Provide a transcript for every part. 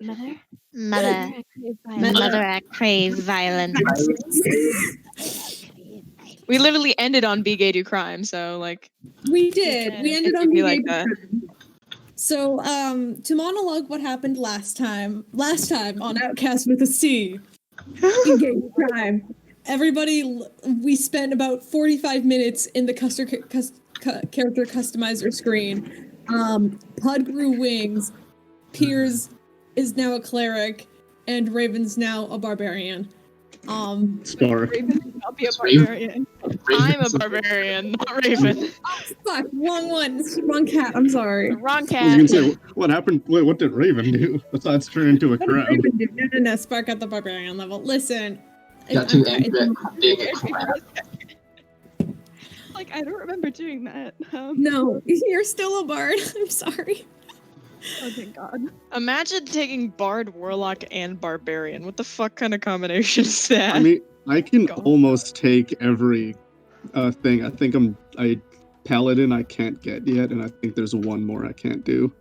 Mother, I crave violence. We literally ended on Be Gay Do Crime, so like... We did. We ended on Be Gay Do that. Crime. So, to monologue what happened last time on Outcasts with a C. Be Gay Do Crime. Everybody, we spent about 45 minutes in the character customizer screen. Puud grew wings. Peirs is now a cleric, and Raven's now a barbarian. Spark. Raven should not be a barbarian. I'm a barbarian, not Raven. Oh, fuck, wrong one. Wrong cat, I'm sorry. Wrong I was cat. gonna say, what happened? What did Raven do besides turn into a What did crowd? Raven do? No, Spark at the barbarian level. Listen. Got too angry at being a crab. Like, I don't remember doing that. No, you're still a bard. I'm sorry. Oh, thank God. Imagine taking Bard, Warlock, and Barbarian. What the fuck kind of combination is that? I mean, I can almost take every thing. I think I Paladin I can't get yet, and I think there's one more I can't do.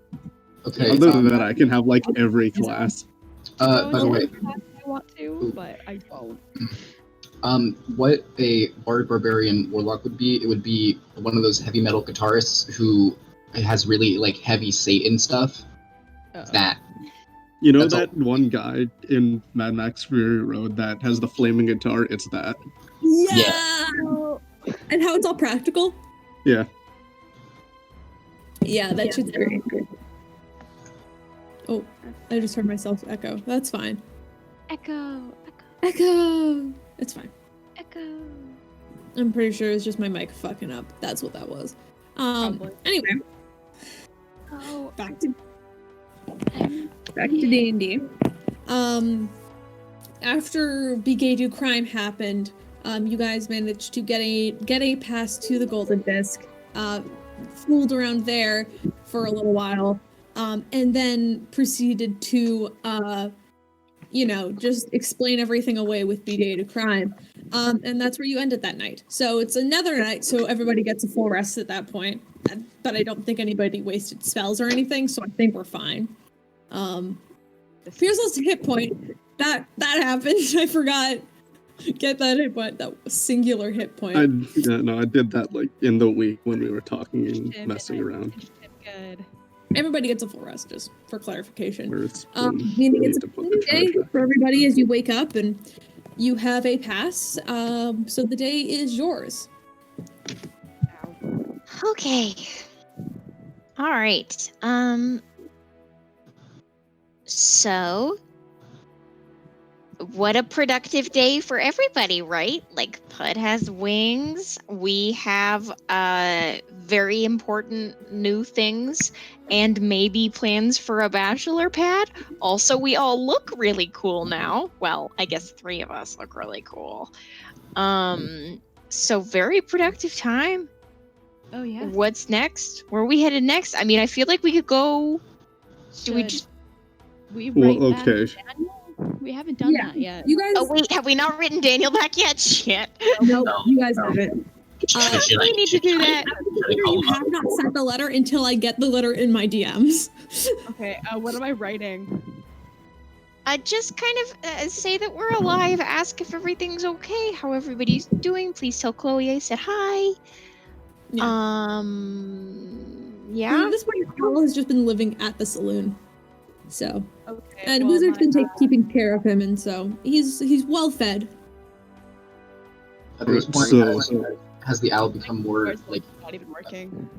Okay. Other than that, I can have like every class. By the way, I want to, but I don't. What a Bard, Barbarian, Warlock would be, it would be one of those heavy metal guitarists who has really like heavy Satan stuff. That. You know That's that one guy in Mad Max Fury Road that has the flaming guitar? It's that. Yeah. And how it's all practical? Yeah. Yeah, that shit's great. Oh, I just heard myself echo. That's fine. Echo. Echo! It's fine. Echo. I'm pretty sure it's just my mic fucking up. That's what that was. Probably. Anyway. Oh, Back to D&D. After Be Gay Do Crime happened, you guys managed to get a pass to the Golden Disc, fooled around there for a little while, and then proceeded to, just explain everything away with Be Gay Do Crime. And that's where you ended that night. So it's another night, so everybody gets a full rest at that point. But I don't think anybody wasted spells or anything, so I think we're fine. Peirs lost a hit point. That happened. I forgot. Get that hit point. That singular hit point. I did that like in the week when we were talking and messing around. Good. Everybody gets a full rest, just for clarification. Meaning it's a new day for everybody as you wake up and you have a pass. So the day is yours. Okay. All right. So, what a productive day for everybody, right? Like, Puud has wings. We have very important new things and maybe plans for a bachelor pad. Also, we all look really cool now. Well, I guess 3 of us look really cool. So very productive time. Oh, yeah. What's next? Where are we headed next? I mean, I feel like we could go... We write back okay. Daniel? We haven't done that yet. You guys... Oh, wait, have we not written Daniel back yet? Shit. No, you guys haven't. We need to do that. You have not sent the letter until I get the letter in my DMs. Okay, what am I writing? Just kind of say that we're alive, ask if everything's okay, how everybody's doing. Please tell Chloe I said hi. Yeah. Yeah. At this point, Paul has just been living at the saloon. So. Okay. And Wizard's been keeping care of him, and so he's well fed. At this point, So- has the owl become more like? Not even working.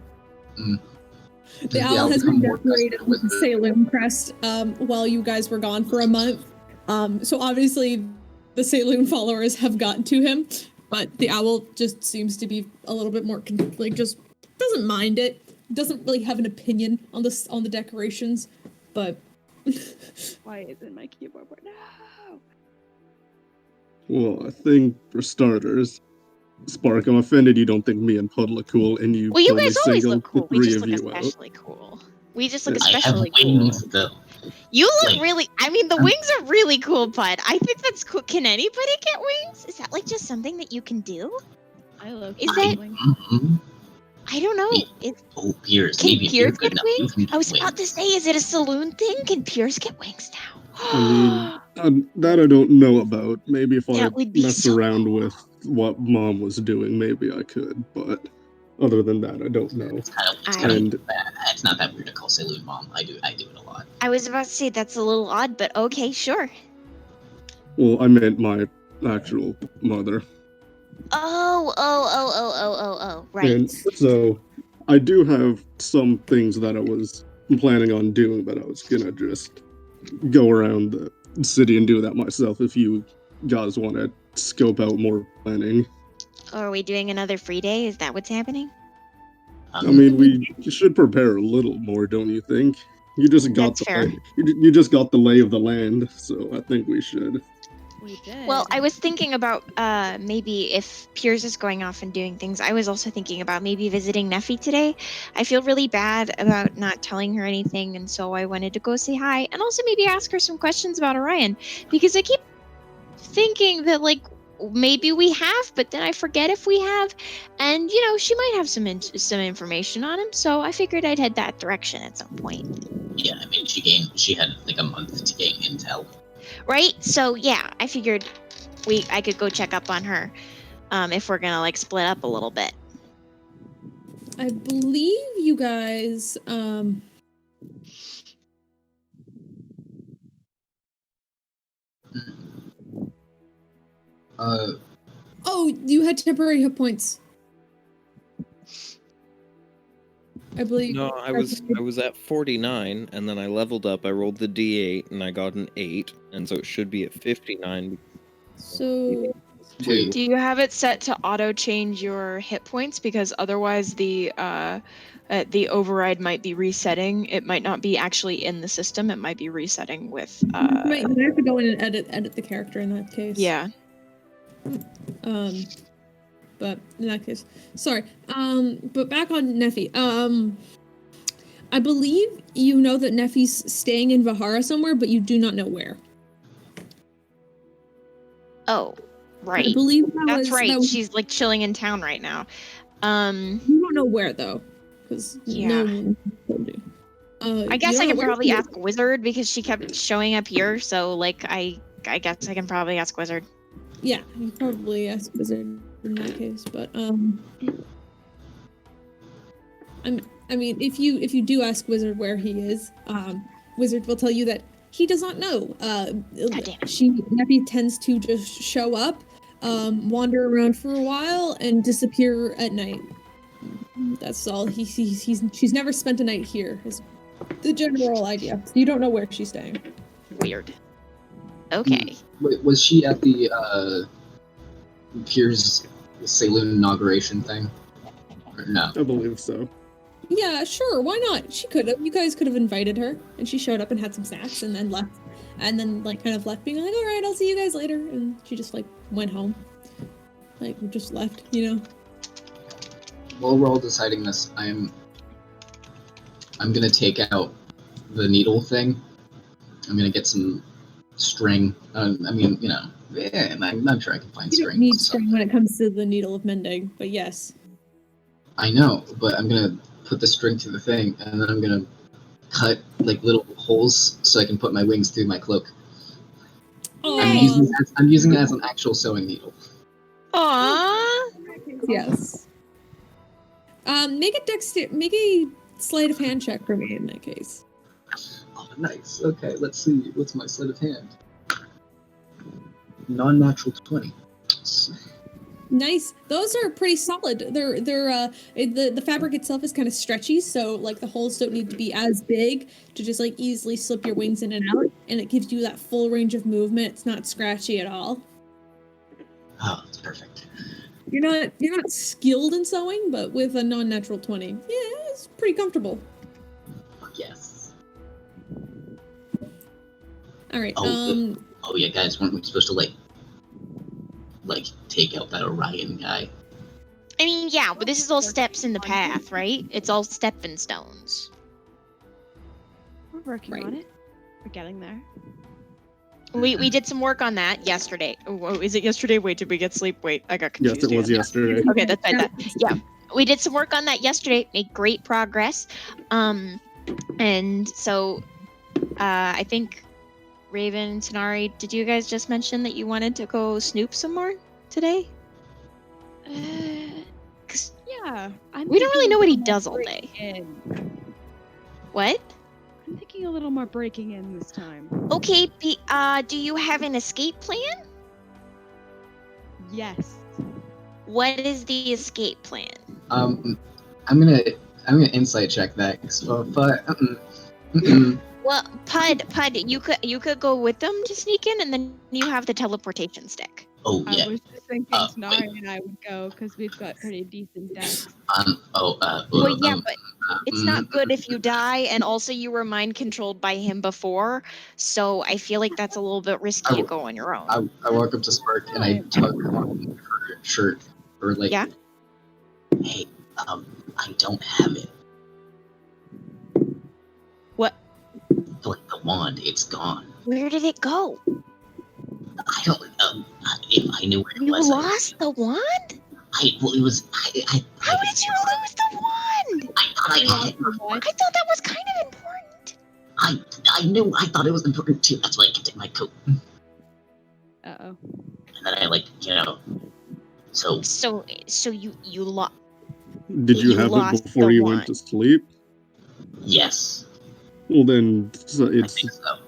The owl has been decorated with the Saloon crest while you guys were gone for a month. So obviously the Saloon followers have gotten to him, but the owl just seems to be a little bit more just doesn't mind it. Doesn't really have an opinion on the decorations, but Why isn't my keyboard working? No. Well, I think for starters, Spark, I'm offended you don't think me and Puud look cool, and you Well, you only guys always singled look cool. the We 3 just of look you out. especially cool. We just look I have especially I have wings cool. though. You look Like- really... I mean, the wings are really cool, Puud. I think that's cool. Can anybody get wings? Is that, like, just something that you can do? I love Is that- Mm-hmm. I don't know. Wait. Oh, Peirs. Can Maybe if you're Peirs good get enough, you wings? can get I was wings. about to say, is it a saloon thing? Can Peirs get wings now? I mean, that I don't know about. Maybe if I That would be mess so around cool. with what Mom was doing, maybe I could. But other than that, I don't know. And It's not that weird to call Saloon Mom. I do it a lot. I was about to say that's a little odd, but okay, sure. well, I meant my actual mother. Oh, right. And so I do have some things that I was planning on doing, but I was gonna just go around the city and do that myself if you guys want to scope out more planning. Are we doing another free day? Is that what's happening? I mean, we should prepare a little more, don't you think? You just got That's fair. you just got the lay of the land, so I think we should. We did. Well, I was thinking about maybe if Peirs is going off and doing things, I was also thinking about maybe visiting Neffy today. I feel really bad about not telling her anything, and so I wanted to go say hi and also maybe ask her some questions about Orion, because I keep thinking that like maybe we have, but then I forget if we have, and you know she might have some information on him, so I figured I'd head that direction at some point. Yeah, I mean, she had like a month to gain intel. Right? So yeah, I figured I could go check up on her if we're gonna like split up a little bit. I believe you guys. Oh, you had temporary hit points. I believe. No, I was at 49, and then I leveled up. I rolled the d8, and I got an 8, and so it should be at 59. So. Wait. Do you have it set to auto change your hit points? Because otherwise the override might be resetting. It might not be actually in the system. It might be resetting with. You might have to go in and edit the character in that case. Yeah. But in that case, sorry. But back on Neffy. I believe you know that Neffy's staying in Vahara somewhere, but you do not know where. Oh, right. I believe That's right. that was, She's like chilling in town right now. You don't know where though, because no one told you. I guess I you can know probably where- ask Wizard because she kept showing up here. So like I guess I can probably ask Wizard. Yeah, you probably ask Wizard in that case, but I mean, if you do ask Wizard where he is, Wizard will tell you that he does not know. Neffy tends to just show up, wander around for a while, and disappear at night. That's all. She's never spent a night here. Is the general idea. You don't know where she's staying. Weird. Okay. Wait, was she at the Peirs Saloon inauguration thing? Or no? I believe so. Yeah, sure. Why not? She could have. You guys could have invited her, and she showed up and had some snacks, and then left, and then like kind of left, being like, "All right, I'll see you guys later," and she just like went home, like just left, you know. While we're all deciding this, I'm gonna take out the needle thing. I'm gonna get some string. I mean, you know, yeah, I'm sure I can find You string. don't need string when it comes to the needle of mending, but yes. I know, but I'm gonna put the string through the thing, and then I'm gonna cut like little holes so I can put my wings through my cloak. I'm using it as an actual sewing needle. Aww. Yes. Make a sleight of hand check for me in that case. Oh, nice. Okay, let's see. What's my sleight of hand? Non-natural 20. Nice. Those are pretty solid. They're the fabric itself is kind of stretchy, so like the holes don't need to be as big to just like easily slip your wings in and out, and it gives you that full range of movement. It's not scratchy at all. Oh, that's perfect. You're not skilled in sewing, but with a non-natural 20, yeah, it's pretty comfortable. Yes. All right. Oh yeah, guys, weren't we supposed to like take out that Orion guy? I mean, yeah, but this is all steps in the path, right? It's all stepping stones. We're working on it. We're getting there. We did some work on that yesterday. Oh, is it yesterday? Wait, did we get sleep? Wait, I got confused. Yes, it was again. yesterday. Okay, that's right. Yeah, we did some work on that yesterday. Made great progress. And so I think Raven, Tanar'ri, did you guys just mention that you wanted to go snoop some more today? Yeah. We don't really know what he does all day. What? I'm thinking a little more breaking in this time. Okay, do you have an escape plan? Yes. What is the escape plan? I'm gonna insight check that. Well, Puud, you could go with them to sneak in, and then you have the teleportation stick. Oh yeah. I was just thinking Tanar'ri and I would go because we've got pretty decent decks. Well, yeah, but it's not good if you die, and also you were mind controlled by him before, so I feel like that's a little bit risky to go on your own. I walk up to Spark and I tug on her shirt, or like, yeah? Hey, I don't have it. What? The wand, it's gone. Where did it go? I don't know. If I knew where it was. You lost the wand? It was. How did you lose the wand? I thought I had it. I thought that was kind of important. I thought it was important too. That's why I kept it in my coat. Uh-oh. And then I So you lost. Did you have it before you went to sleep? Yes. Well, then it's. I think so.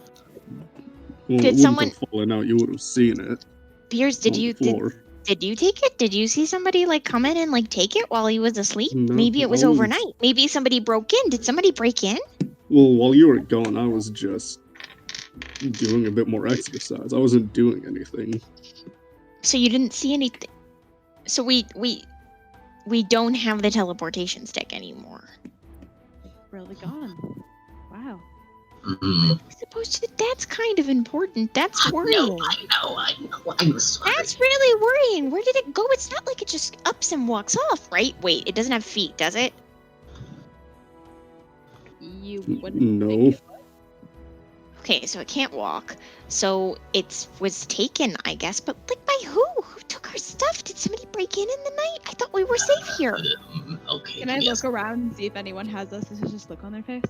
Well, Did it someone have fallen out? You would have seen it. Peirs, did you take it? Did you see somebody come in and take it while he was asleep? No, Maybe it was overnight. Maybe somebody broke in. Did somebody break in? Well, while you were gone, I was just doing a bit more exercise. I wasn't doing anything. So you didn't see anything. So we don't have the teleportation stick anymore. Really gone. Wow. Mm-hmm. That's kind of important. That's worrying. I know. I'm sorry. That's really worrying. Where did it go? It's not like it just ups and walks off, right? Wait, it doesn't have feet, does it? You wouldn't No. think it would. Okay, so it can't walk. So it was taken, I guess. But by who? Who took our stuff? Did somebody break in the night? I thought we were safe here. Okay. Can I look around and see if anyone has us? This is just look on their face.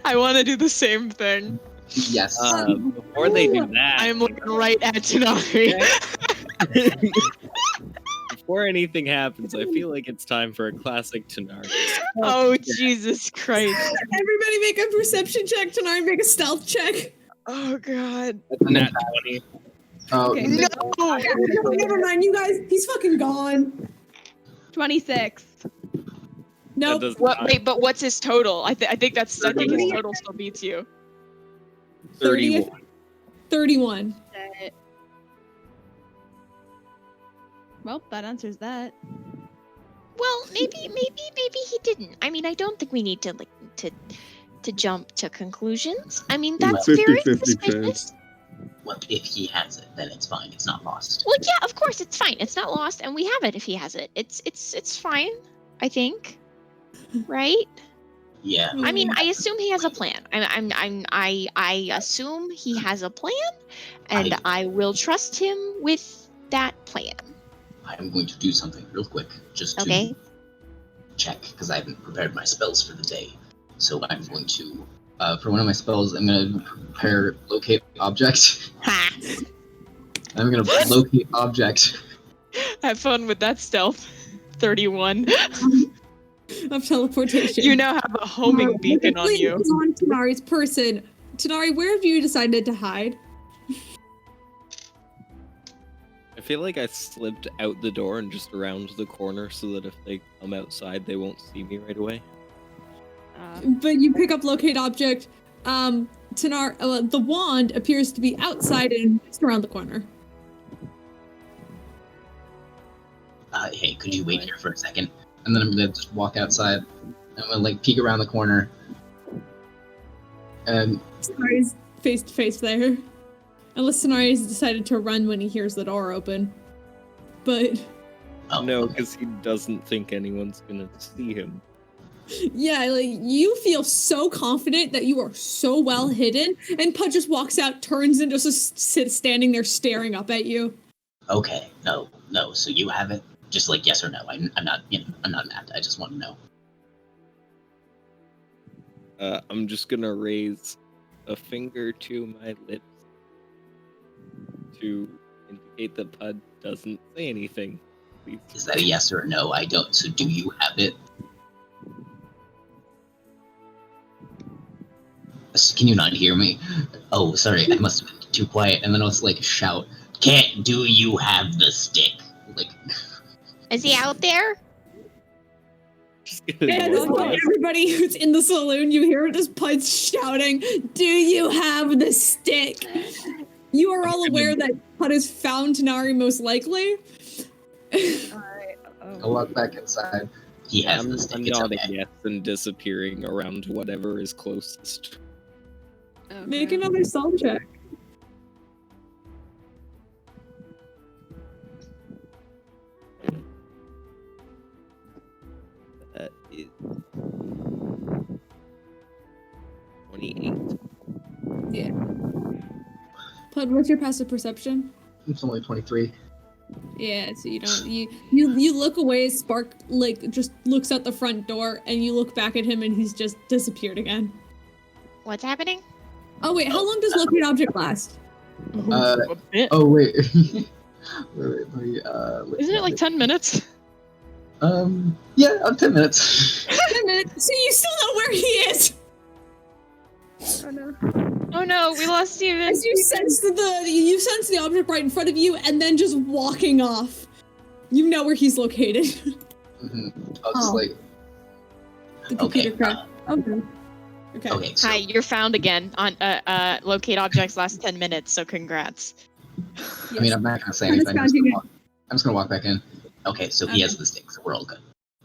I want to do the same thing. Yes. Before they do that, I'm looking right at Tanar'ri. before anything happens, I feel like it's time for a classic Tanar'ri. Oh, Jesus Christ. Everybody make a perception check. Tanar'ri, make a stealth check. Oh, God. Nat 20. Oh, Okay, No! Never mind, you guys. He's fucking gone. 26. Nope. Wait, but what's his total? I think his total still beats you. 31. 31. Well, that answers that. Well, maybe he didn't. I mean, I don't think we need to to jump to conclusions. I mean, that's very 50-50 suspicious. chance. Well, if he has it, then it's fine. It's not lost. Well, yeah, of course it's fine. It's not lost, and we have it if he has it. It's fine, I think. Right? Yeah. I mean, I assume he has a plan. I assume he has a plan, and I will trust him with that plan. I'm going to do something real quick, just to check, because I haven't prepared my spells for the day. So I'm going to, for one of my spells, I'm going to prepare locate object. Ha! I'm going to locate object. Have fun with that stealth. 31. Of teleportation. You now have a homing beacon on you. On Tanar'ri's person. Tanar'ri, where have you decided to hide? I feel like I slipped out the door and just around the corner so that if they come outside, they won't see me right away. But you pick up locate object. The wand appears to be outside and just around the corner. Hey, could you wait here for a second? And then I'm gonna just walk outside. I'm gonna peek around the corner. And Tanar'ri's face to face there. Unless Tanar'ri's decided to run when he hears the door open. But No, because he doesn't think anyone's gonna see him. yeah, you feel so confident that you are so well hidden, and Puud just walks out, turns, and just sits standing there staring up at you. Okay, no. So you have it. Just like yes or no. I'm not, I'm not mad. I just want to know. I'm just gonna raise a finger to my lips to indicate that Puud doesn't say anything. Please. Is that a yes or a no? I don't. So do you have it? Can you not hear me? Oh, sorry. I must have been too quiet. And then I was like, shout, do you have the stick? Like, Is he out there? And everybody who's in the saloon, you hear just Puds shouting, "Do you have the stick?" You are all aware that Pud has found Tanar'ri most likely. Alright. I'll walk back inside. He has the stick. I'm It's nodding okay. yes and disappearing around whatever is closest. Okay. Make another soul check. That is 28. Yeah. Pud, what's your passive perception? It's only 23. Yeah, so you don't you look away, Spark like just looks out the front door, and you look back at him and he's just disappeared again. What's happening? Oh wait, how long does locate object last? A bit. Oh, wait. wait, Isn't it like 10 minutes? Yeah, 10 minutes. 10 minutes. So you still know where he is. Oh no. Oh no, we lost Steven. As you sense the object right in front of you, and then just walking off. You know where he's located. Mm-hmm. I was like, The computer cracked. Okay. okay, so Hi, you're found again on locate objects last 10 minutes, so congrats. I mean, I'm not gonna say I'm anything. just I'm just gonna walk back in. Okay, so he has the stick, so we're all good.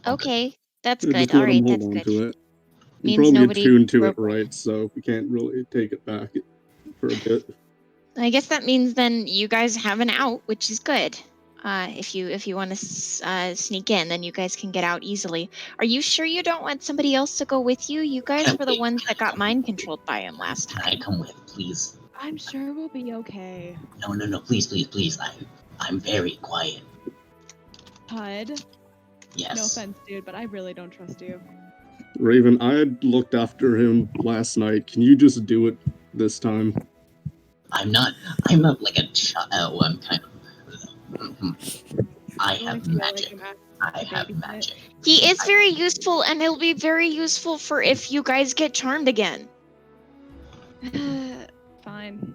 All good. Okay, that's Yeah, good. just let Alright, him hold that's on good. to it. I'm Means probably nobody attuned to it broke- right, so we can't really take it back for a bit. I guess that means then you guys have an out, which is good. If you want to sneak in, then you guys can get out easily. Are you sure you don't want somebody else to go with you? You guys were the ones that got mind controlled by him last Can I time. come with, please? I'm sure we'll be okay. No, please. I'm very quiet. Pud. Yes. No offense, dude, but I really don't trust you. Raven, I had looked after him last night. Can you just do it this time? I'm not like a child. I'm kind of. I have magic. I have magic. He is very useful, and he'll be very useful for if you guys get charmed again. Fine.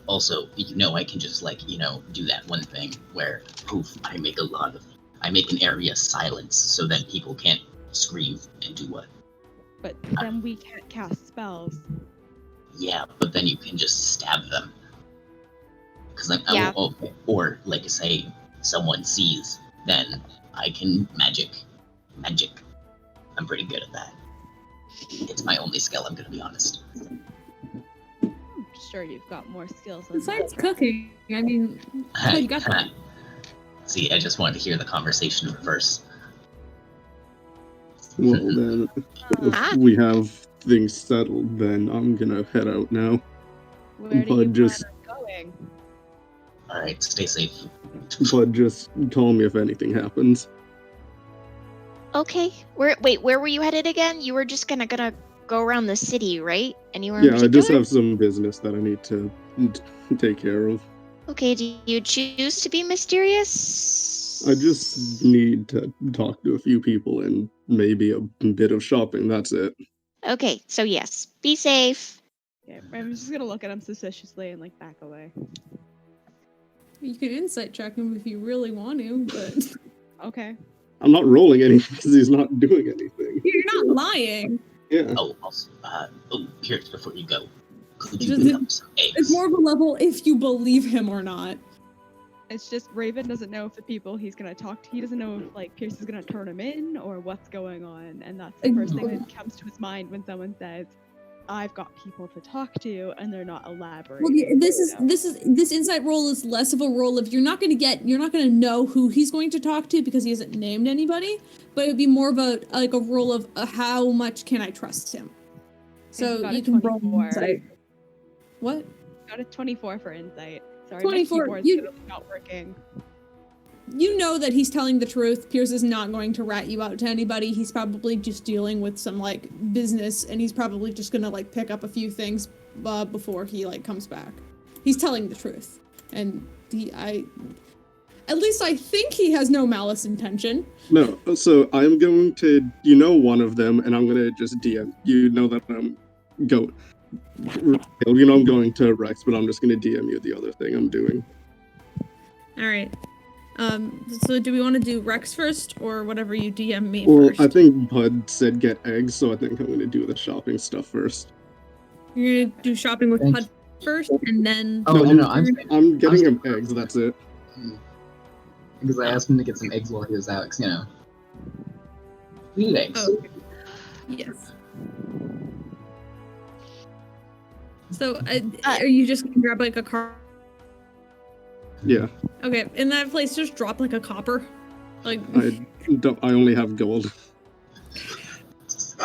Also, I can just do that one thing where poof, I make an area silence so that people can't scream and do what. But then we can't cast spells. Yeah, but then you can just stab them. Because Yeah. or like say someone sees, then I can magic. I'm pretty good at that. It's my only skill. I'm gonna be honest. I'm sure you've got more skills than Besides that. cooking, I mean, Pud, you got that. See, I just wanted to hear the conversation reverse. Well, then, Ah. if we have things settled, then I'm gonna head out now. Where do you Pud, just plan on going? All right, stay safe. But just call me if anything happens. Okay. Where were you headed again? You were just gonna go around the city, right? Anywhere Yeah, in I just particular? have some business that I need to take care of. Okay, do you choose to be mysterious? I just need to talk to a few people and maybe a bit of shopping. That's it. Okay, so yes. Be safe. Yeah, I'm just gonna look at him suspiciously and like back away. You can insight check him if you really want to, but Okay. I'm not rolling anything because he's not doing anything. you're not lying. Yeah. Oh, also, Peirs, before you go, could you Does pick it- up some eggs? It's more of a level if you believe him or not. It's just Raven doesn't know if the people he's gonna talk to, he doesn't know if like Peirs is gonna turn him in or what's going on, and that's the first thing that comes to his mind when someone says, "I've got people to talk to," and they're not elaborating. Well, yeah, this so- insight roll is less of a roll of you're not going to know who he's going to talk to because he hasn't named anybody, but it would be more of a roll of how much can I trust him. So got you a can roll 24. insight. What? Got a 24 for insight. Sorry, 24, my keyboard's you- literally not working. you know that he's telling the truth. Peirs is not going to rat you out to anybody. He's probably just dealing with some like business, and he's probably just gonna like pick up a few things before he like comes back. He's telling the truth, and at least I think he has no malice intention. No, so I'm going to, one of them, and I'm going to just DM. You know that I'm going to Rex, but I'm just going to DM you the other thing I'm doing. All right. So do we want to do Rex first, or whatever you DM me first? Well, I think Bud said get eggs, so I think I'm going to do the shopping stuff first. You're going to do shopping with Bud first, and then... Oh, no, I'm getting him eggs, that's it. Because I asked him to get some eggs while he was out, because, we need eggs. Oh, okay. Yes. So, are you just gonna grab, like, a car? Yeah. Okay, in that place, just drop, like, a copper. Like... I only have gold. Just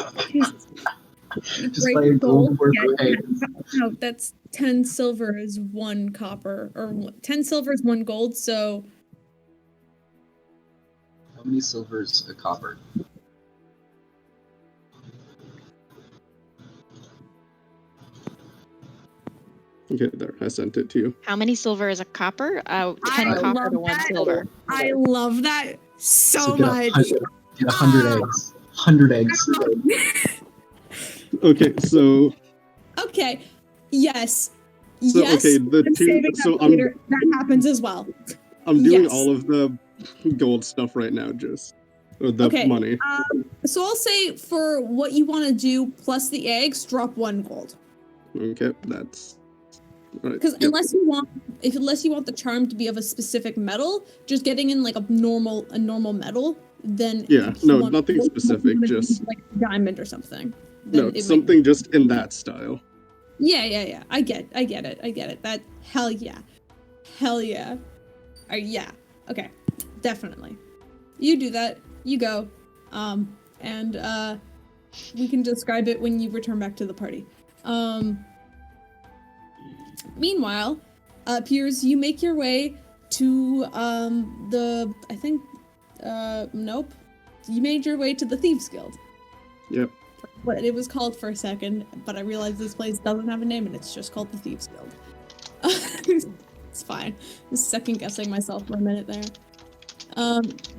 like gold worth of eggs. No, that's 10 silver is 1 copper, or 10 silver is 1 gold, so... How many silvers a copper? Okay, there, I sent it to you. How many silver is a copper? 10 copper to 1 silver. I love that so much. Get 100 eggs. 100 eggs. Okay, so... Okay, yes. So, yes, okay, that happens as well. I'm doing all of the gold stuff right now, the money. So I'll say for what you want to do plus the eggs, drop 1 gold. Okay, that's right. Because unless you want the charm to be of a specific metal, just getting in like a normal metal, then nothing specific, just like diamond or something. No, something just in that style. Yeah. I get it. That hell yeah. Yeah. Okay. Definitely. You do that. You go. And we can describe it when you return back to the party. Meanwhile, Peirs, you make your way to nope. You made your way to the Thieves Guild. Yep. What it was called for a second, but I realized this place doesn't have a name and it's just called the Thieves Guild. It's fine. I was second guessing myself for a minute there.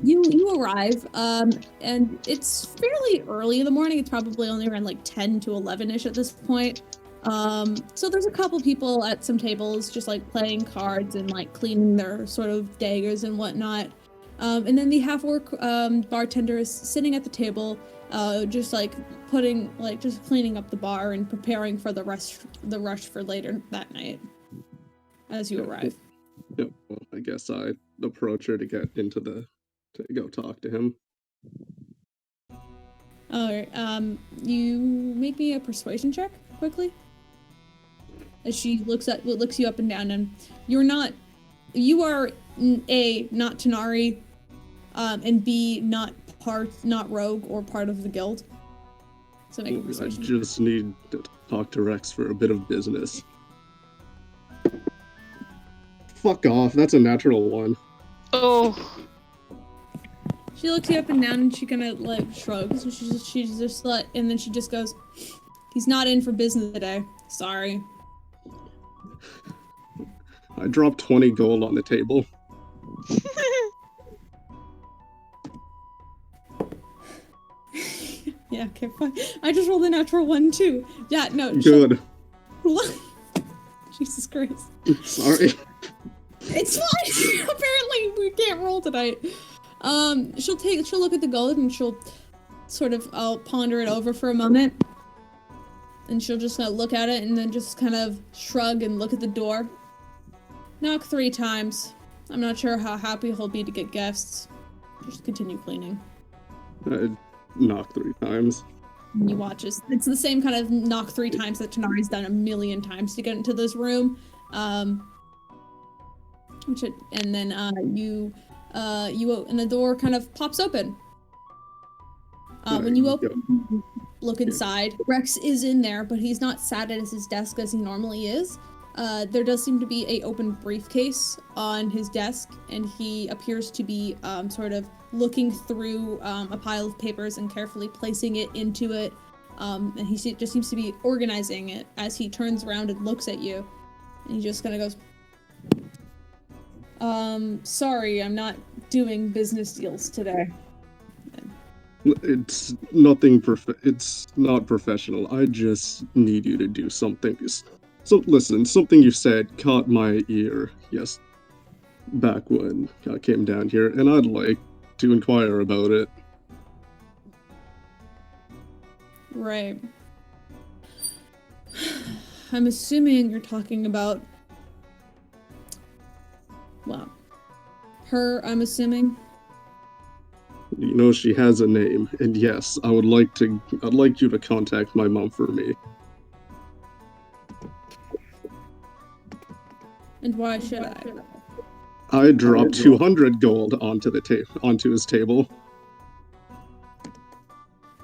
You arrive, and it's fairly early in the morning. It's probably only around like 10 to 11-ish at this point. So there's a couple people at some tables just like playing cards and like cleaning their sort of daggers and whatnot. And then the half-orc bartender is sitting at the table, just like just cleaning up the bar and preparing for the rush for later that night as you arrive. Yep. Well, I guess I approach her to to go talk to him. Alright, you make me a persuasion check quickly. As she looks you up and down, and you are A, not Tanar'ri, and B, not rogue or part of the guild. So make a persuasion. I just need to talk to Rex for a bit of business. Fuck off, that's a natural 1. Oh. She looks you up and down and she kind of like shrugs. And she's just like, and then she just goes, "He's not in for business today. Sorry." I dropped 20 gold on the table. Yeah, okay, fine. I just rolled a natural 1 too. Yeah, no. Good. Jesus Christ. Sorry. It's fine. Apparently we can't roll tonight. She'll look at the gold and she'll sort of ponder it over for a moment. And she'll just look at it and then just kind of shrug and look at the door. Knock 3 times. I'm not sure how happy he'll be to get guests. Just continue cleaning. Knock 3 times. And you watch as it's the same kind of knock 3 times that Tanar'ri's done a million times to get into this room. And then and the door kind of pops open. When you look inside, Rex is in there, but he's not sat at his desk as he normally is. there does seem to be a open briefcase on his desk, and he appears to be sort of looking through a pile of papers and carefully placing it into it. And he just seems to be organizing it as he turns around and looks at you. And he just kind of goes, sorry, I'm not doing business deals today. It's nothing it's not professional. I just need you to do something. So listen, something you said caught my ear, yes, back when I came down here, and I'd like to inquire about it. Right. I'm assuming you're talking about... Well, her, I'm assuming? You know, she has a name, and yes, I'd like you to contact my mom for me. And why should I? I dropped 200 gold onto his table.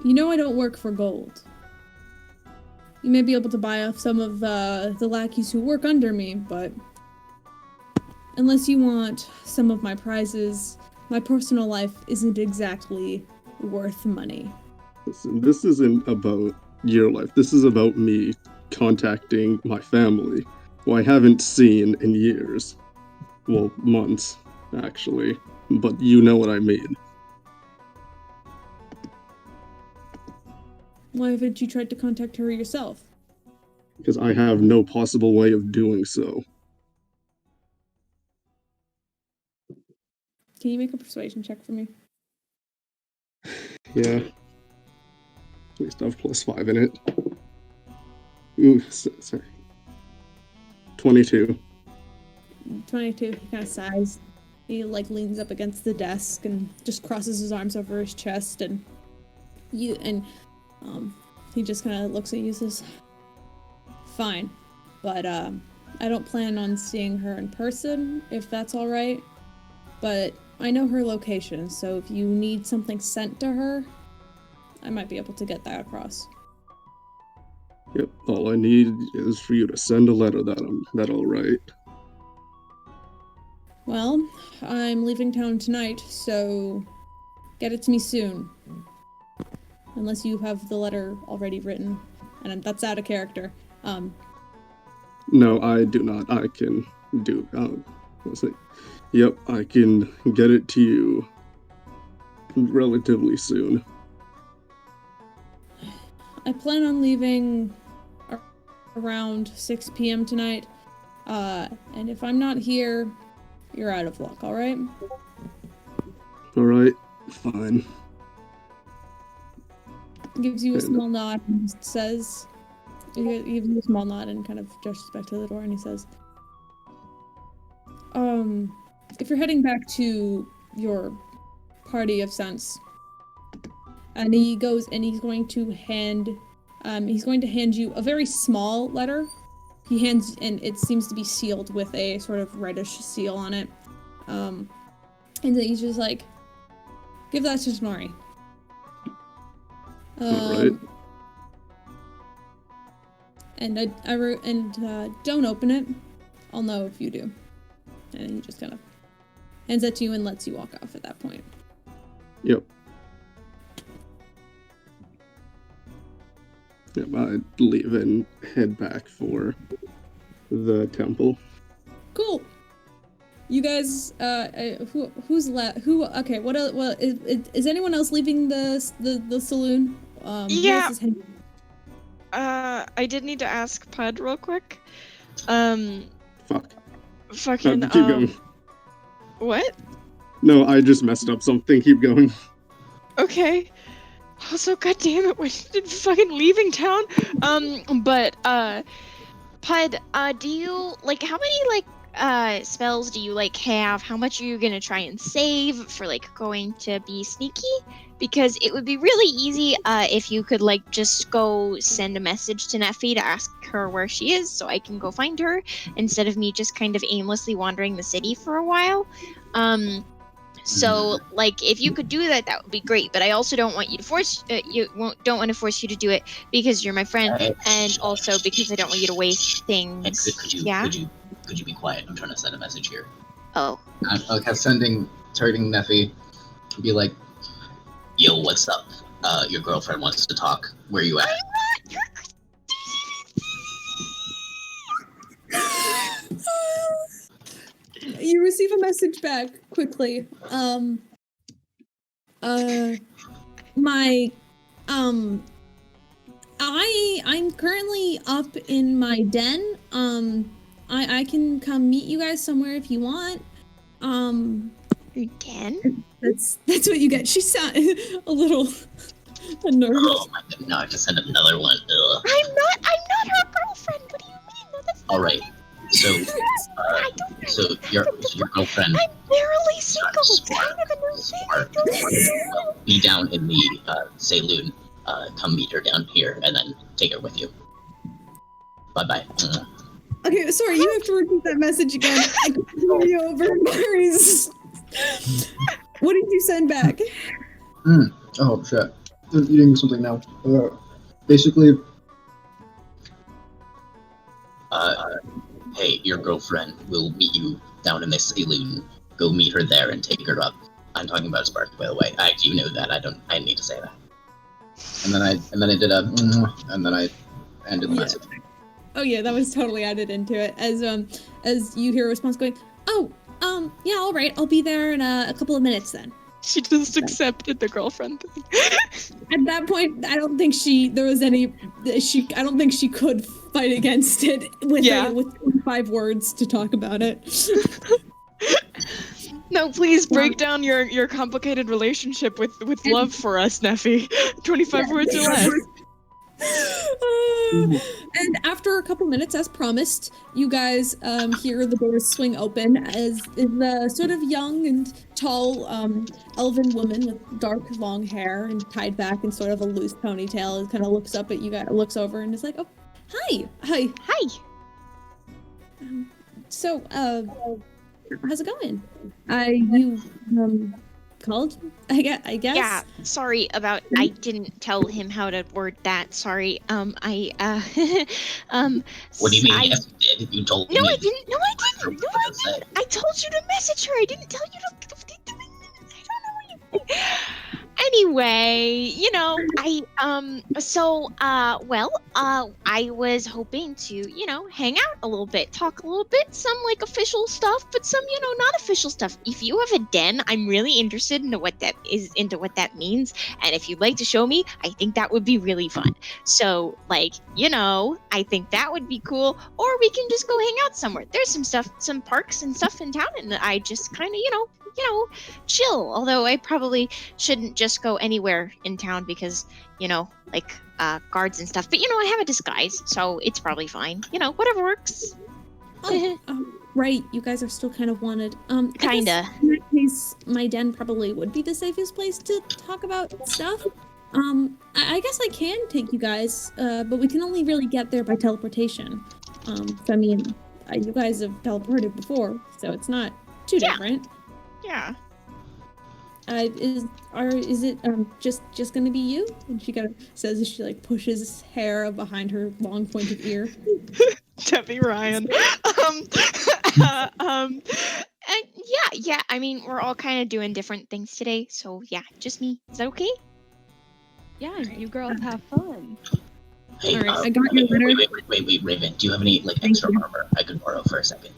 You know I don't work for gold. You may be able to buy off some of the lackeys who work under me, but unless you want some of my prizes, my personal life isn't exactly worth money. Listen, this isn't about your life. This is about me contacting my family, who I haven't seen in years. Well, months, actually. But you know what I mean. Why haven't you tried to contact her yourself? Because I have no possible way of doing so. Can you make a persuasion check for me? Yeah. At least I have +5 in it. Ooh, sorry. 22. 22, he kind of sighs. He leans up against the desk and just crosses his arms over his chest, and he just kind of looks at you and says, "Fine, but I don't plan on seeing her in person, if that's all right. But I know her location, so if you need something sent to her, I might be able to get that across." Yep, all I need is for you to send a letter that I'll write. Well, I'm leaving town tonight, so get it to me soon. Unless you have the letter already written, and that's out of character. No, I do not. I can do. What's it? Yep, I can get it to you relatively soon. I plan on leaving around 6 p.m. tonight, and if I'm not here, you're out of luck, alright? Alright, fine. Gives you a small nod and says... He gives you a small nod and kind of gestures back to the door, and he says, if you're heading back to your party of sense, and he goes and he's going to hand you a very small letter. He hands, and it seems to be sealed with a sort of reddish seal on it. And then he's just like, "Give that to Tanar'ri." Alright. And don't open it. I'll know if you do. And he just kind of hands that to you and lets you walk off at that point. Yep. Yep, I'd leave and head back for the temple. Cool. You guys, who's left? Who? Okay. What else? Well, is anyone else leaving the saloon? Yeah. I did need to ask Puud real quick. Fuck. Fucking. Keep going. What? No, I just messed up something. Keep going. Okay. Also, goddammit, when did fucking leaving town? But Puud, do you how many spells do you have? How much are you gonna try and save for going to be sneaky? Because it would be really easy if you could just go send a message to Neffy to ask her where she is, so I can go find her instead of me just kind of aimlessly wandering the city for a while. So, like, if you could do that, that would be great. But I also don't want you to force don't want to force you to do it because you're my friend, and also because I don't want you to waste things. Could you be quiet? I'm trying to send a message here. Oh. I'll have targeting Neffy, be like, "Yo, what's up? Your girlfriend wants to talk. Where you at?" You receive a message back quickly. I'm currently up in my den. I can come meet you guys somewhere if you want. Your den? That's what you get. She sounded a little nervous. Oh my god, no, I have to send another one. Ugh. I'm not her girlfriend. What do you mean? No, that's not Alright. So your girlfriend I'm barely single. It's kind of a new thing. be down in the saloon. Come meet her down here and then take her with you. Bye-bye. Okay, sorry, you have to repeat that message again. I can hear you over Mary's. What did you send back? Oh shit. I'm eating something now. Basically, hey, your girlfriend will meet you down in the saloon. Go meet her there and take her up. I'm talking about Spark, by the way. You know that. I need to say that. And then I did and then I ended the message. Oh yeah, that was totally added into it. As you hear a response going, yeah, all right, I'll be there in a couple of minutes then. She just accepted the girlfriend thing. At that point, I don't think she could fight against it with 5 words to talk about it. No, please break down your complicated relationship with love for us, Neffy. 25 words or less. And after a couple minutes, as promised, you guys hear the doors swing open as the sort of young and tall elven woman with dark long hair and tied back in sort of a loose ponytail kind of looks up at you guys, looks over and is like, "Oh, hi. So, how's it going? You called? I guess. Yeah, sorry about I didn't tell him how to word that. Sorry. What do you mean? Yes, you did. You told me. No, I didn't. I told you to message her. I didn't tell you to. I don't know what you. Anyway, I was hoping to, hang out a little bit, talk a little bit, some like official stuff, but some, not official stuff. If you have a den, I'm really interested into what that means. And if you'd like to show me, I think that would be really fun. So, I think that would be cool. Or we can just go hang out somewhere. There's some parks and stuff in town, and I just kind of, chill. Although I probably shouldn't just go anywhere in town because, guards and stuff. But, I have a disguise, so it's probably fine. Whatever works. Right, you guys are still kind of wanted. Kinda. In that case, my den probably would be the safest place to talk about stuff. I guess I can take you guys, but we can only really get there by teleportation. You guys have teleported before, so it's not too different. Yeah. Is it just gonna be you? And she kind of says as she pushes hair behind her long pointed ear. Debbie Ryan. Yeah. I mean, we're all kind of doing different things today, so yeah, just me. Is that okay? Yeah, you girls have fun. Hey, all right, I got your letter. Wait, Raven. Do you have any extra armor I could borrow for a second?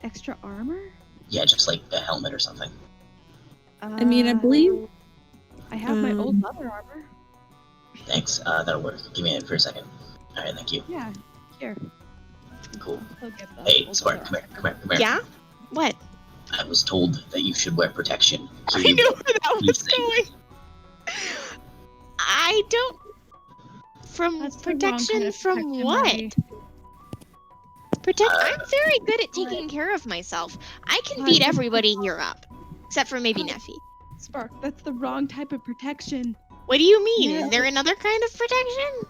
Extra armor? Yeah, just like a helmet or something. I believe I have my old leather armor. Thanks. That'll work. Give me a minute for a second. All right, thank you. Yeah, here. Cool. I'll get that Hey, old Spark, leather come here. Yeah? What? I was told that you should wear protection. So I knew where that was going. I don't. From That's the wrong protection kind of from protection, what? Maddie. I'm very good at taking care of myself. I can beat everybody here up, except for maybe Neffy. Spark, that's the wrong type of protection. What do you mean? Yeah. Is there another kind of protection?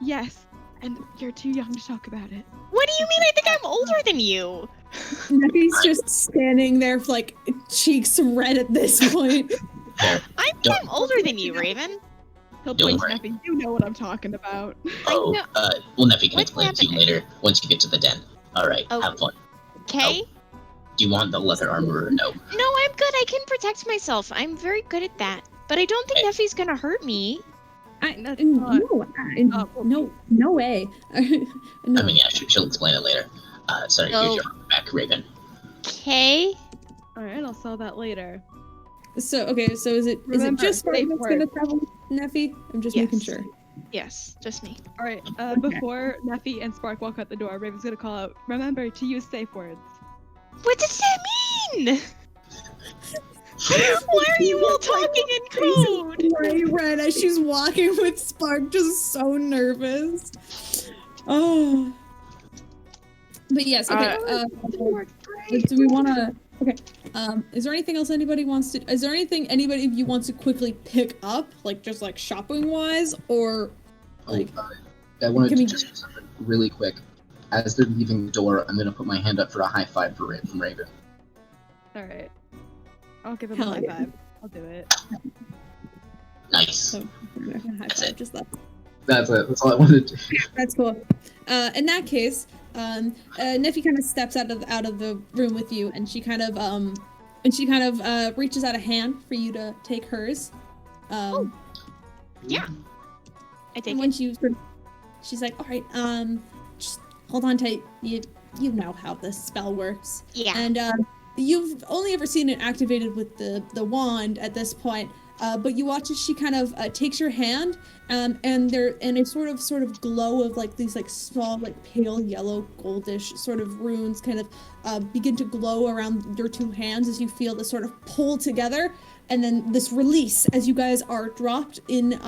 Yes, and you're too young to talk about it. What do you mean? I think I'm older than you. Neffy's just standing there, like cheeks red at this point. There. I'm older than you, Raven. He'll Don't point to worry. Neffy. You know what I'm talking about. Oh, know. well, Neffy can What's explain it to you happening? later once you get to the den. All right, Oh. have fun. Okay. Do you want the leather armor or no? No, I'm good. I can protect myself. I'm very good at that. But I don't think Okay. Neffy's gonna hurt me. That's not- No way. No. I mean, yeah, she'll explain it later. Sorry, here's Oh. your back, Raven. Okay. All right, I'll sell that later. So is it Remember, just Spark safe that's word. gonna travel with Neffy? I'm just making Yes. sure. Yes, just me. All right, before Neffy and Spark walk out the door, Raven's gonna call out, remember to use safe words. What does that mean? Why are you all talking in code? Right, red as she's walking with Spark, just so nervous. Oh. But yes, okay. Do we want to? Okay. Is there anything else anybody wants to? Is there anything anybody of you wants to quickly pick up, like just like shopping wise, or like? I wanted can to we- just do something really quick. As they're leaving the door, I'm gonna put my hand up for a high five from Raven. All right, I'll give him Hell a high yeah. five. I'll do it. Nice. So, high That's five, it. just that. That's it. That's all I wanted to do. That's cool. In that case, Neffy kind of steps out of the room with you, and she kind of reaches out a hand for you to take hers. Yeah. I take And when she's like, all right, just hold on tight. You know how this spell works. Yeah. And you've only ever seen it activated with the wand at this point. But you watch as she kind of takes your hand, and a sort of glow of like these like small like pale yellow goldish sort of runes kind of begin to glow around your two hands as you feel this sort of pull together, and then this release as you guys are dropped in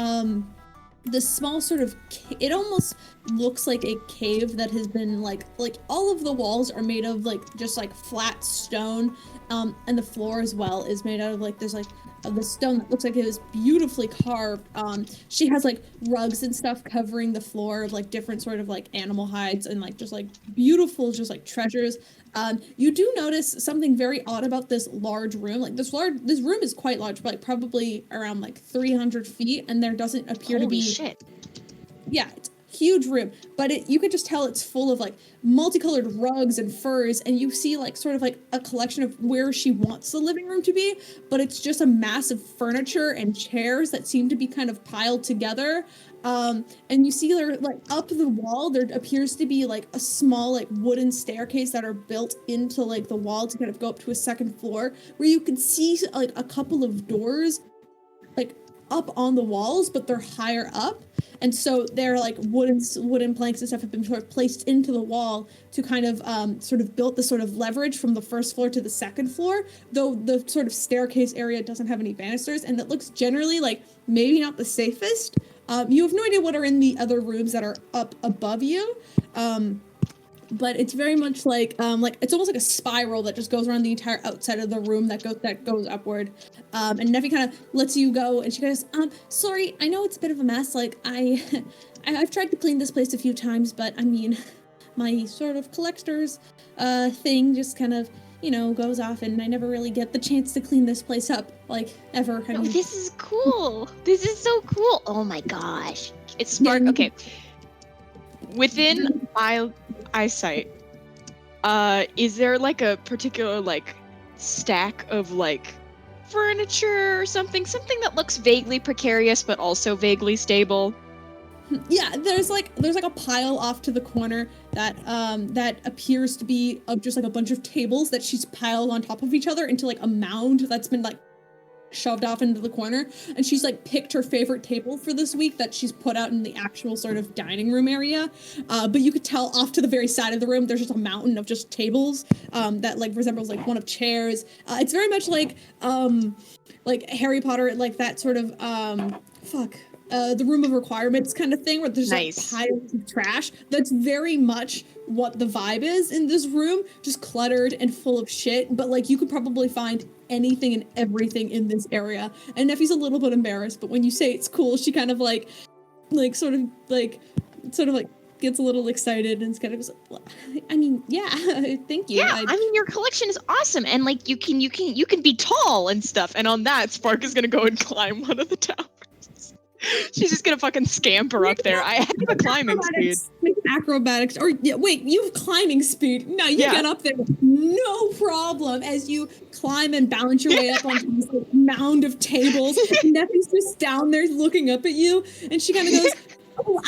this small sort of it almost looks like a cave that has been like all of the walls are made of like just like flat stone, and the floor as well is made out of like there's like of the stone that looks like it was beautifully carved. She has like rugs and stuff covering the floor of like different sort of like animal hides and like just like beautiful just like treasures. You do notice something very odd about this large room. Like this room is quite large, but like probably around like 300 feet, and there doesn't appear to Holy be. shit. Yeah, it's a huge room, but you could just tell it's full of like multicolored rugs and furs, and you see like sort of like a collection of where she wants the living room to be, but it's just a mass of furniture and chairs that seem to be kind of piled together. And you see there, like up the wall, there appears to be like a small like wooden staircase that are built into like the wall to kind of go up to a second floor, where you can see like a couple of doors like up on the walls, but they're higher up. And so they're like wooden planks and stuff have been sort of placed into the wall to kind of sort of build the sort of leverage from the first floor to the second floor, though the sort of staircase area doesn't have any banisters, and it looks generally like maybe not the safest. You have no idea what are in the other rooms that are up above you. But it's very much like it's almost like a spiral that just goes around the entire outside of the room that goes upward. And Neffy kind of lets you go, and she goes, sorry, I know it's a bit of a mess. Like I've tried to clean this place a few times, but I mean, my sort of collector's thing just kind of goes off, and I never really get the chance to clean this place up like ever. I No, mean, this is cool. This is so cool. Oh my gosh. It's Spark. Yeah, Okay. Within my eyesight, is there like a particular like stack of like furniture or something that looks vaguely precarious but also vaguely stable? Yeah, there's like a pile off to the corner that appears to be of just like a bunch of tables that she's piled on top of each other into like a mound that's been like shoved off into the corner, and she's like picked her favorite table for this week that she's put out in the actual sort of dining room area. But you could tell off to the very side of the room there's just a mountain of just tables that like resembles like one of chairs. It's very much like Harry Potter, like that sort of the room of requirements kind of thing, where there's Nice. like piles of trash. That's very much what the vibe is in this room, just cluttered and full of shit, but like you could probably find anything and everything in this area. And Neffy's a little bit embarrassed, but when you say it's cool, she kind of like sort of gets a little excited and kind of goes, I mean, yeah, thank you. Yeah, I mean, your collection is awesome, and like you can be tall and stuff. And on that, Spark is gonna go and climb one of the towers. She's just gonna fucking scamper up there. I have a climbing speed. Make acrobatics, or wait, you have climbing speed. No, you Yeah. get up there, no problem. As you climb and balance your way up onto this like, mound of tables, Nephie's just down there looking up at you, and she kind of goes, "Oh,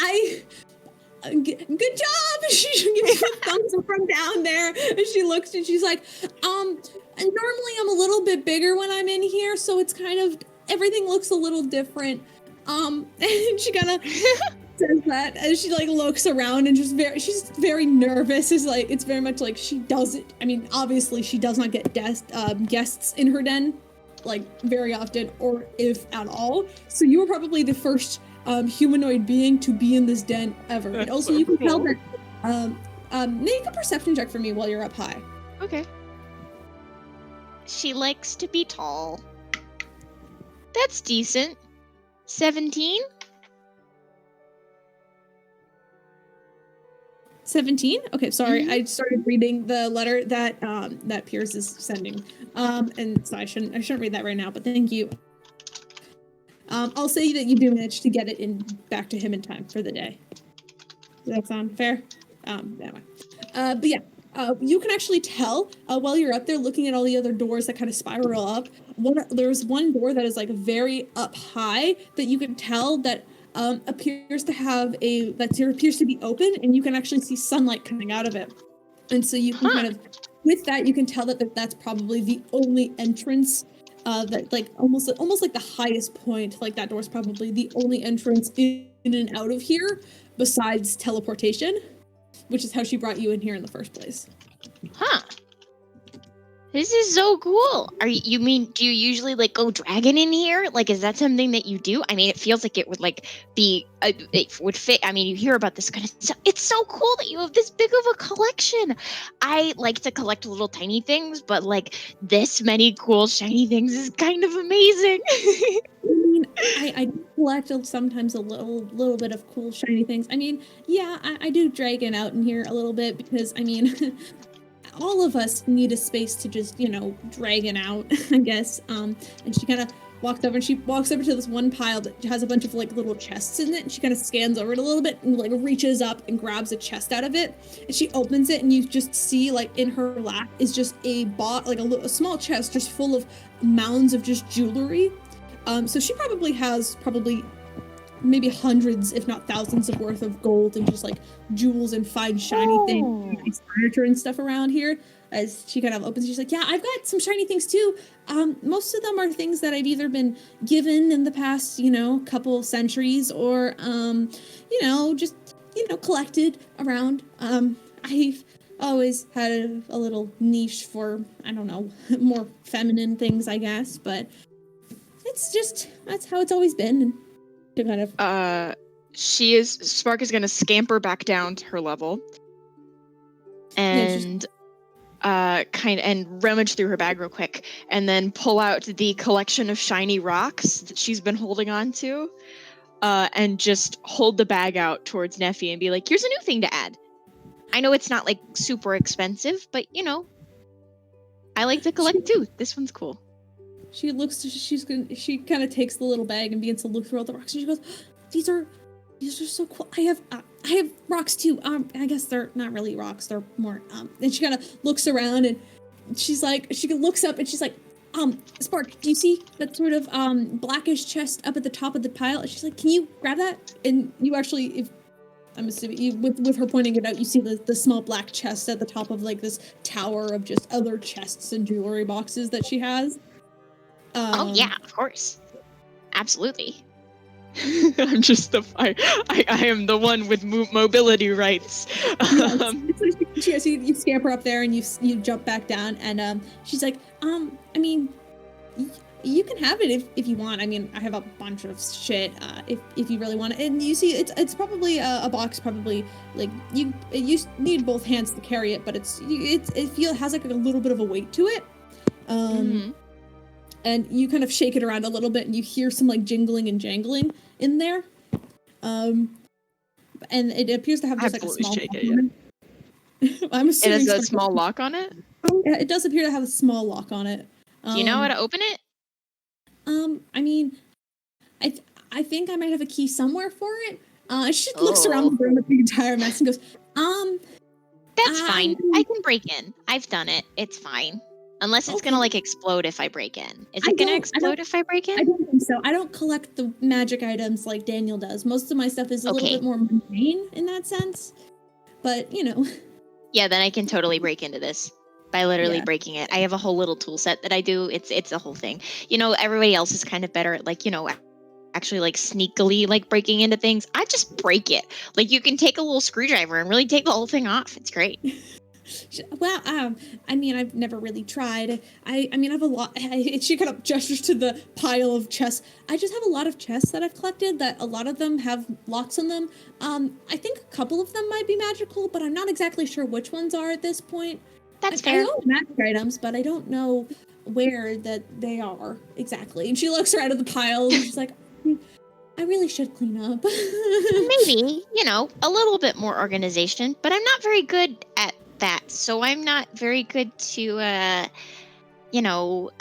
good job." She gives you a thumbs up from down there, and she looks and she's like, and normally I'm a little bit bigger when I'm in here, so it's kind of everything looks a little different. And she kind of says that as she like looks around and she's very nervous. It's very much like she doesn't. I mean, obviously she does not get guests in her den, like very often, or if at all. So you were probably the first humanoid being to be in this den ever. That's and also so you can tell cool. that. Make a perception check for me while you're up high. Okay. She likes to be tall. That's decent. 17? 17? Okay, sorry. I started reading the letter that that Peirs is sending. And so I shouldn't read that right now, but thank you. I'll say that you do manage to get it back to him in time for the day. Does that sound fair? Anyway. But yeah, you can actually tell while you're up there looking at all the other doors that kind of spiral up. There's one door that is like very up high that you can tell that appears to be open, and you can actually see sunlight coming out of it. And so you can kind of, with that, you can tell that that's probably the only entrance. That like almost like the highest point. Like that door's probably the only entrance in and out of here, besides teleportation, which is how she brought you in here in the first place. Huh. This is so cool. Do you usually like go dragon in here? Like, is that something that you do? I mean, it feels like it would like be, it would fit. I mean, you hear about this kind of stuff. It's so cool that you have this big of a collection. I like to collect little tiny things, but like this many cool shiny things is kind of amazing. I mean, I collect sometimes a little bit of cool shiny things. I mean, yeah, I do dragon out in here a little bit because, I mean, all of us need a space to just, dragon out, I guess. And she kind of walks over to this one pile that has a bunch of like little chests in it, and she kind of scans over it a little bit and like reaches up and grabs a chest out of it, and she opens it, and you just see like in her lap is just a small chest just full of mounds of just jewelry. So she probably has maybe hundreds, if not thousands of worth of gold and just like jewels and fine shiny things, nice furniture and stuff around here. As she kind of opens, she's like, yeah, I've got some shiny things too. Most of them are things that I've either been given in the past, couple centuries or, just, collected around. I've always had a little niche for, I don't know, more feminine things, I guess, but that's how it's always been. And to kind of Spark is gonna scamper back down to her level and and rummage through her bag real quick, and then pull out the collection of shiny rocks that she's been holding on to, and just hold the bag out towards Neffy and be like, here's a new thing to add. I know it's not like super expensive, but I like to collect too. This one's cool. She kind of takes the little bag and begins to look through all the rocks, and she goes, these are so cool. I have rocks too. I guess they're not really rocks, they're more and she kind of looks around, and she's like, she looks up and she's like, Spark, do you see that sort of blackish chest up at the top of the pile? And she's like, can you grab that? And you actually, if I'm assuming with her pointing it out, you see the small black chest at the top of like this tower of just other chests and jewelry boxes that she has. Oh yeah, of course. Absolutely. I'm just I am the one with mobility rights. You scamper up there and you jump back down, and she's like, I mean, you can have it if you want. I mean, I have a bunch of shit if you really want it. And you see, it's probably a box, probably like you need both hands to carry it, but it has like a little bit of a weight to it. And you kind of shake it around a little bit, and you hear some like jingling and jangling in there. and it appears to have just Absolutely like a small shake lock it, on it. I'm It assuming has a it's small lock on it. Yeah, it does appear to have a small lock on it. Do you know how to open it? I mean, I think I might have a key somewhere for it. She looks around the room at the entire mess and goes, That's fine. I can break in. I've done it. It's fine. Unless it's gonna like explode if I break in. Is it gonna explode if I break in? I don't think so. I don't collect the magic items like Daniel does. Most of my stuff is a little bit more mundane in that sense. But, you know. Yeah, then I can totally break into this by literally breaking it. I have a whole little tool set that I do. It's a whole thing. You know, everybody else is kind of better at like, you know, actually like sneakily like breaking into things. I just break it. Like you can take a little screwdriver and really take the whole thing off. It's great. Well, I mean, I've never really tried. I mean, I have a lot. She kind of gestures to the pile of chests. I just have a lot of chests that I've collected that a lot of them have locks on them. I think a couple of them might be magical, but I'm not exactly sure which ones are at this point. That's fair. I know magic items, but I don't know where that they are exactly. And she looks around at the pile and she's like, I really should clean up. Maybe, you know, a little bit more organization, but I'm not very good at that. So I'm not very good to, you know,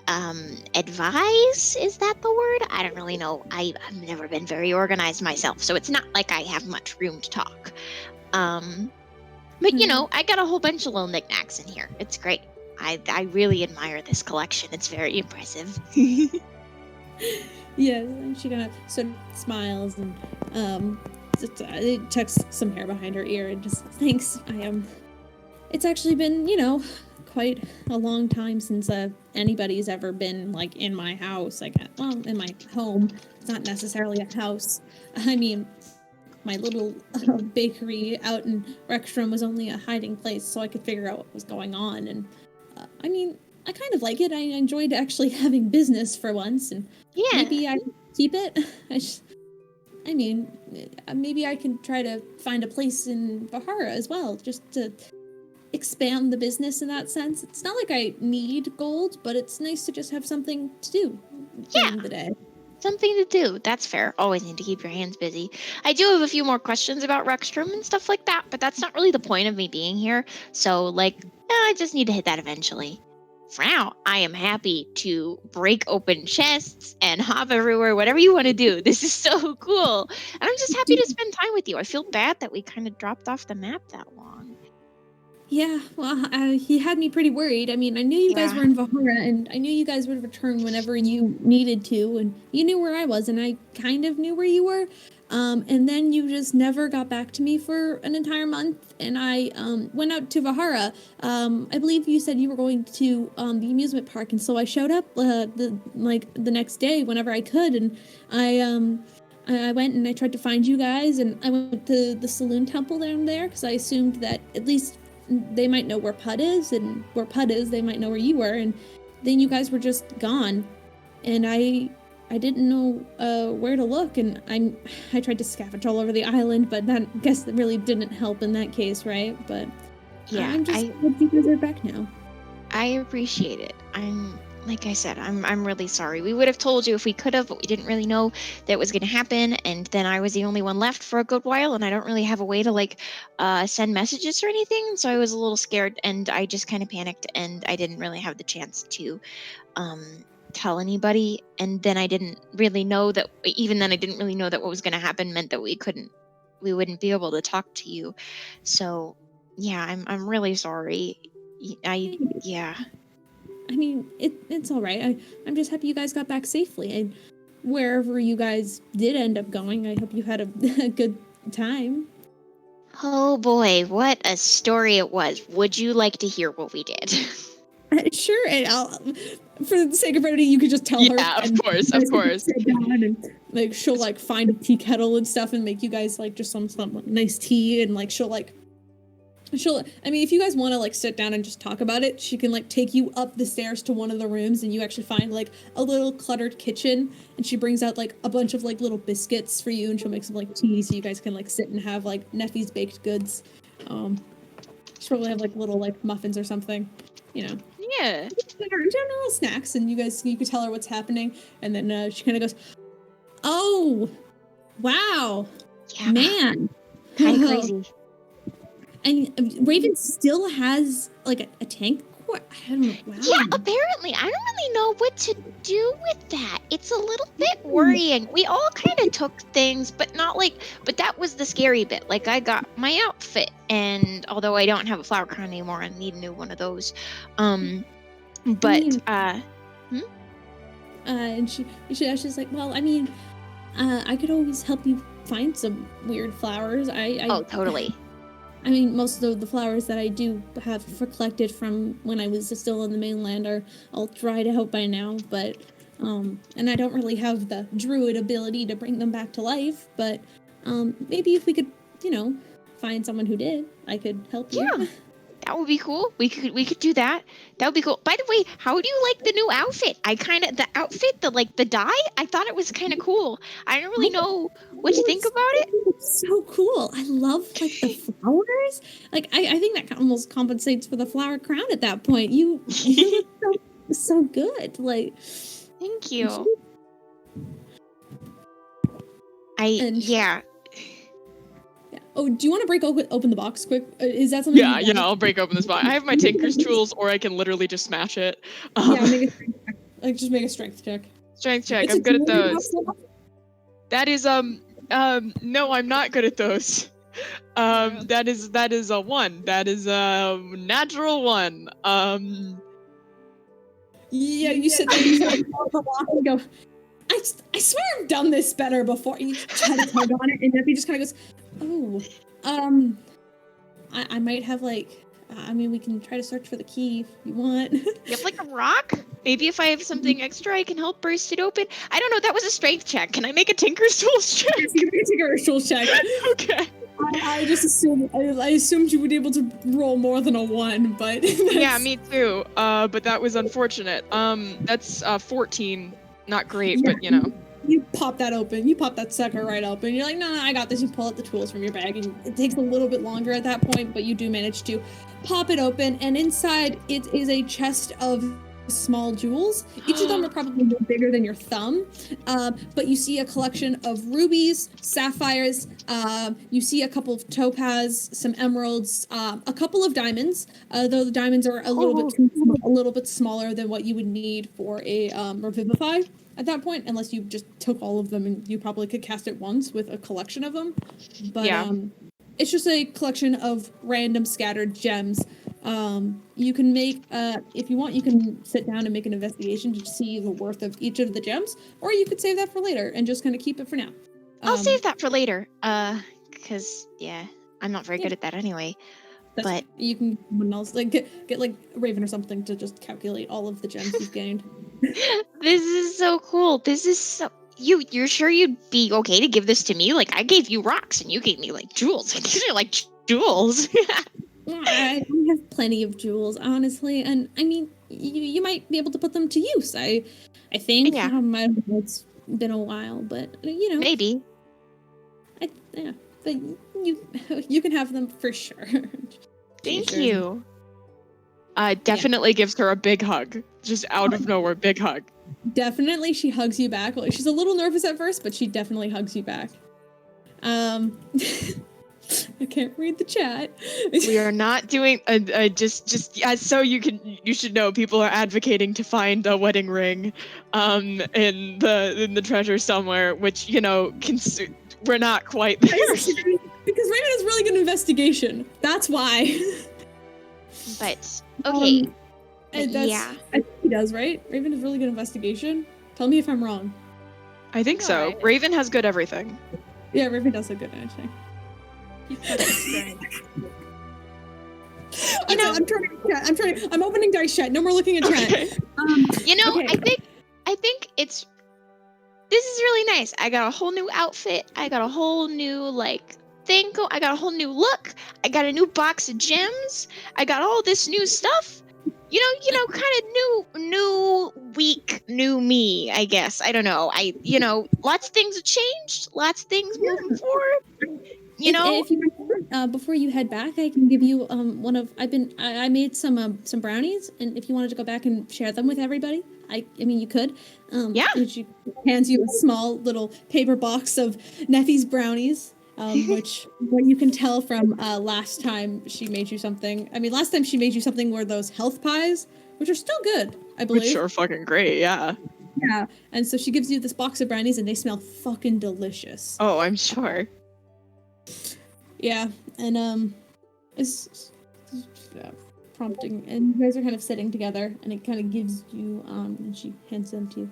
advise. Is that the word? I don't really know. I've never been very organized myself, so it's not like I have much room to talk. But you know, I got a whole bunch of little knickknacks in here. It's great. I really admire this collection. It's very impressive. Yeah, and she kind of sort of smiles and tucks some hair behind her ear and just thanks. It's actually been, you know, quite a long time since anybody's ever been like in my house, like in my home. It's not necessarily a house. I mean, my little bakery out in Rexstrom was only a hiding place, so I could figure out what was going on. And I mean, I kind of like it. I enjoyed actually having business for once, and maybe I keep it. I mean, maybe I can try to find a place in Bahara as well, just to expand the business in that sense. It's not like I need gold, but it's nice to just have something to do at the end of the day. Something to do. That's fair. Always need to keep your hands busy. I do have a few more questions about Rexstrom and stuff like that, but that's not really the point of me being here. So, like, I just need to hit that eventually. For now, I am happy to break open chests and hop everywhere, whatever you want to do. This is so cool. And I'm just happy to spend time with you. I feel bad that we kind of dropped off the map that long. Yeah, well, he had me pretty worried. I mean, I knew you guys were in Bahara, and I knew you guys would return whenever you needed to, and you knew where I was, and I kind of knew where you were. And then you just never got back to me for an entire month, and I went out to Bahara. I believe you said you were going to the amusement park, and so I showed up the next day whenever I could, and I went and I tried to find you guys, and I went to the saloon temple down there because I assumed that at least they might know where Puud is, and where Puud is, they might know where you were, and then you guys were just gone, and I didn't know where to look, and I tried to scavenge all over the island, but that I guess that really didn't help in that case, right? But yeah, I'm just glad you guys are back now. I appreciate it. Like I said, I'm really sorry. We would have told you if we could have, but we didn't really know that was going to happen. And then I was the only one left for a good while, and I don't really have a way to like send messages or anything. So I was a little scared, and I just kind of panicked, and I didn't really have the chance to tell anybody. And then I didn't really know that. Even then, I didn't really know that what was going to happen meant that we wouldn't be able to talk to you. So yeah, I'm really sorry. I mean, it's all right. I'm just happy you guys got back safely. Wherever you guys did end up going, I hope you had a good time. Oh boy, what a story it was. Would you like to hear what we did? Sure, and for the sake of brevity, you could just tell her. Yeah, of course. Sit down and like she'll like find a tea kettle and stuff and make you guys like just some nice tea, and like she'll I mean, if you guys want to like sit down and just talk about it, she can like take you up the stairs to one of the rooms, and you actually find like a little cluttered kitchen, and she brings out like a bunch of like little biscuits for you, and she'll make some like tea so you guys can like sit and have like Neffy's baked goods. She'll probably have like little like muffins or something, you know. Yeah. General snacks, and you could tell her what's happening, and then she kind of goes, "Oh, wow, yeah. man, Kind of crazy. And Raven still has like a tank. I don't know. Wow. Yeah, apparently. I don't really know what to do with that. It's a little bit worrying. We all kind of took things, but not like, but that was the scary bit. Like, I got my outfit, and although I don't have a flower crown anymore, I need a new one of those. And she's like, well, I mean, I could always help you find some weird flowers. Oh, totally. I mean, most of the flowers that I do have collected from when I was still on the mainland are all dried out by now, but, and I don't really have the druid ability to bring them back to life, but, maybe if we could, find someone who did, I could help you. Yeah. That would be cool. We could do that. That would be cool. By the way, how do you like the new outfit? The dye, I thought it was kind of cool. I don't really know what to think about it. It's so cool. I love the flowers. I think that almost compensates for the flower crown at that point. You look so good. Thank you. Yeah. Oh, do you want to break open the box quick? Is that something? Yeah, I'll break open this box. I have my Tinker's tools, or I can literally just smash it. Make a strength check. Just make a strength check. Strength check. I'm good at those. That is no, I'm not good at those. That is a 1. That is a natural 1. Yeah, you sit there, you and go, I swear I've done this better before. You try to tug on it, and Neppy just kind of goes, oh, I might have we can try to search for the key if you want. You have a rock? Maybe if I have something extra, I can help burst it open. I don't know. That was a strength check. Can I make a Tinker's Tools check? Yes, you can make a Tinker's Tools check. Okay. I just assumed I assumed you would be able to roll more than a 1, but yeah, me too. But that was unfortunate. That's 14. Not great, but You pop that open. You pop that sucker right open. You're like, no, I got this. You pull out the tools from your bag, and it takes a little bit longer at that point, but you do manage to pop it open, and inside it is a chest of small jewels. Each of them are probably no bigger than your thumb, but you see a collection of rubies, sapphires, you see a couple of topaz, some emeralds, a couple of diamonds, though the diamonds are a little bit smaller than what you would need for a revivify at that point, unless you just took all of them, and you probably could cast it once with a collection of them. But it's just a collection of random scattered gems. You can make, if you want, you can sit down and make an investigation to see the worth of each of the gems, or you could save that for later and just kind of keep it for now. I'll save that for later, because, I'm not very good at that anyway. But you can get someone else, get Raven or something to just calculate all of the gems you've gained. This is so cool. This is so... You're sure you'd be okay to give this to me? I gave you rocks, and you gave me, jewels. These are, jewels. I have plenty of jewels, honestly, and I mean, you might be able to put them to use. I think. Yeah. It's been a while, but maybe. But you can have them for sure. Thank you. Definitely gives her a big hug, just out of nowhere, big hug. Definitely, she hugs you back. She's a little nervous at first, but she definitely hugs you back. I can't read the chat. We are not doing so you should know people are advocating to find a wedding ring in the treasure somewhere, which we're not quite there. Because Raven has really good investigation. That's why. But okay. I think he does, right? Raven has really good investigation. Tell me if I'm wrong. I think so. Right. Raven has good everything. Yeah, Raven does have good everything. I'm opening dice chat. No more looking at chat. Okay. Okay. I think this is really nice. I got a whole new outfit. I got a whole new thing. I got a whole new look. I got a new box of gems. I got all this new stuff. Kind of new week, new me, I guess. I don't know. Lots of things have changed. Lots of things moving forward. If you want, before you head back, I can give you I made some brownies, and if you wanted to go back and share them with everybody, I mean you could. Yeah. She hands you a small little paper box of Neffy's brownies, which what you can tell from last time she made you something. I mean, last time she made you something were those health pies, which are still good, I believe. Which are fucking great, yeah. Yeah, and so she gives you this box of brownies, and they smell fucking delicious. Oh, I'm sure. Yeah, and it's prompting, and you guys are kind of sitting together, and it kind of gives you, and she hands them to you.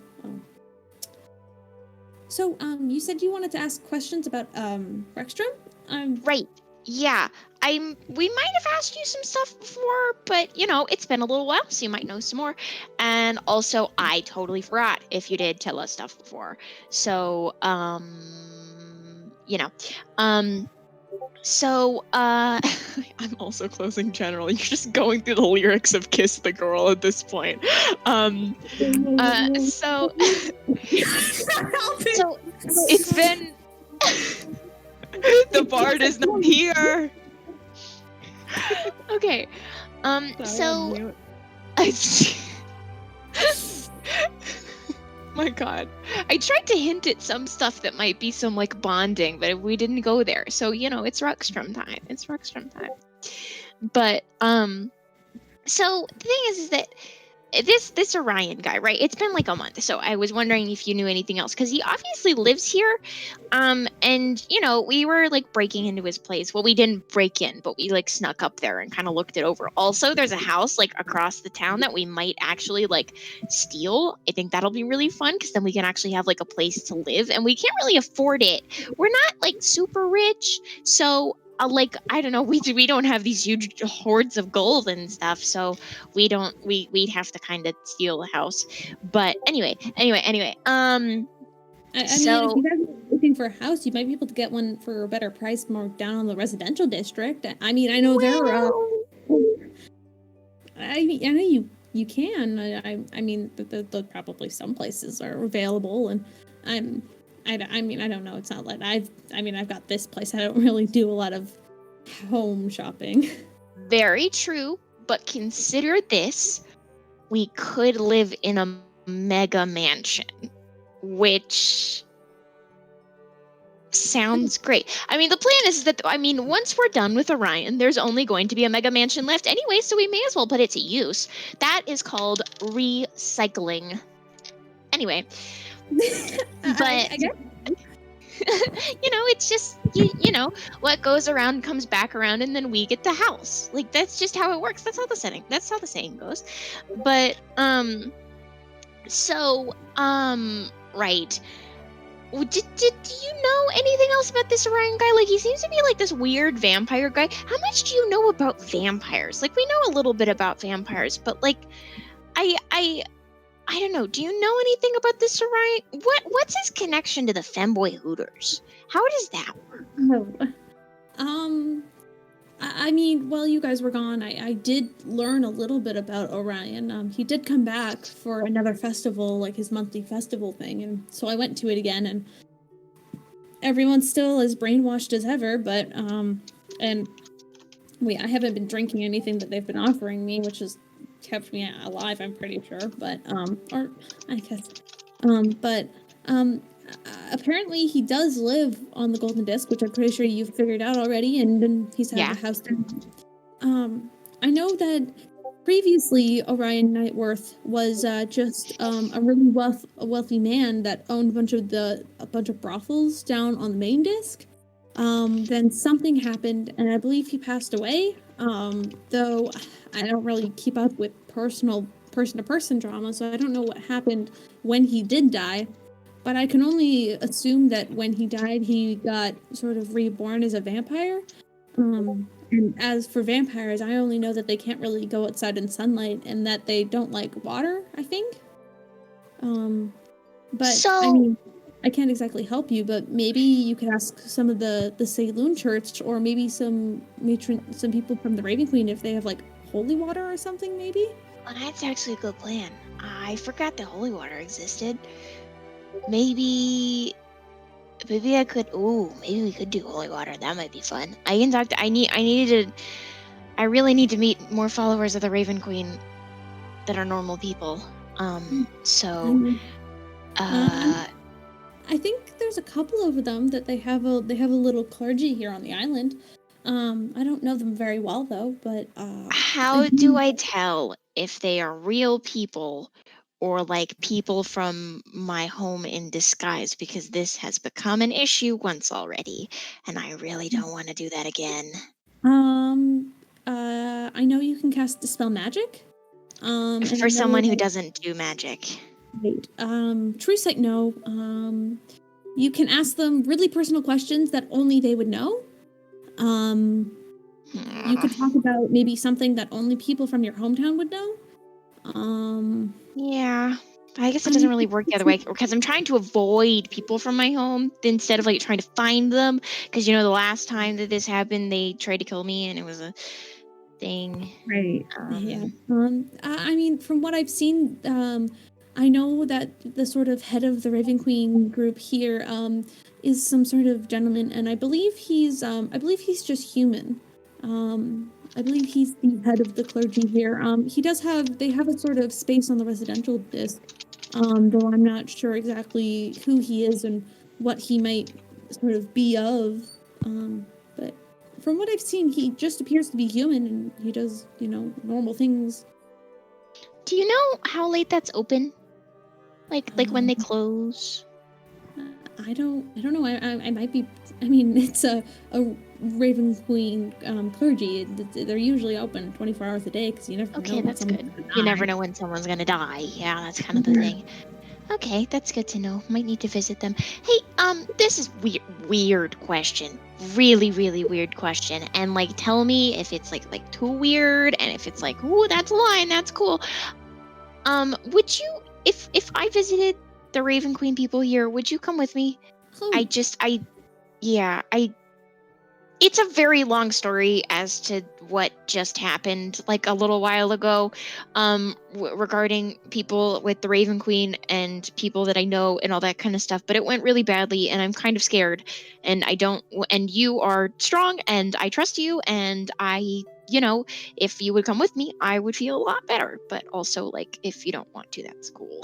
So, you said you wanted to ask questions about Rexstrom? Right. Yeah. We might have asked you some stuff before, but you know, it's been a little while, so you might know some more. And also, I totally forgot if you did tell us stuff before. So, you know. I'm also closing general. You're just going through the lyrics of Kiss the Girl at this point. So it's been the bard is not here. Okay. Sorry, My God. I tried to hint at some stuff that might be some like bonding, but we didn't go there. So, you know, it's Ruckstrom time. But so the thing is that this Orion guy, right? It's been like a month, so I was wondering if you knew anything else, because he obviously lives here, and you know, we were like breaking into his place. Well, we didn't break in, but we like snuck up there and kind of looked it over. Also, there's a house like across the town that we might actually like steal. I think that'll be really fun, because then we can actually have like a place to live, and we can't really afford it. We're not like super rich, so. Like, I don't know, we don't have these huge hoards of gold and stuff, so we'd have to kind of steal a house. But anyway. I mean, if you guys are looking for a house, you might be able to get one for a better price more down on the residential district. I mean, I know there are. I know you can. I mean, probably some places are available, and I don't know. It's not like I've got this place. I don't really do a lot of home shopping. Very true, but consider this. We could live in a mega mansion, which sounds great. I mean, the plan is that, once we're done with Orion, there's only going to be a mega mansion left anyway, so we may as well put it to use. That is called recycling. Anyway. But I guess. you know, it's just you know, what goes around comes back around, and then we get the house. Like, that's just how it works. That's how the saying goes. But right. Do you know anything else about this Orion guy? Like, he seems to be like this weird vampire guy. How much do you know about vampires? Like, we know a little bit about vampires, but like, I don't know. Do you know anything about this Orion? What's his connection to the femboy Hooters? How does that work? I mean, while you guys were gone, I did learn a little bit about Orion. He did come back for another festival, like his monthly festival thing, and so I went to it again, and everyone's still as brainwashed as ever, but I haven't been drinking anything that they've been offering me, which has kept me alive, I'm pretty sure, but apparently he does live on the Golden Disc, which I'm pretty sure you've figured out already, and then he's had a house there. I know that previously Orion Nightworth was just a really wealthy man that owned a bunch of brothels down on the main disc. Then something happened, and I believe he passed away. Though I don't really keep up with person-to-person drama, so I don't know what happened when he did die. But I can only assume that when he died, he got sort of reborn as a vampire. And as for vampires, I only know that they can't really go outside in sunlight and that they don't like water, I think. I can't exactly help you, but maybe you could ask some of the Saloon Church, or maybe some people from the Raven Queen if they have like holy water or something, maybe? Well, that's actually a good plan. I forgot that holy water existed. Maybe I could. Maybe we could do holy water. That might be fun. I can talk to. I really need to meet more followers of the Raven Queen that are normal people. I think there's a couple of them that they have a little clergy here on the island. I don't know them very well though, but How do I tell if they are real people or like people from my home in disguise? Because this has become an issue once already, and I really don't want to do that again. I know you can cast Dispel Magic. And I For know someone who that- doesn't do magic. Wait, True Sight, no. You can ask them really personal questions that only they would know. You could talk about maybe something that only people from your hometown would know. Yeah. I guess it doesn't really work the other way because I'm trying to avoid people from my home instead of like trying to find them. Because the last time that this happened, they tried to kill me and it was a thing. Right. Yeah. I mean, from what I've seen, I know that the sort of head of the Raven Queen group here, is some sort of gentleman, and I believe he's just human. I believe he's the head of the clergy here. They have a sort of space on the residential disc, though I'm not sure exactly who he is and what he might sort of be of. But from what I've seen, he just appears to be human and he does, normal things. Do you know how late that's open? Like when they close? I don't know. I might be. I mean, it's a Raven Queen clergy. They're usually open 24 hours a day because you never know. Okay, when that's someone's good. gonna You die. never know when someone's gonna die. Yeah, that's kind of the thing. Okay, that's good to know. Might need to visit them. Hey, this is weird question. Really, really weird question. And tell me if it's like too weird, and if it's like, ooh, that's a line, that's cool. Would you, if I visited the Raven Queen people here, would you come with me? Oh, It's a very long story as to what just happened a little while ago, regarding people with the Raven Queen and people that I know and all that kind of stuff. But it went really badly, and I'm kind of scared. And and you are strong, and I trust you. And if you would come with me, I would feel a lot better. But also, if you don't want to, that's cool.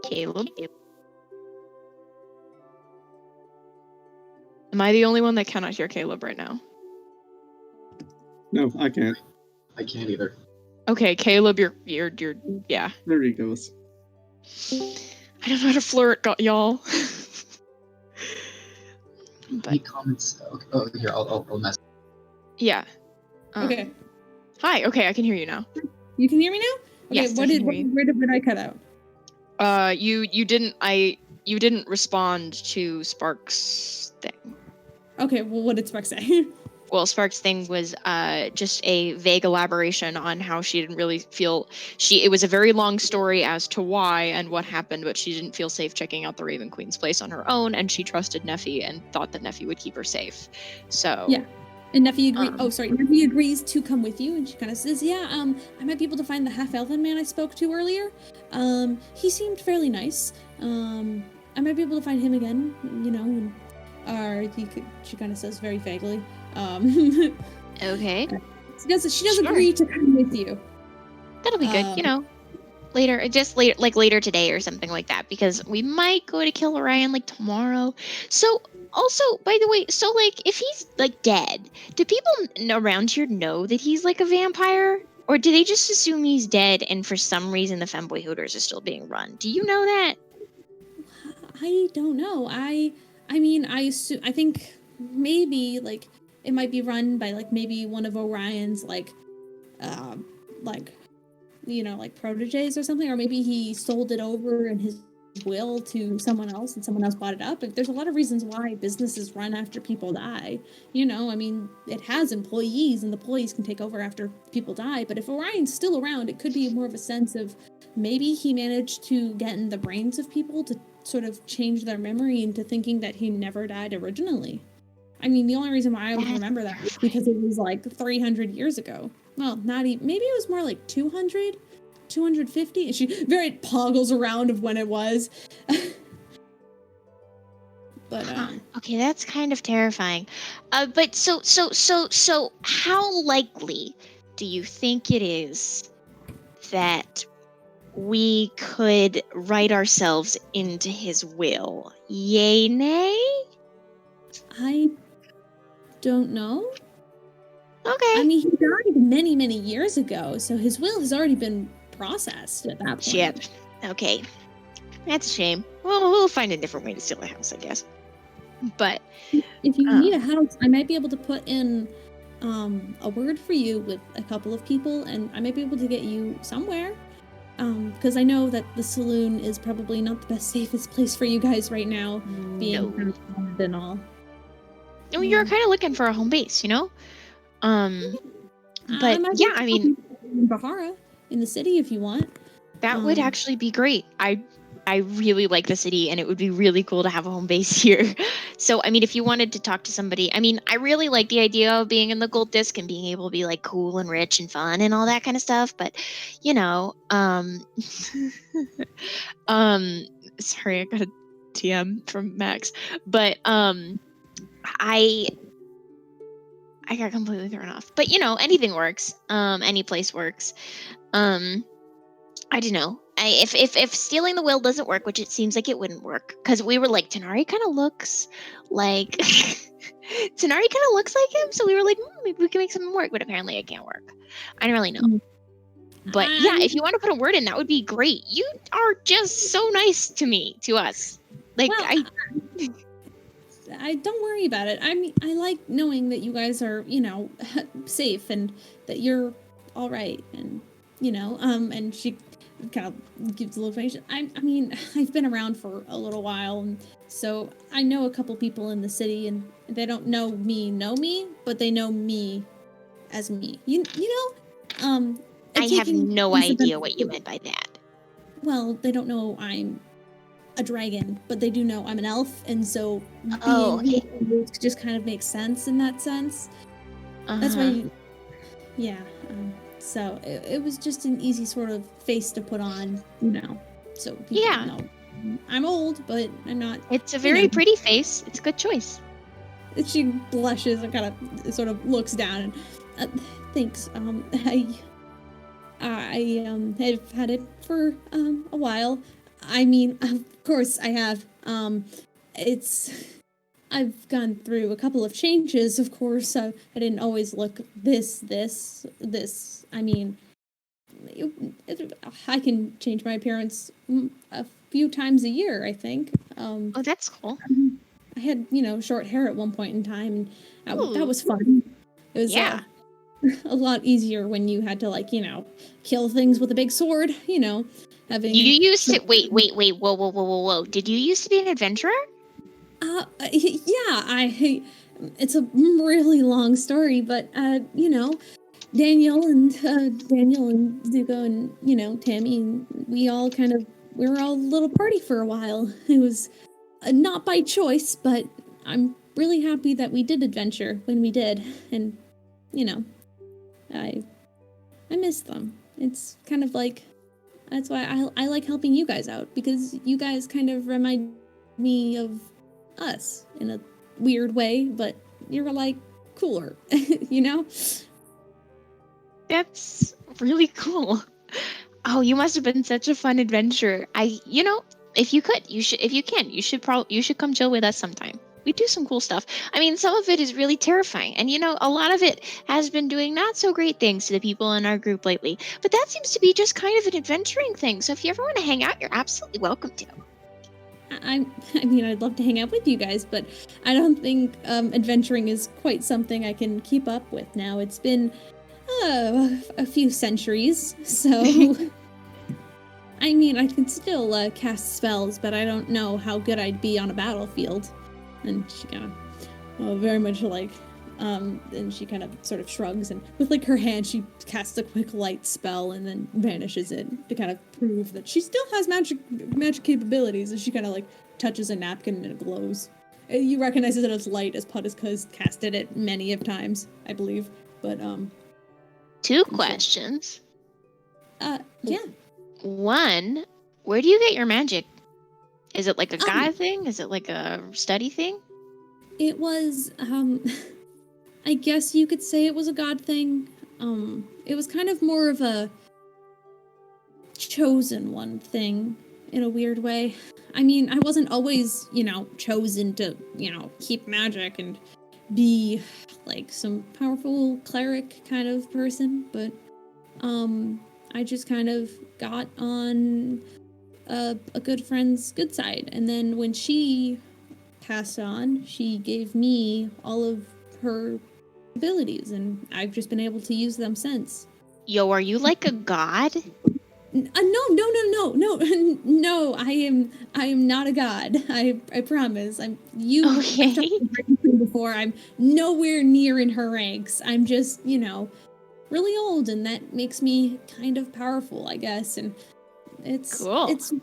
Caleb. Am I the only one that cannot hear Caleb right now? No, I can't. I can't either. Okay, Caleb, you're yeah. There he goes. I don't know how to flirt, y'all. He comments. Okay, oh, here, I'll mess. Yeah. okay. Hi. Okay, I can hear you now. You can hear me now? Okay, Yes, I can hear you. where did I cut out? You didn't respond to Spark's thing. Okay, well, what did Spark say? Well, Spark's thing was just a vague elaboration on how she didn't really feel it was a very long story as to why and what happened, but she didn't feel safe checking out the Raven Queen's place on her own, and she trusted Neffy and thought that Neffy would keep her safe. So Yeah. And Neffy Neffy agrees to come with you, and she kind of says, "Yeah, I might be able to find the half-elven man I spoke to earlier. He seemed fairly nice. I might be able to find him again, she kind of says very vaguely. Okay. She does Sure. agree to come with you. That'll be good, later, just later today or something like that, because we might go to kill Orion tomorrow. So also, by the way, if he's dead, do people around here know that he's a vampire, or do they just assume he's dead and for some reason the Femboy Hooters is still being run? Do you know that? I don't know. I think maybe it might be run by maybe one of Orion's proteges or something, or maybe he sold it over in his will to someone else and someone else bought it up. There's a lot of reasons why businesses run after people die. It has employees, and the employees can take over after people die. But if Orion's still around, it could be more of a sense of maybe he managed to get in the brains of people to sort of change their memory into thinking that he never died originally. The only reason why I would remember that is because it was 300 years ago. Well, not even, maybe it was more 200, 250. And she very poggles around of when it was. But Okay, that's kind of terrifying. But so how likely do you think it is that we could write ourselves into his will? Yay, nay? I don't know. Okay. I mean, he died many, many years ago, so his will has already been processed at that point. Shit. Okay. That's a shame. Well, we'll find a different way to steal the house, I guess. But If you need a house, I might be able to put in a word for you with a couple of people, and I might be able to get you somewhere. Because I know that the saloon is probably not the best, safest place for you guys right now, being kind of haunted and all. I mean, you're kind of looking for a home base, you know? But yeah, I mean, in Bahara, in the city, if you want. that would actually be great. I really like the city, and it would be really cool to have a home base here. So, I mean, if you wanted to talk to somebody, I mean, I really like the idea of being in the gold disc and being able to be like cool and rich and fun and all that kind of stuff. But, you know, sorry, I got a TM from Max, but I got completely thrown off. But you know, anything works. Any place works. I don't know. If stealing the will doesn't work, which it seems like it wouldn't work, because we were like, Tanar'ri kind of looks like Tanar'ri kind of looks like him, so we were like, maybe we can make something work. But apparently, it can't work. I don't really know. But yeah, if you want to put a word in, that would be great. You are just so nice to us. Like Well, I don't worry about it. I mean, I like knowing that you guys are, you know, safe and that you're all right, and you know, and she kind of gives a little information. I mean, I've been around for a little while, and so I know a couple people in the city, and they don't know me, but they know me as me. You know, I have no idea what you meant by that. Well, they don't know I'm a dragon, but they do know I'm an elf, and so okay. just kind of makes sense in that sense. That's why, yeah. So it was just an easy sort of face to put on, you know. So people know I'm old, but I'm not. It's a very pretty face. It's a good choice. She blushes and kind of sort of looks down and thanks. I have had it for a while. I mean, of course I have. I've gone through a couple of changes, of course. I didn't always look this. I mean, I can change my appearance a few times a year, I think. Oh, that's cool. I had, short hair at one point in time, and that was fun. It was a lot easier when you had to, kill things with a big sword, having... You used to... Wait, whoa. Did you used to be an adventurer? Yeah, it's a really long story, but, Daniel and Zuko and, Tammy, and we were all a little party for a while. It was not by choice, but I'm really happy that we did adventure when we did, and, I miss them. It's kind of like, that's why I like helping you guys out, because you guys kind of remind me of us in a weird way, but you're like cooler, That's really cool. Oh, you must have been such a fun adventure. If you could, you should come chill with us sometime. We do some cool stuff. I mean, some of it is really terrifying, and a lot of it has been doing not so great things to the people in our group lately. But that seems to be just kind of an adventuring thing. So if you ever want to hang out, you're absolutely welcome to. I mean, I'd love to hang out with you guys, but I don't think adventuring is quite something I can keep up with now. It's been a few centuries, so... I mean, I can still cast spells, but I don't know how good I'd be on a battlefield. And she kind of, very much like, and she kind of sort of shrugs, and with her hand, she casts a quick light spell and then vanishes it to kind of prove that she still has magic capabilities. And she kind of touches a napkin and it glows. You recognize it as light, as Puud has casted it many of times, I believe. But 2 questions. Yeah. 1, where do you get your magic? Is it like a guy thing? Is it like a study thing? It was, I guess you could say it was a god thing. It was kind of more of a chosen one thing in a weird way. I mean, I wasn't always, chosen to, keep magic and be like some powerful cleric kind of person, but I just kind of got on a good friend's good side. And then when she passed on, she gave me all of her abilities, and I've just been able to use them since. Yo, are you like a god? No. I am not a god. I promise. Okay. I've talked to her before. I'm nowhere near in her ranks. I'm just, really old, and that makes me kind of powerful, I guess. And it's Cool. It's a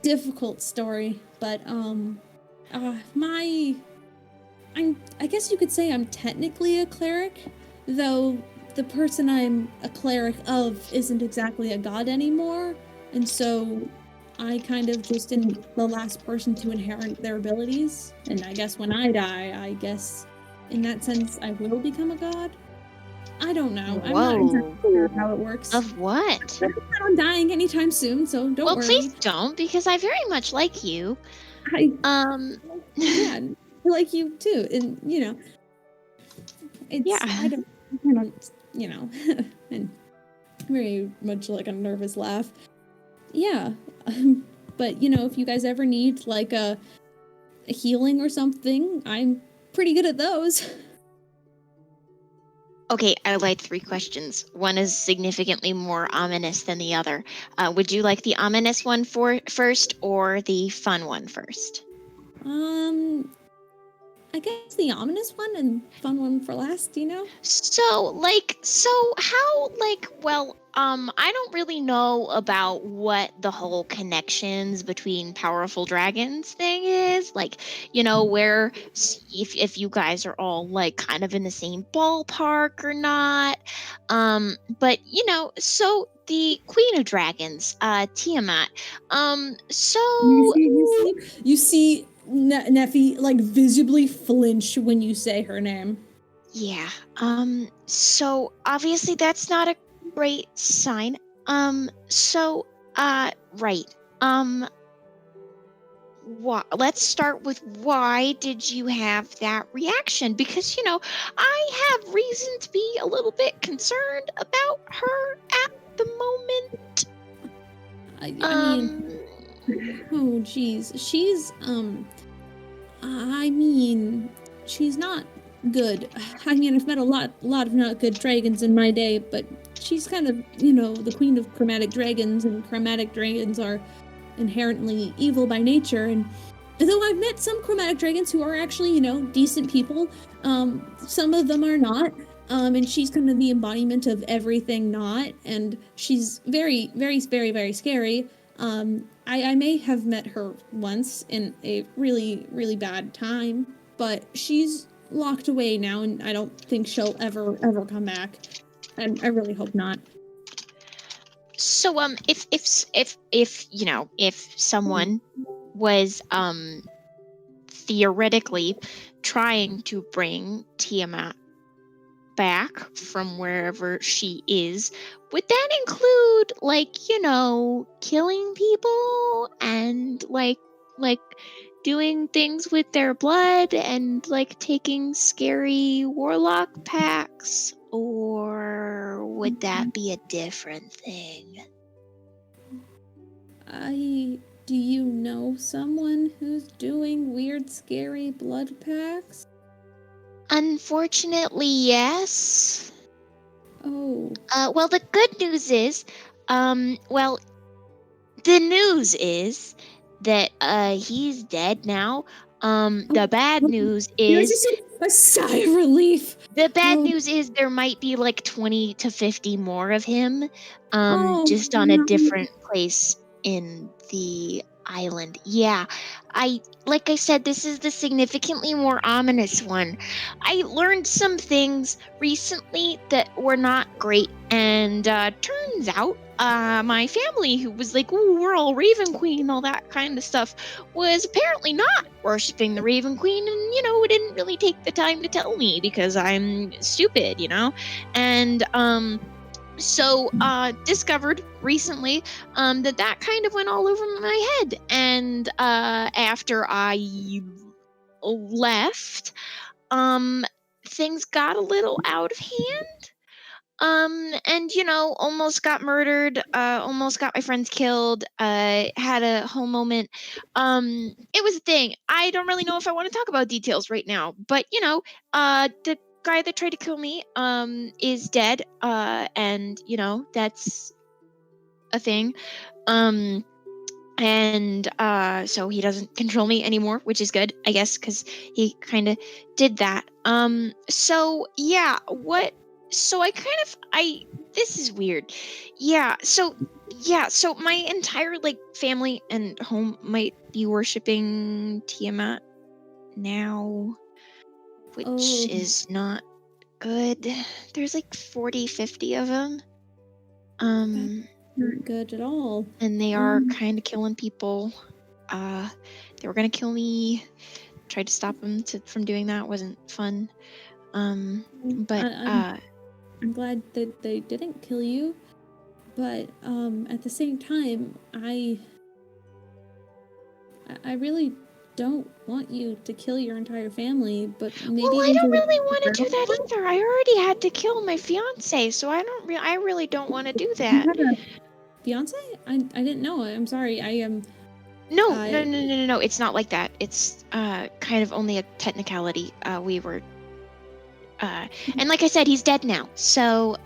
difficult story, but I guess you could say I'm technically a cleric, though the person I'm a cleric of isn't exactly a god anymore, and so I kind of just am the last person to inherit their abilities, and I guess when I die, I guess in that sense I will become a god? I don't know. I'm not exactly sure how it works. Of what? I don't plan on dying anytime soon, so don't worry. Well, please don't, because I very much like you. Yeah, I like you too, and it's I don't, and very much like a nervous laugh. Yeah, but if you guys ever need like a healing or something, I'm pretty good at those. Okay, I lied 3 questions. One is significantly more ominous than the other. Would you like the ominous one first or the fun one first? I guess the ominous one and fun one for last, I don't really know about what the whole connections between powerful dragons thing is. Where if you guys are all like kind of in the same ballpark or not. But so the Queen of Dragons, Tiamat. You see Neffy like visibly flinch when you say her name. Yeah. So obviously that's not a great sign. Right. Let's start with why did you have that reaction? Because, I have reason to be a little bit concerned about her at the moment. I mean, oh geez, she's she's not good. I mean, I've met a lot of not good dragons in my day, but she's kind of, the queen of chromatic dragons, and chromatic dragons are inherently evil by nature. And though I've met some chromatic dragons who are actually, decent people, some of them are not. And she's kind of the embodiment of everything not, and she's very, very, very, very scary. I may have met her once in a really, really bad time, but she's locked away now, and I don't think she'll ever come back. And I really hope not. So if someone was theoretically trying to bring Tiamat back from wherever she is, would that include killing people and like doing things with their blood and taking scary warlock packs, or would that be a different thing? Do you know someone who's doing weird, scary blood packs? Unfortunately, yes. Oh. Well, the good news is, the news is that he's dead now. The bad news is a sigh of relief. The bad news is there might be 20 to 50 more of him, just on a different place in the island. Yeah. Like I said, this is the significantly more ominous one. I learned some things recently that were not great, and turns out my family, who was like, "Ooh, we're all Raven Queen," all that kind of stuff, was apparently not worshiping the Raven Queen, and didn't really take the time to tell me because I'm stupid, and so discovered recently that kind of went all over my head, and after I left, things got a little out of hand, and almost got murdered, almost got my friends killed, had a whole moment. It was a thing. I don't really know if I want to talk about details right now, but the guy that tried to kill me is dead, and that's a thing. And so he doesn't control me anymore, which is good, I guess, because he kind of did that. So yeah, so this is weird. So my entire family and home might be worshiping Tiamat now, which Oh. is not good. There's 40, 50 of them. Not good at all. And they are kind of killing people. They were gonna kill me. Tried to stop them from doing that. Wasn't fun. But I'm glad that they didn't kill you, but at the same time, I really don't want you to kill your entire family, but maybe I don't really want to do that either. I already had to kill my fiance, so I really don't want to do that. Fiance? I didn't know. I'm sorry. I am. No. It's not like that. It's kind of only a technicality. We were. And like I said, he's dead now. So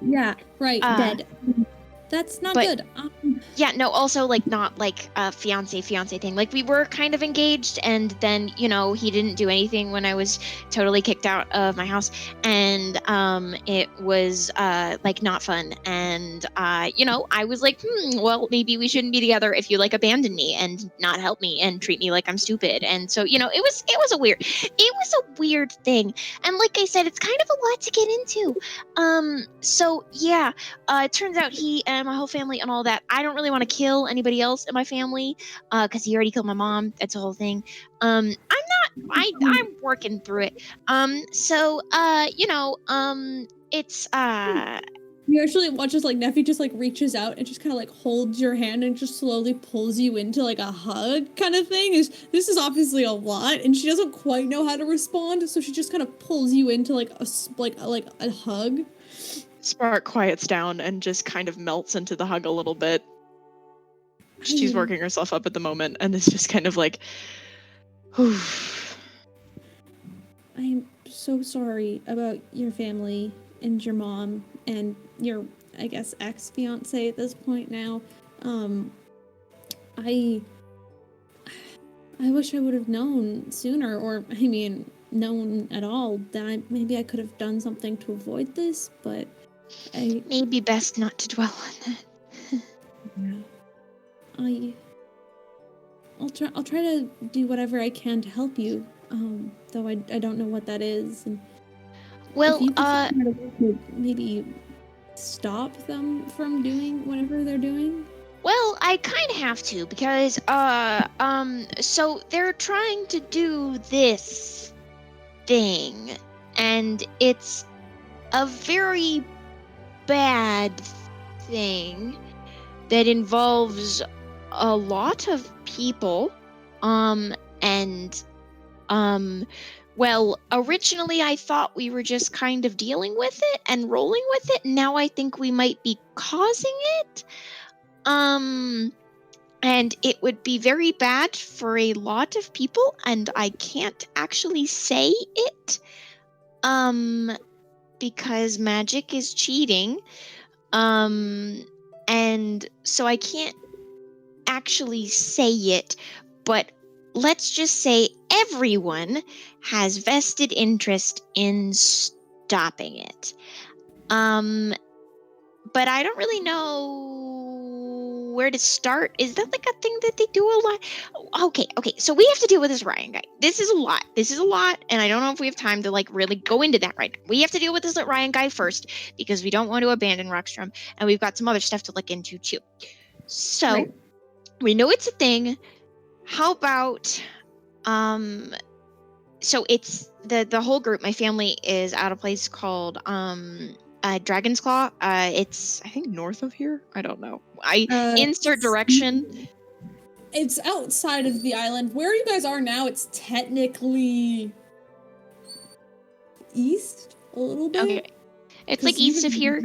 Yeah. Right. Dead. That's not good. Yeah, no, also not a fiance thing. We were kind of engaged, and then he didn't do anything when I was totally kicked out of my house, and it was not fun, and I was like, well, maybe we shouldn't be together if you abandon me and not help me and treat me like I'm stupid. And so it was a weird thing, and like I said, it's kind of a lot to get into. So yeah, it turns out he and my whole family and all that. I don't really want to kill anybody else in my family because he already killed my mom. That's the whole thing. I'm working through it. So it's You actually watch as Neffy just reaches out and just kind of holds your hand and just slowly pulls you into a hug kind of thing. This is obviously a lot, and she doesn't quite know how to respond, so she just kind of pulls you into a hug. Spark quiets down and just kind of melts into the hug a little bit. She's working herself up at the moment and is just kind of whew. I'm so sorry about your family and your mom and your, I guess, ex-fiance at this point now. I wish I would have known sooner, or known at all, that maybe I could have done something to avoid this, but maybe best not to dwell on that. I'll try to do whatever I can to help you, though I don't know what that is. And well, maybe stop them from doing whatever they're doing. Well, I kind of have to because so they're trying to do this thing, and it's a very bad thing that involves a lot of people, well, originally I thought we were just kind of dealing with it and rolling with it. Now I think we might be causing it. And it would be very bad for a lot of people, and I can't actually say it, because magic is cheating. And so I can't actually say it, but let's just say everyone has vested interest in stopping it. But I don't really know where to start. Is that like a thing that they do a lot? Okay, so we have to deal with this Ryan guy. This is a lot, and I don't know if we have time to like really go into that right now. We have to deal with this Ryan guy first because we don't want to abandon Rockstrom, and we've got some other stuff to look into too. So Right. we know it's a thing. How about so it's the whole group, my family is at a place called Dragon's Claw. It's I think north of here. I don't know. Insert direction. It's outside of the island. Where you guys are now, it's technically east a little bit. Okay. It's like east of here.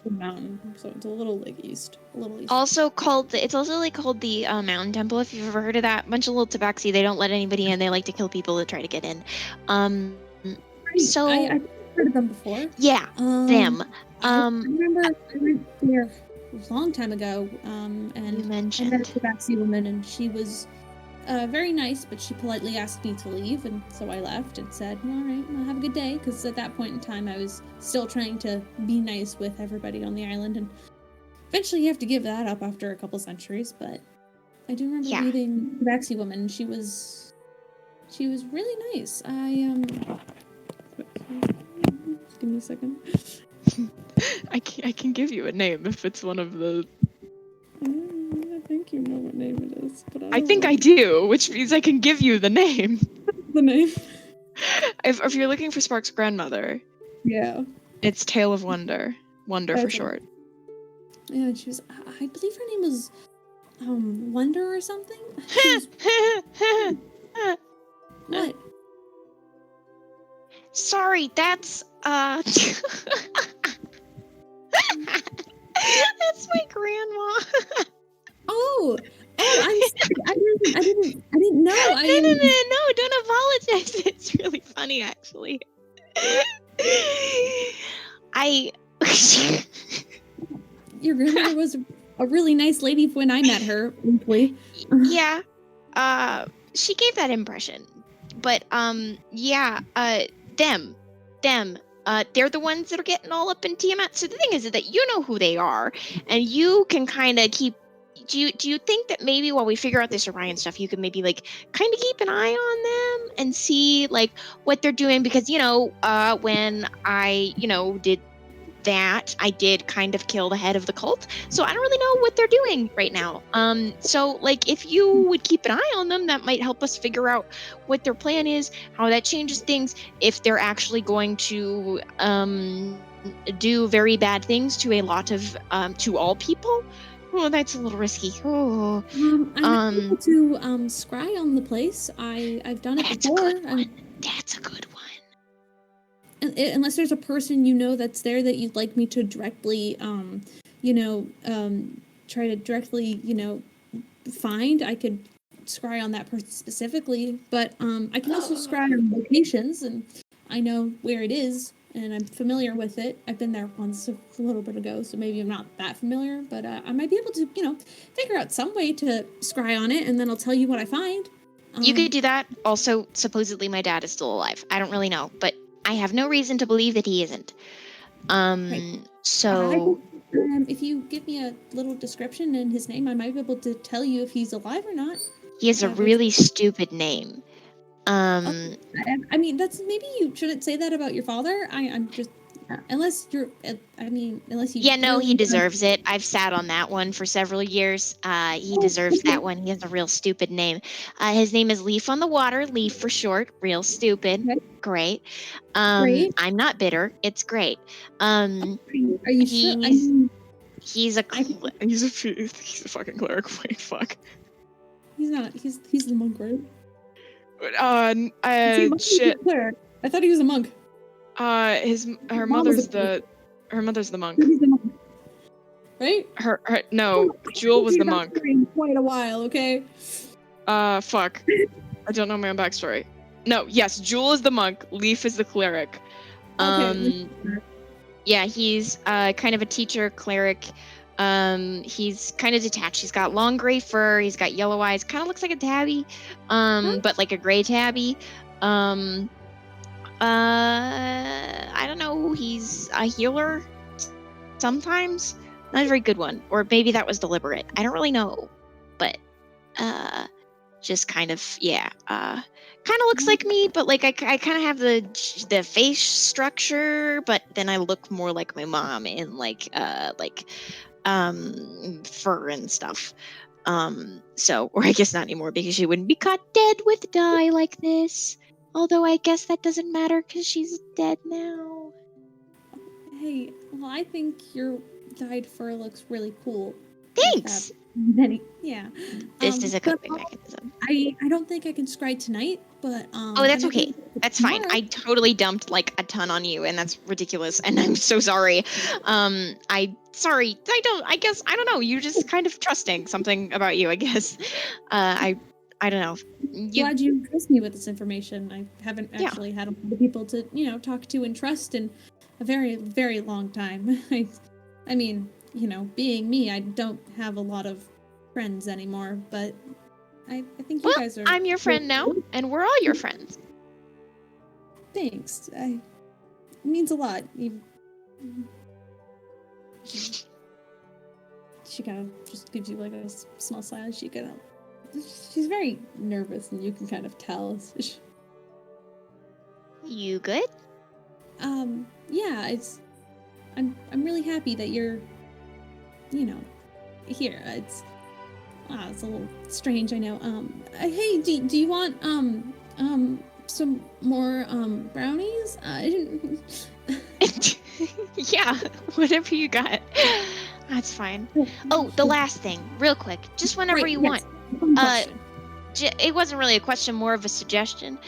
Mountain, so it's a little like east, a little east. Also called it's also like called the Mountain Temple. If you've ever heard of that, bunch of little tabaxi. They don't let anybody in. They like to kill people that try to get in. So I've heard of them before. Yeah, them. I remember I went there a long time ago. And You I mentioned. met a tabaxi woman, and she was very nice, but she politely asked me to leave, and so I left and said, "All right, well, have a good day," because at that point in time, I was still trying to be nice with everybody on the island, and eventually you have to give that up after a couple centuries. But I do remember Yeah. meeting the tabaxi woman. She was really nice. Give me a second. I can give you a name if it's one of the. I think you know what name it is, but I think I do, which means I can give you the name. the name. If you're looking for Spark's grandmother, Yeah. it's Tale of Wonder. Wonder for That's short. Yeah, she was. I believe her name was, Wonder or something. She was, what? Sorry, that's that's my grandma. Oh, I'm sorry. I didn't know. No, don't apologize. It's really funny, actually. Your grandmother was a really nice lady when I met her. Briefly. Yeah, she gave that impression. But yeah, them, they're the ones that are getting all up in Tiamat. So the thing is that you know who they are, and you can kind of keep. Do you think that maybe while we figure out this Orion stuff, you can maybe like kind of keep an eye on them and see like what they're doing? Because when I did that, I did kind of kill the head of the cult, so I don't really know what they're doing right now. So like if you would keep an eye on them, that might help us figure out what their plan is, how that changes things, if they're actually going to do very bad things to a lot of to all people. Oh, that's a little risky. Oh, I'm able to scry on the place. I've done it that's a before. good one. That's a good one. Unless there's a person that's there that you'd like me to directly, try to directly, find, I could scry on that person specifically. But I can also scry on locations, and I know where it is, and I'm familiar with it. I've been there once a little bit ago, so maybe I'm not that familiar, but I might be able to, figure out some way to scry on it, and then I'll tell you what I find. You could do that. Also, supposedly my dad is still alive. I don't really know, but I have no reason to believe that he isn't. Right. So if you give me a little description and his name, I might be able to tell you if he's alive or not. he has a really stupid name. I mean, maybe you shouldn't say that about your father. I'm just, unless you're, unless you. Yeah, no, he deserves it. I've sat on that one for several years. He deserves that one. He has a real stupid name. His name is Leaf on the Water, Leaf for short. Real stupid. Okay. Great. Great. I'm not bitter. It's great. Are you sure? He's a He's a fucking cleric. Wait, fuck. He's not. He's the monk, right? Shit. Cleric. I thought he was a monk. Her mother's the monk. He's the monk. Right? No, Jewel was the monk. Quite a while, okay. Fuck. I don't know my own backstory. No, yes, Jewel is the monk, Leaf is the cleric. Okay. Yeah, he's kind of a teacher, cleric. He's kind of detached. He's got long gray fur, he's got yellow eyes, kind of looks like a tabby, but like a gray tabby. I don't know, he's a healer sometimes. Not a very good one. Or maybe that was deliberate. I don't really know. But, just kind of, kind of looks like me, but like I kind of have the face structure, but then I look more like my mom in fur and stuff. So, or I guess not anymore because she wouldn't be caught dead with dye like this. Although I guess that doesn't matter because she's dead now. Hey, well, I think your dyed fur looks really cool. Thanks! Yeah. This is a but coping mechanism. I don't think I can scry tonight, but Oh, that's and I okay. can That's fine. tomorrow. I totally dumped like a ton on you, and that's ridiculous. And I'm so sorry. Sorry. I don't know. You're just kind of trusting something about you, I guess. I don't know. Glad you trust me with this information. I haven't Yeah. actually had a lot of people to, talk to and trust in a very, very long time. I mean, being me, I don't have a lot of friends anymore, but I think you guys are. I'm your friend now, and we're all your friends. Thanks. It means a lot. She kind of just gives you like a small smile. She's very nervous, and you can kind of tell. You good? Yeah, I'm really happy that you're, here. It's a little strange, I know. Hey, do you want some more brownies? Yeah, whatever you got. That's fine. Oh, the last thing, real quick, just whenever Right, you yes. want. It wasn't really a question, more of a suggestion.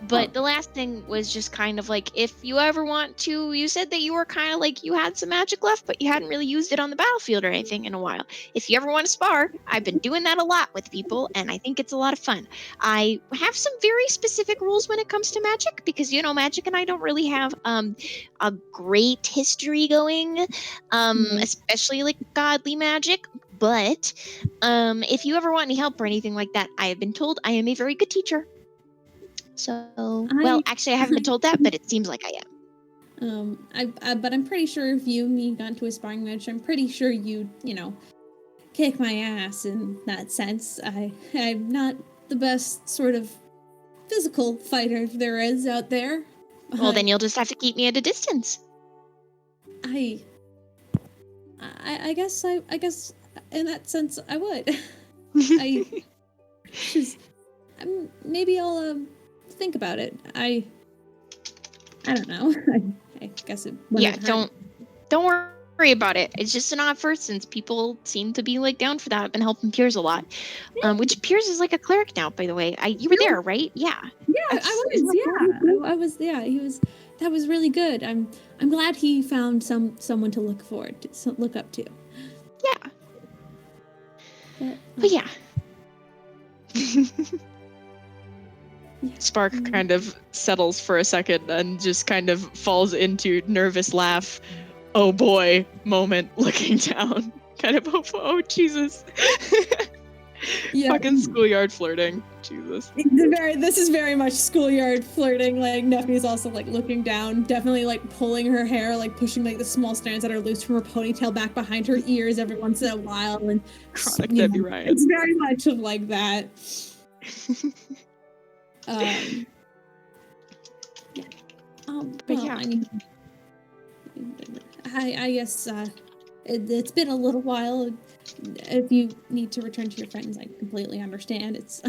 But the last thing was just kind of like, if you ever want to, you said that you were kind of like you had some magic left, but you hadn't really used it on the battlefield or anything in a while. If you ever want to spar, I've been doing that a lot with people, and I think it's a lot of fun. I have some very specific rules when it comes to magic, because, magic and I don't really have a great history going, especially like godly magic. But if you ever want any help or anything like that, I have been told I am a very good teacher. So, well, actually, I haven't been told that, but it seems like I am. But I'm pretty sure if you and me got into a sparring match, I'm pretty sure you'd, kick my ass in that sense. I'm not the best sort of physical fighter there is out there. Well, then you'll just have to keep me at a distance. I guess in that sense I would. Maybe I'll think about it. I don't know. I guess it. Yeah, don't worry about it. It's just an odd first, since people seem to be like down for that. I've been helping Peirs a lot. Which Peirs is like a cleric now, by the way. You were there, right? Yeah. Yeah, I was. Yeah, he was. That was really good. I'm glad he found someone to look up to. Yeah. But yeah. Spark kind of settles for a second and just kind of falls into nervous laugh. Oh boy, moment, looking down. Kind of, oh Jesus. Yeah. Fucking schoolyard flirting. Jesus. This is very much schoolyard flirting. Like, Nephew's also like looking down, definitely like pulling her hair, like pushing like the small strands that are loose from her ponytail back behind her ears every once in a while, and Chronic Debbie Ryan. It's very much of like that. But yeah. I guess it's been a little while. If you need to return to your friends, I completely understand. It's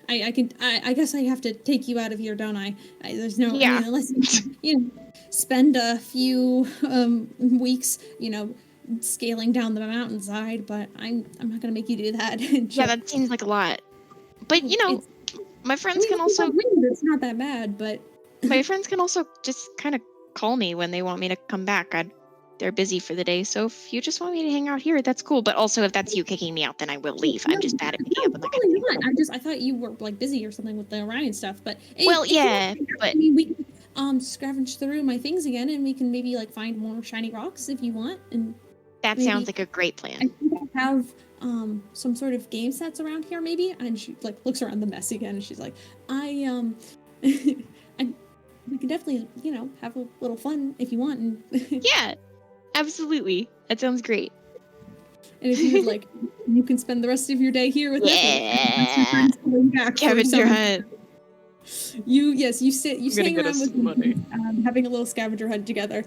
I guess I have to take you out of here, don't I? There's no unless you spend a few weeks, scaling down the mountainside, but I'm not gonna make you do that. Yeah, that seems like a lot. But my friends can also. It's not that bad, but my friends can also just kind of call me when they want me to come back. They're busy for the day, so if you just want me to hang out here, that's cool. But also, if that's you kicking me out, then I will leave. I'm just bad at picking up. I thought you were like busy or something with the Orion stuff. But well, yeah, but we can scavenge through my things again, and we can maybe like find more shiny rocks if you want. And that sounds like a great plan. I think I have some sort of game sets around here, maybe. And she like looks around the mess again, and she's like, we can definitely have a little fun if you want. And yeah. Absolutely. That sounds great. And if you would like, you can spend the rest of your day here with Yeah. Kevin Durant. You sit I'm gonna hang get around us with some money. having a little scavenger hunt together.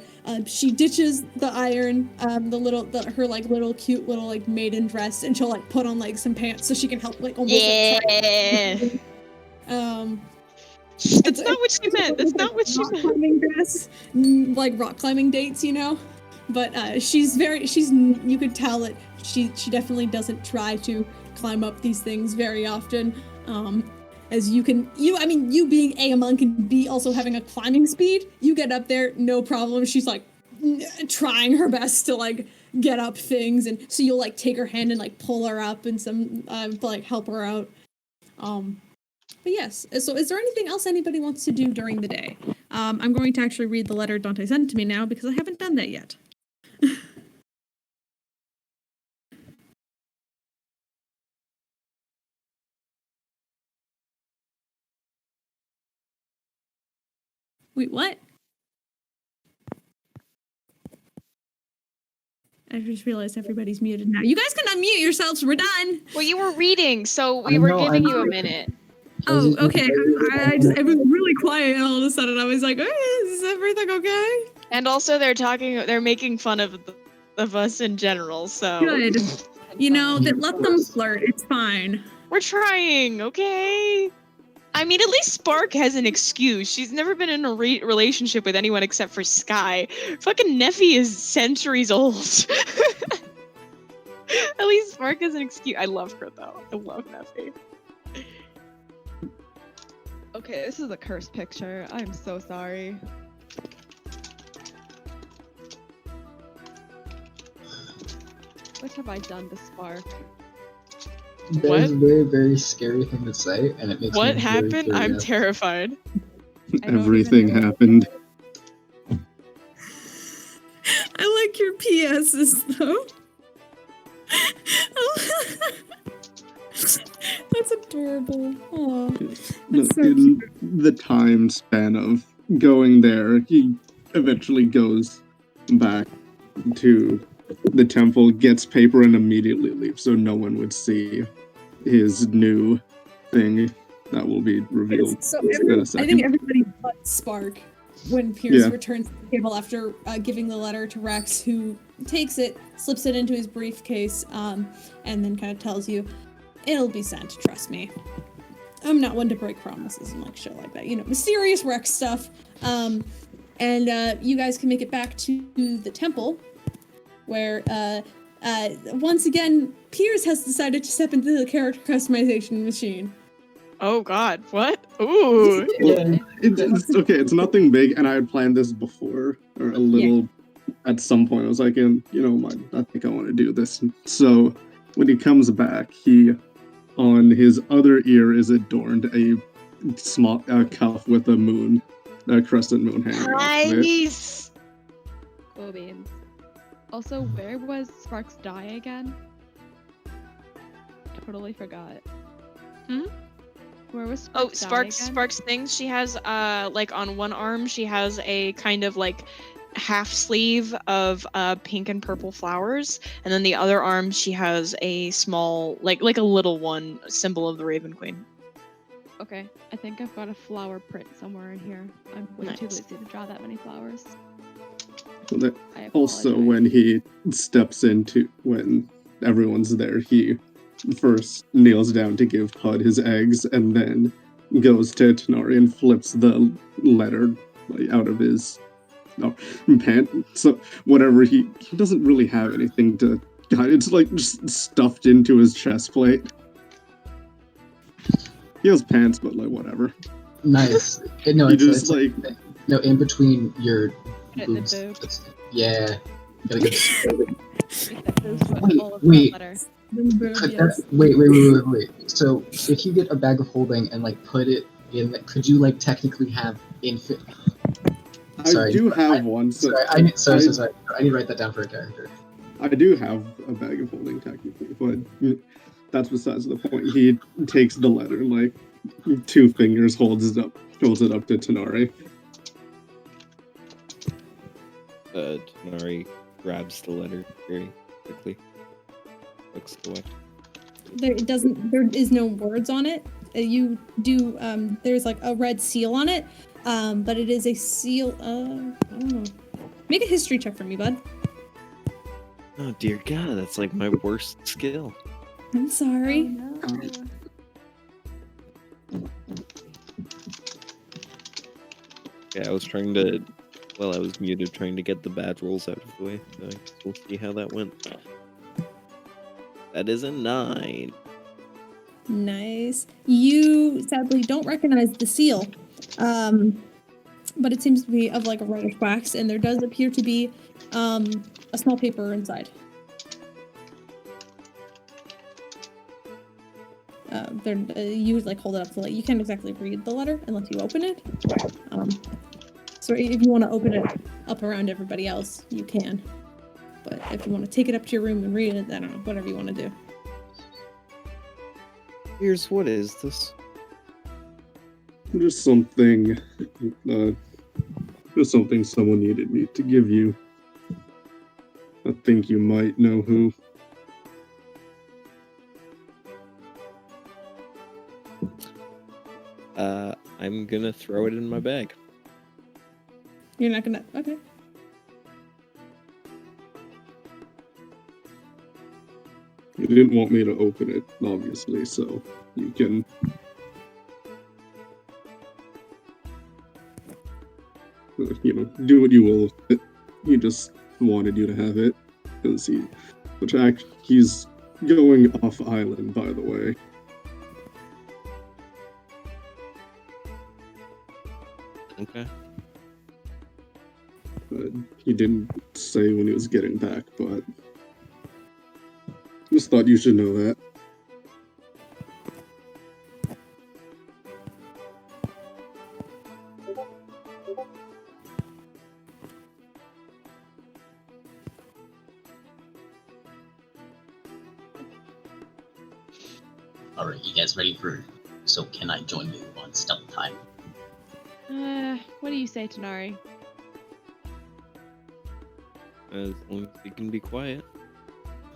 She ditches the iron, her like little cute little like maiden dress, and she'll like put on like some pants so she can help like almost Yeah. like try. That's not what she meant. That's not what she rock meant. climbing dress, like rock climbing dates, you know. But you could tell that she definitely doesn't try to climb up these things very often. As you being a monk and B also having a climbing speed, you get up there no problem. She's like trying her best to like get up things, and so you'll like take her hand and like pull her up and some to like help her out. But yes, so is there anything else anybody wants to do during the day? I'm going to actually read the letter Dante sent to me now because I haven't done that yet. Wait, what? I just realized everybody's muted now. You guys can unmute yourselves. We're done. Well, you were reading, so we were giving you a minute. Oh, okay. It was really quiet, and all of a sudden I was like, hey, is everything okay? And also, they're making fun of us in general. So Good. You know, let them flirt. It's fine. We're trying, okay? I mean, at least Spark has an excuse. She's never been in a relationship with anyone except for Sky. Fucking Neffy is centuries old. At least Spark has an excuse. I love her, though. I love Neffy. Okay, this is a cursed picture. I'm so sorry. What have I done to Spark? That is a very, very scary thing to say, and it makes What me happened? very I'm curious. terrified. I don't Everything even know. happened. I like your PSs, though. That's adorable. Aw. That's so In cute. the time span of going there, he eventually goes back to the temple, gets paper, and immediately leaves, so no one would see his new thing that will be revealed So in a I second. think everybody but Spark, when Peirs Yeah. returns to the table after giving the letter to Rex, who takes it, slips it into his briefcase, and then kind of tells you, it'll be sent, trust me. I'm not one to break promises and like shit like that. You know, mysterious Rex stuff. And you guys can make it back to the temple, where once again, Peirs has decided to step into the character customization machine. Oh God, what? Ooh. Well, it's okay, it's nothing big, and I had planned this before, or a little, at some point. I was like, I think I want to do this. So, when he comes back, on his other ear is adorned a small cuff with a crescent moon hanging off of it. Nice. Cool beans. Also, where was Spark's die again? Totally forgot. Hmm? Where was Oh, Spark's die again? Spark's things. She has like on one arm she has a kind of like half sleeve of pink and purple flowers, and then the other arm she has a small like a little one symbol of the Raven Queen. Okay, I think I've got a flower print somewhere in here. I'm way too Nice. lazy to draw that many flowers. I Also, apologize. when he steps into, when everyone's there, he first kneels down to give Puud his eggs, and then goes to Tanar'ri and flips the letter out of his pant. So whatever, he doesn't really have anything to. God, it's like just stuffed into his chest plate. He has pants, but like whatever. Nice. No, He it's just like no in between your Get in the boobs. boob. Yeah. Gotta get. Wait. Wait. So if you get a bag of holding and like put it in, could you like technically have infant? I do have one. So Sorry, I need to write that down for a character. I do have a bag of holding technically, but that's besides the point. He takes the letter, like 2 fingers, holds it up to Tanar'ri. Tanar'ri grabs the letter very quickly. looks the way. There is no words on it. You do, there's like a red seal on it, but it is a seal, I don't know. Make a history check for me, bud. Oh dear God, that's like my worst skill. I'm sorry. Oh, no. Yeah, I was trying to, I was muted, trying to get the bad rolls out of the way. So I guess we'll see how that went. That is a 9. Nice. You sadly don't recognize the seal, but it seems to be of like a reddish wax, and there does appear to be a small paper inside. You like hold it up to like you can't exactly read the letter unless you open it. So if you want to open it up around everybody else, you can. But if you want to take it up to your room and read it, I don't know, whatever you want to do. Here's what is this? Just something someone needed me to give you. I think you might know who. I'm gonna throw it in my bag. You're not gonna. Okay. You didn't want me to open it, obviously, so you can. Do what you will. He just wanted you to have it, because he's going off island, by the way. Okay. But he didn't say when he was getting back, but just thought you should know that. Alright, you guys ready for... So can I join you on stealth time? What do you say, Tanar'ri? As long as you can be quiet.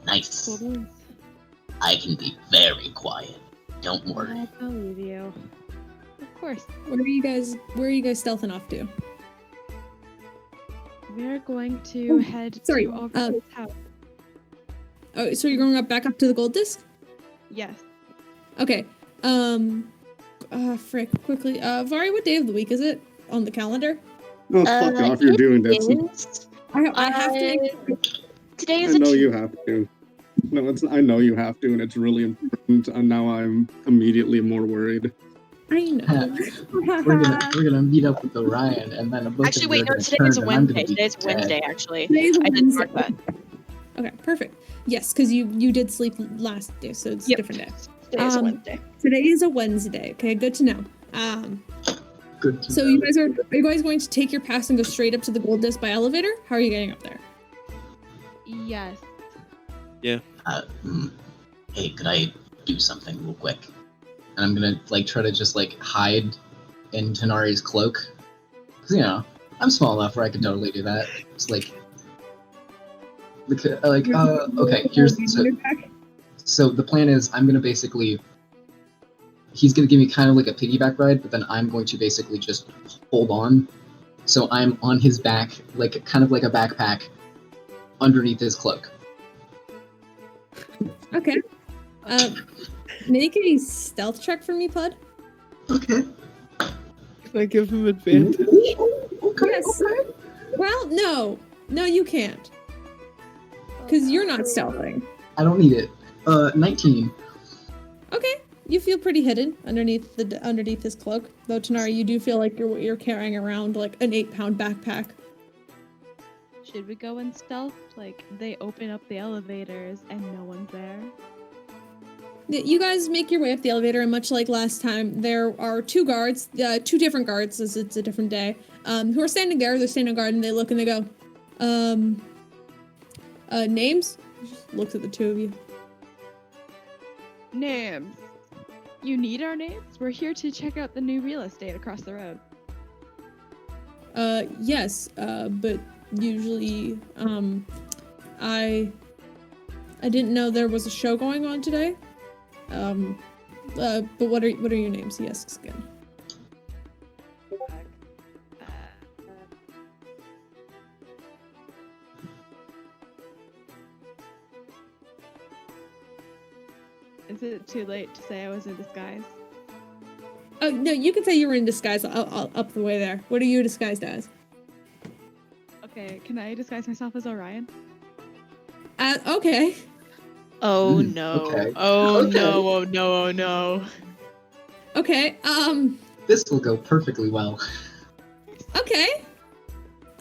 Nice. Cool beans. I can be very quiet. Don't worry. I believe you. Of course. Where are you guys stealthing off to? We're going to head sorry, to Alva's house. Oh, so you're going back up to the gold disc? Yes. Okay. Frick, quickly. Vari, what day of the week is it on the calendar? Oh, fuck off, you're doing this. I have to. Today I is a know you have to. No, I know you have to, and it's really important, and now I'm immediately more worried. I know. we're gonna meet up with Orion, and then a bunch Actually, of wait, you are no, gonna today turn, is a and I'm gonna Wednesday. be Today's dead. Wednesday, actually. Today's I didn't mark Wednesday. that. Okay, perfect. Yes, because you did sleep last day, so it's a different day. Today is a Wednesday. Today is a Wednesday. Okay, good to know. Good to So know. you guys are you guys going to take your pass and go straight up to the gold disc by elevator? How are you getting up there? Yes. Hey, could I do something real quick? And I'm gonna try to just hide in Tanar'ri's cloak, because I'm small enough where I can totally do that. Just okay. So the plan is I'm gonna basically. He's gonna give me kind of like a piggyback ride, but then I'm going to basically just hold on. So I'm on his back, kind of like a backpack, underneath his cloak. Okay. Make a stealth check for me, Puud. Okay. Can I give him advantage? Yes. Well, no, you can't, because you're not stealthing. I don't need it. 19. Okay. You feel pretty hidden underneath his cloak, though. Tanar'ri, you do feel like you're carrying around like an 8-pound backpack. Should we go in stealth? They open up the elevators and no one's there. You guys make your way up the elevator, and much like last time, there are two guards, two different guards, as it's a different day, who are standing there. They're standing guard, and they look and they go, names? Just looks at the two of you. Names. You need our names? We're here to check out the new real estate across the road. Yes, but usually, I didn't know there was a show going on today. But what are your names? He asks again. Is it too late to say I was in disguise? Oh no, you can say you were in disguise. I'll up the way there. What are you disguised as? Okay, can I disguise myself as Orion? Okay. Oh Mm, no. okay. Oh Okay. no, oh no, oh no. Okay. This will go perfectly well. Okay.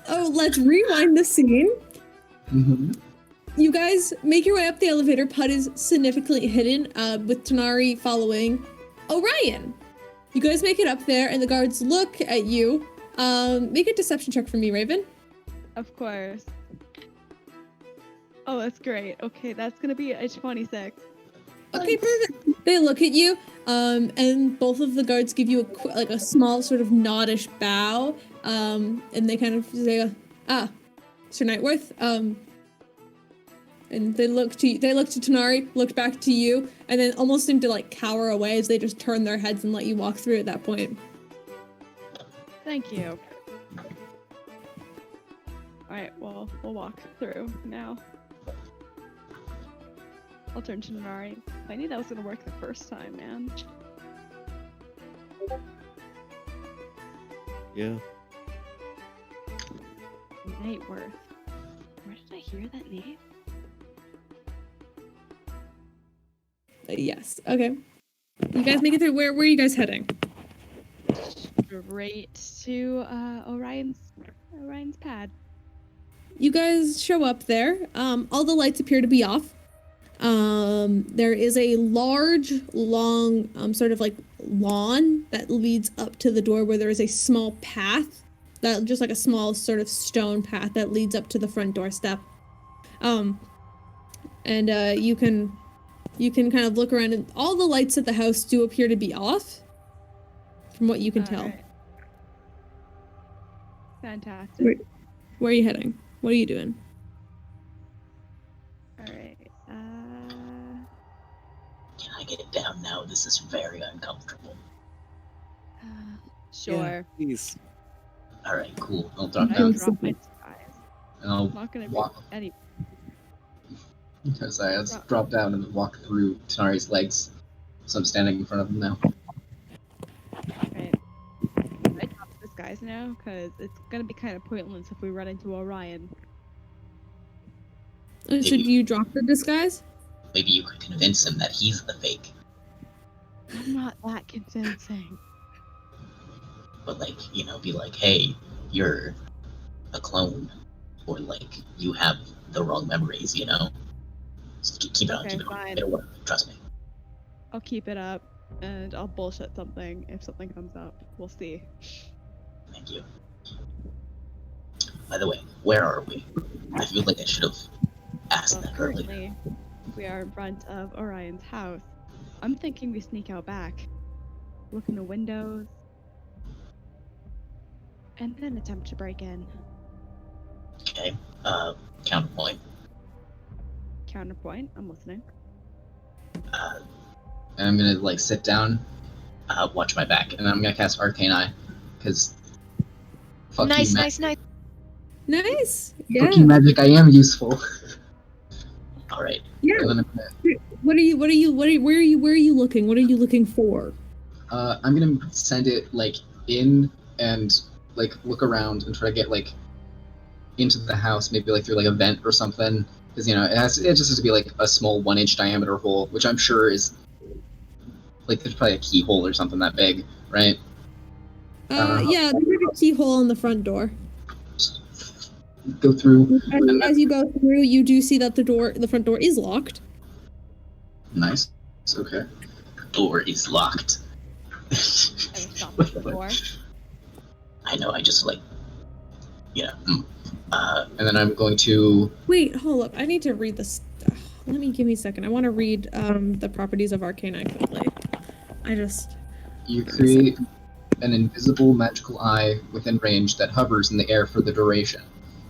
Oh, let's rewind the scene. Mm-hmm. You guys make your way up the elevator. Puud is significantly hidden, with Tanar'ri following Orion. You guys make it up there, and the guards look at you. Make a deception check for me, Raven. Of course. Oh, that's great. Okay, that's gonna be a 26. Okay, perfect. They look at you, and both of the guards give you a small sort of nodish bow, and they kind of say, Sir Nightworth, and they look to Tanar'ri, look back to you, and then almost seem to like cower away as they just turn their heads and let you walk through at that point. Thank you. Alright, well, we'll walk through now. I'll turn to Tanar'ri. I knew that was gonna work the first time, man. Yeah. Nightworth. Where did I hear that name? Yes. Okay. You guys make it through. Where are you guys heading? Straight to Orion's pad. You guys show up there. All the lights appear to be off. There is a large, long, sort of like lawn that leads up to the door where there is a small path, that just like a small sort of stone path that leads up to the front doorstep. You can kind of look around, and all the lights at the house do appear to be off, from what you can tell. Alright. Fantastic. Where are you heading? What are you doing? Alright. Can I get it down now? This is very uncomfortable. Sure. Yeah, please. Alright, cool. I'll drop I down drop my disguise. and I'll I'm not gonna walk. be any. Because I just drop down and walk through Tanar'ri's legs. So I'm standing in front of him now. Right. I drop the disguise now because it's gonna be kind of pointless if we run into Orion. Should you drop the disguise? Maybe you could convince him that he's the fake. I'm not that convincing. But like, be like, hey, you're a clone. Or like, you have the wrong memories, Just keep it on, Okay, keep it on. fine. It'll work, trust me. I'll keep it up and I'll bullshit something if something comes up. We'll see. Thank you. By the way, where are we? I feel like I should have asked Well, that earlier. currently, we are in front of Orion's house. I'm thinking we sneak out back, look in the windows, and then attempt to break in. Okay, counterpoint. Counterpoint, I'm listening. And I'm gonna like sit down, watch my back, and then I'm gonna cast Arcane Eye, because fuck Nice, you, nice, nice. Nice. fuck Yeah. you, magic. I am useful. All right. Yeah. And then I'm gonna, Where are you looking? What are you looking for? I'm gonna send it like in and like look around and try to get like into the house, maybe like through like a vent or something. Because it just has to be like a small 1-inch diameter hole, which I'm sure is like there's probably a keyhole or something that big, right? Yeah, there's a keyhole on the front door. Go through. As you go through, you do see that the front door is locked. Nice. It's okay. Door is locked. I will stop at the door. I know. I just like. Yeah. And then I'm going to. Wait, hold up. I need to read this. Give me a second. I want to read the properties of Arcane Eye quickly. You create an invisible magical eye within range that hovers in the air for the duration.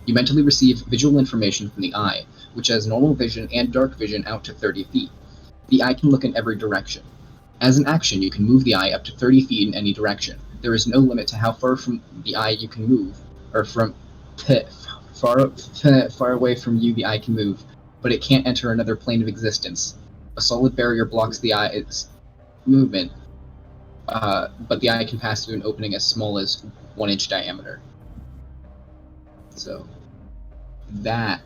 You mentally receive visual information from the eye. which has normal vision and dark vision out to 30 feet. The eye can look in every direction. As an action, you can move the eye up to 30 feet in any direction. There is no limit to how far from the eye you can move, or from far away from you the eye can move, but it can't enter another plane of existence. A solid barrier blocks the eye's movement, but the eye can pass through an opening as small as 1 inch diameter. So, that.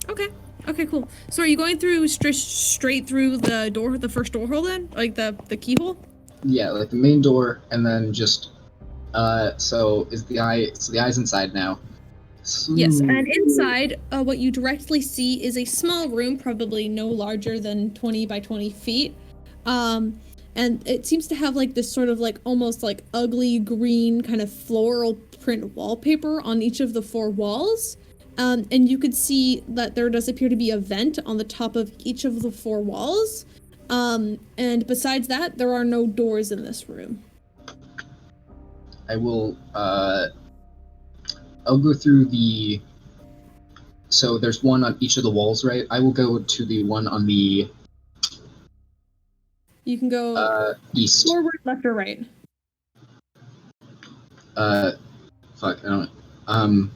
Okay, cool. So are you going through straight through the door, the first door hole then? Like the keyhole? Yeah, like the main door, and then just, so the eye's inside now. Yes, and inside, what you directly see is a small room, probably no larger than 20 by 20 feet. And it seems to have like this sort of like almost like ugly green kind of floral print wallpaper on each of the 4 walls. And you could see that there does appear to be a vent on the top of each of the 4 walls. And besides that, there are no doors in this room. I will, I'll go through the... So there's one on each of the walls, right? I will go to the one on the... You can go east. Forward, left, or right. Fuck, I don't know.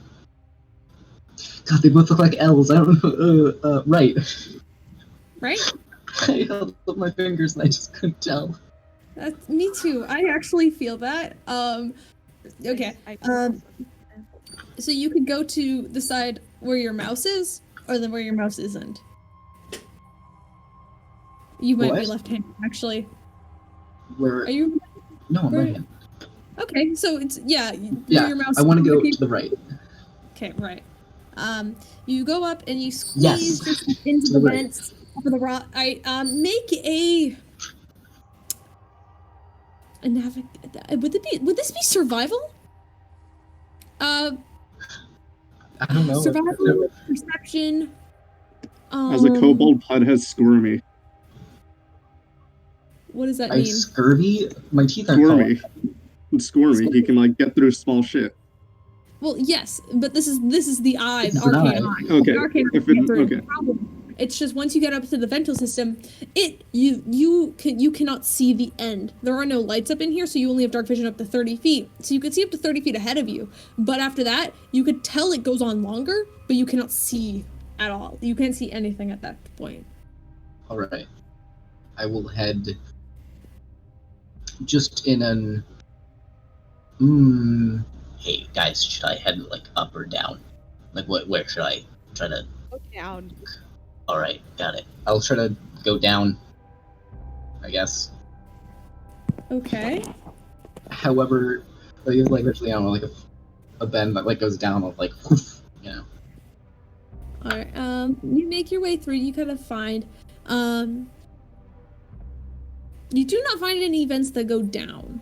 God, they both look like L's. I don't know. Right. Right? I held up my fingers and I just couldn't tell. That's me too. I actually feel that. Okay. So you could go to the side where your mouse is, or then where your mouse isn't. You might be left-handed, actually. Where? Are you? No, I'm right-handed. Okay, so it's yeah. Yeah, your mouse I want to go to the right. Okay, right. You go up and you squeeze just into the vents over the rock. Make a would this be survival? I don't know. Survival, perception. As a kobold, Puud has squirmy. What does that mean? Scurvy? My teeth are Squirmy. Squirmy. He can like get through small shit. Well, yes, but this is the eye, the It's an arcane eye. eye. Okay. The arcane If eye it- for okay. the problem. It's just once you get up to the ventral system, you cannot see the end. There are no lights up in here, so you only have dark vision up to 30 feet. So you could see up to 30 feet ahead of you. But after that, you could tell it goes on longer, but you cannot see at all. You can't see anything at that point. All right. I will head just in an... Hey, guys, should I head, like, up or down? Like, where should I try to... Go down. Alright, got it. I'll try to go down, I guess. Okay. However, like literally, I don't know, like a bend that, like, goes down, like, whoosh, you know. Alright, you make your way through, you kind of find, you do not find any vents that go down.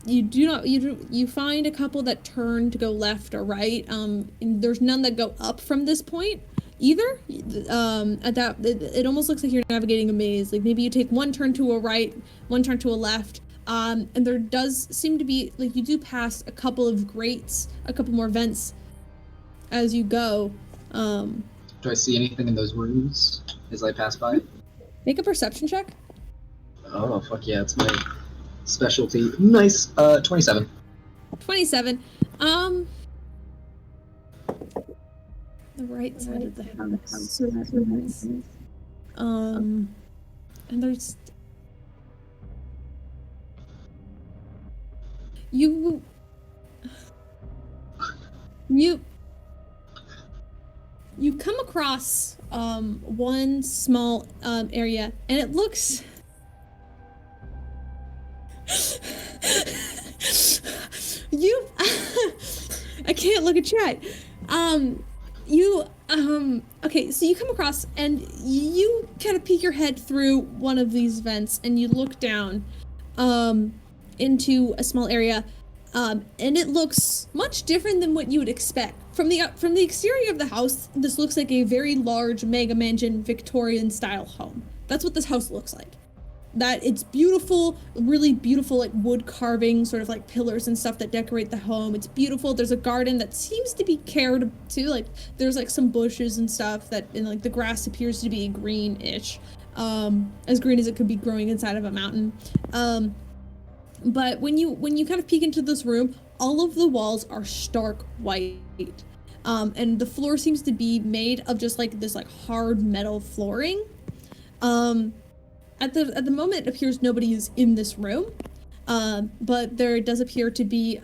You find a couple that turn to go left or right. And there's none that go up from this point either. It almost looks like you're navigating a maze. Like maybe you take one turn to a right, one turn to a left. And there does seem to be, like, you do pass a couple of grates, a couple more vents as you go. Do I see anything in those rooms as I pass by? Make a perception check. Oh, fuck yeah, it's my specialty. Nice. 27. 27. The right side of the house. And there's... You come across one small area, and it looks I can't look at chat. Okay, so you come across and you kind of peek your head through one of these vents and you look down into a small area, and it looks much different than what you would expect. From the exterior of the house, this looks like a very large mega mansion Victorian style home. That's what this house looks like. that it's beautiful, really beautiful, like wood carving, sort of like pillars and stuff that decorate the home. It's beautiful. There's a garden that seems to be cared to, like there's like some bushes and stuff that, and like the grass appears to be greenish, as green as it could be growing inside of a mountain. But when you kind of peek into this room, all of the walls are stark white. And the floor seems to be made of just like this like hard metal flooring. At the moment, it appears nobody is in this room, but there does appear to be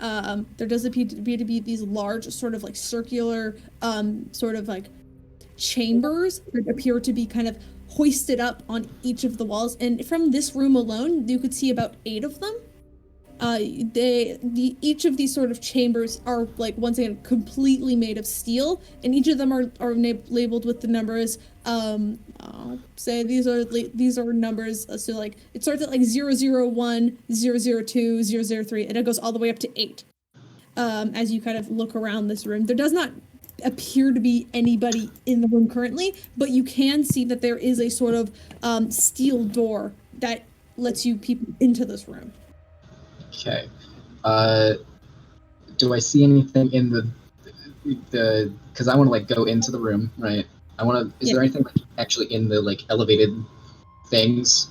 these large sort of like circular sort of like chambers that appear to be kind of hoisted up on each of the walls. And from this room alone, you could see about 8 of them. Each of these sort of chambers are like once again completely made of steel, and each of them are labeled with the numbers. I'll say these are numbers. So like it starts at like 001, 002, 003, and it goes all the way up to 8. As you kind of look around this room, there does not appear to be anybody in the room currently, but you can see that there is a sort of steel door that lets you peep into this room. Okay. Do I see anything in the because I want to like go into the room, right? I want to. Is there anything like actually in the like elevated things?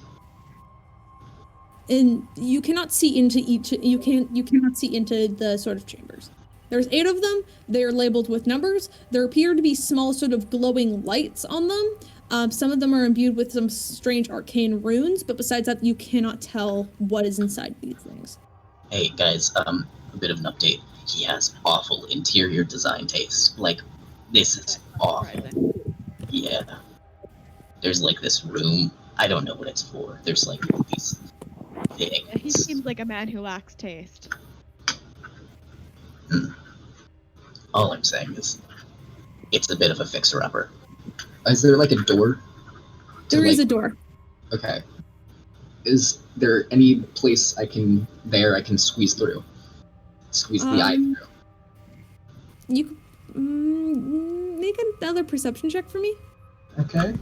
And you cannot see into each. You cannot see into the sort of chambers. There's 8 of them. They are labeled with numbers. There appear to be small sort of glowing lights on them. Some of them are imbued with some strange arcane runes, but besides that, you cannot tell what is inside these things. Hey guys, a bit of an update. He has awful interior design taste. Like, this is awful. Yeah. There's like this room. I don't know what it's for. There's like these things. Yeah, he seems like a man who lacks taste. All I'm saying is, it's a bit of a fixer-upper. Is there like a door? There is a door. Okay. Is there any place I can squeeze through? Squeeze the eye through. You make another perception check for me. Okay.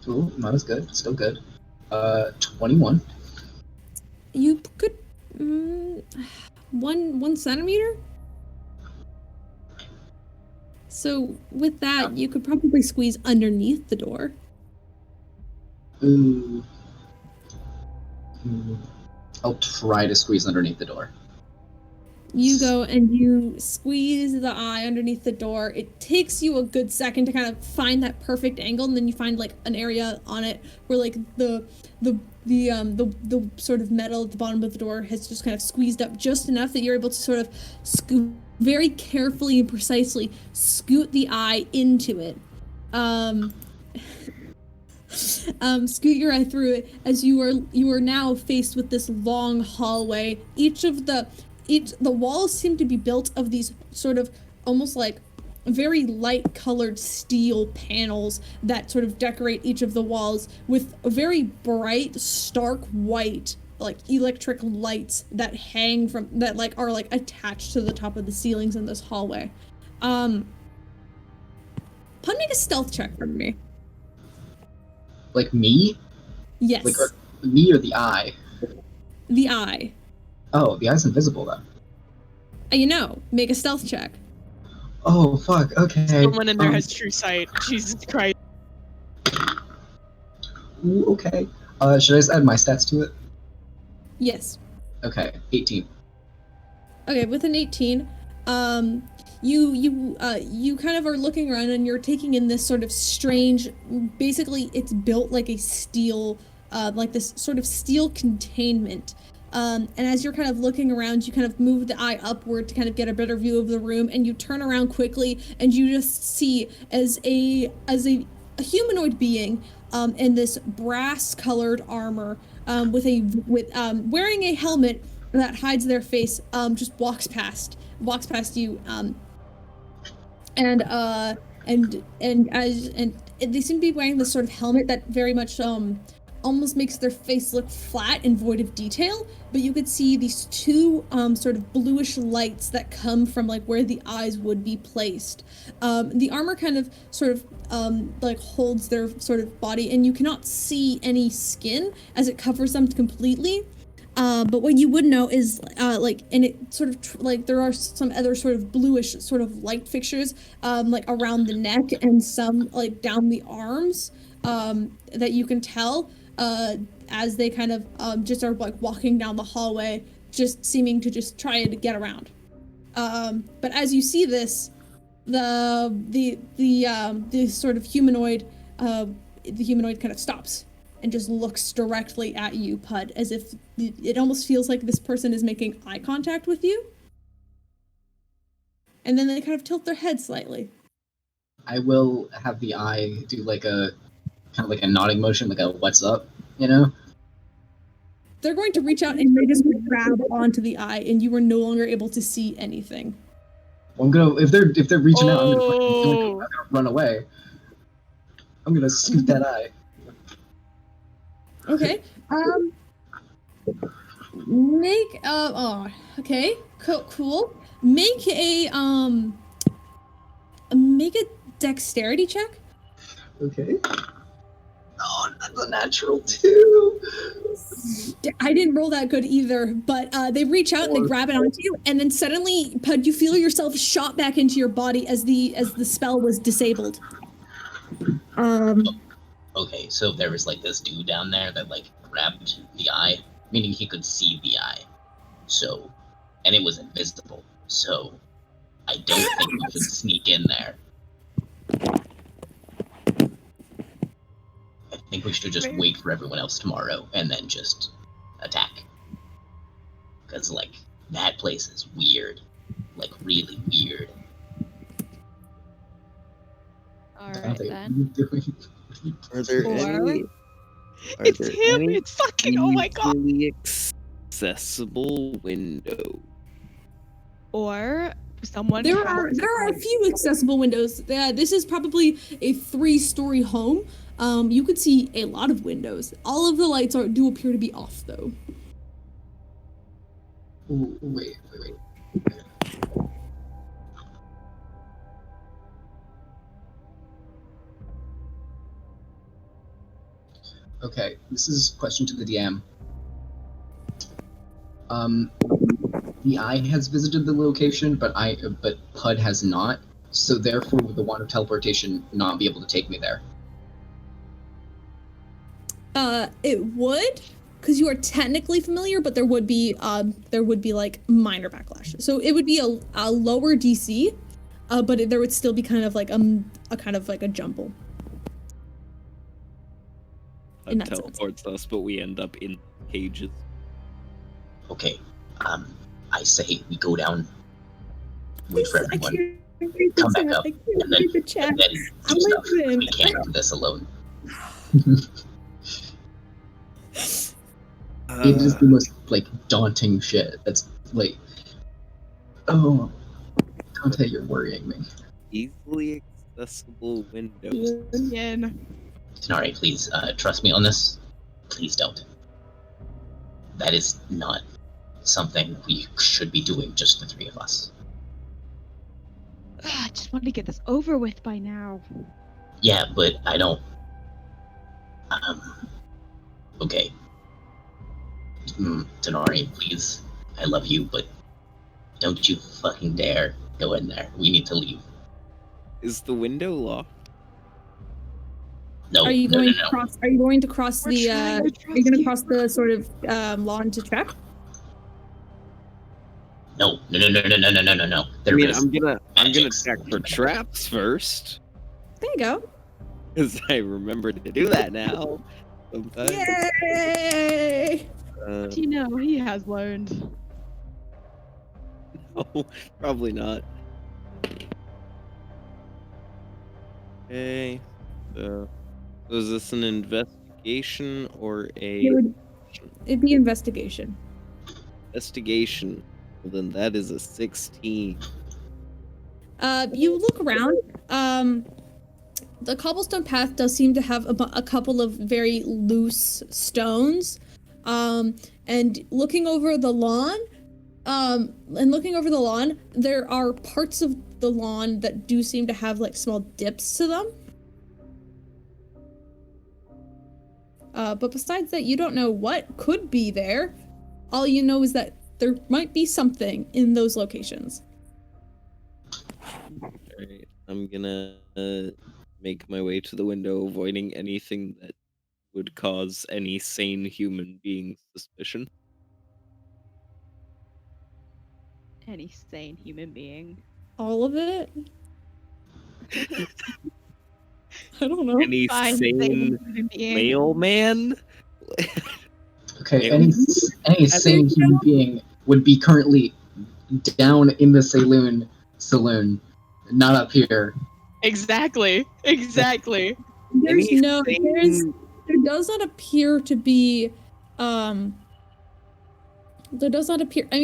Ooh, not as good. Still good. 21. You could 1 centimeter. So with that, you could probably squeeze underneath the door. Ooh. I'll try to squeeze underneath the door. You go and you squeeze the eye underneath the door. It takes you a good second to kind of find that perfect angle, and then you find like an area on it where like the sort of metal at the bottom of the door has just kind of squeezed up just enough that you're able to sort of scoot very carefully and precisely scoot the eye into it. Scoot your eye through it as you are now faced with this long hallway. The walls seem to be built of these sort of almost like very light colored steel panels that sort of decorate each of the walls with a very bright, stark white like electric lights that hang from that like are like attached to the top of the ceilings in this hallway. Pun, make a stealth check for me. Like me? Yes. Like me or the eye? The eye. Oh, the eye's invisible though. Make a stealth check. Oh fuck, okay. Someone in there has true sight. Jesus Christ. Ooh, okay. Should I just add my stats to it? Yes. Okay, 18. Okay, with an 18, you kind of are looking around and you're taking in this sort of strange, basically it's built like a steel, like this sort of steel containment. And as you're kind of looking around, you kind of move the eye upward to kind of get a better view of the room, and you turn around quickly and you just see as a humanoid being in this brass colored armor with wearing a helmet that hides their face, just walks past you, and they seem to be wearing this sort of helmet that very much almost makes their face look flat and void of detail, but you could see these two sort of bluish lights that come from like where the eyes would be placed. The armor kind of sort of like holds their sort of body, and you cannot see any skin as it covers them completely. But what you would know is and it sort of like there are some other sort of bluish sort of light fixtures like around the neck and some like down the arms that you can tell as they kind of just are like walking down the hallway, just seeming to just try to get around. But as you see this, the sort of humanoid, the humanoid kind of stops and just looks directly at you, Puud, as if it almost feels like this person is making eye contact with you. And then they kind of tilt their head slightly. I will have the eye do like a kind of like a nodding motion, like a "what's up," you know. They're going to reach out and they just grab onto the eye, and you are no longer able to see anything. I'm gonna if they're reaching out, I'm gonna run away. I'm gonna scoot that eye. Okay. Make okay. Cool. Make a dexterity check. Okay. Oh, that's a natural 2. I didn't roll that good either, but they reach out and they grab it onto you, and then suddenly, Puud, you feel yourself shot back into your body as the spell was disabled. Okay, so there was like this dude down there that like grabbed the eye, meaning he could see the eye. So, and it was invisible. So, I don't think we should sneak in there. I think we should just wait for everyone else tomorrow and then just attack. Because, like, that place is weird. Like, really weird. Alright then. Are there any? It's him! It's fucking, oh my god! easily accessible window? Or someone. There are a few accessible windows. This is probably a 3-story home. You could see a lot of windows. All of the lights do appear to be off, though. Ooh, wait. Okay, this is a question to the DM. The eye has visited the location, but Puud has not. So therefore, would the wand of teleportation not be able to take me there? It would, because you are technically familiar, but there would be like minor backlash. So it would be a lower DC, but there would still be kind of like a jumble. In that Teleports us, but we end up in cages. Okay, I say we go down, wait for everyone, Come back up, and then do stuff. We can't do this alone. It is the most, like, daunting shit. That's, like... Oh... Dante, you're worrying me. Easily accessible windows. Tanar'ri, please, trust me on this. Please don't. That is not something we should be doing, just the 3 of us. I just wanted to get this over with by now. Yeah, but I don't... Okay. Tanar'ri, please. I love you, but don't you fucking dare go in there. We need to leave. Is the window locked? No, Are you no, going no, to no. cross? Are you going to cross the? Are you going to cross the sort of lawn to check? No. There is I'm gonna magics. check for traps first, There you go. because I remembered to do that now. Sometimes. Yay! You know, he has learned. No, probably not. Okay, so is this an investigation or a It'd be investigation. investigation? Well, then that is a 16. You look around. The cobblestone path does seem to have a couple of very loose stones. And looking over the lawn, there are parts of the lawn that do seem to have like small dips to them. But besides that, you don't know what could be there. All you know is that there might be something in those locations. Alright, I'm gonna make my way to the window, avoiding anything that would cause any sane human being suspicion. Any sane human being. All of it? I don't know. Any Fine, sane human being. mailman? Okay, Ew. any sane human being would be currently down in the saloon, not up here. Exactly. There's Any no. sane- There does not appear to be. There does not appear. I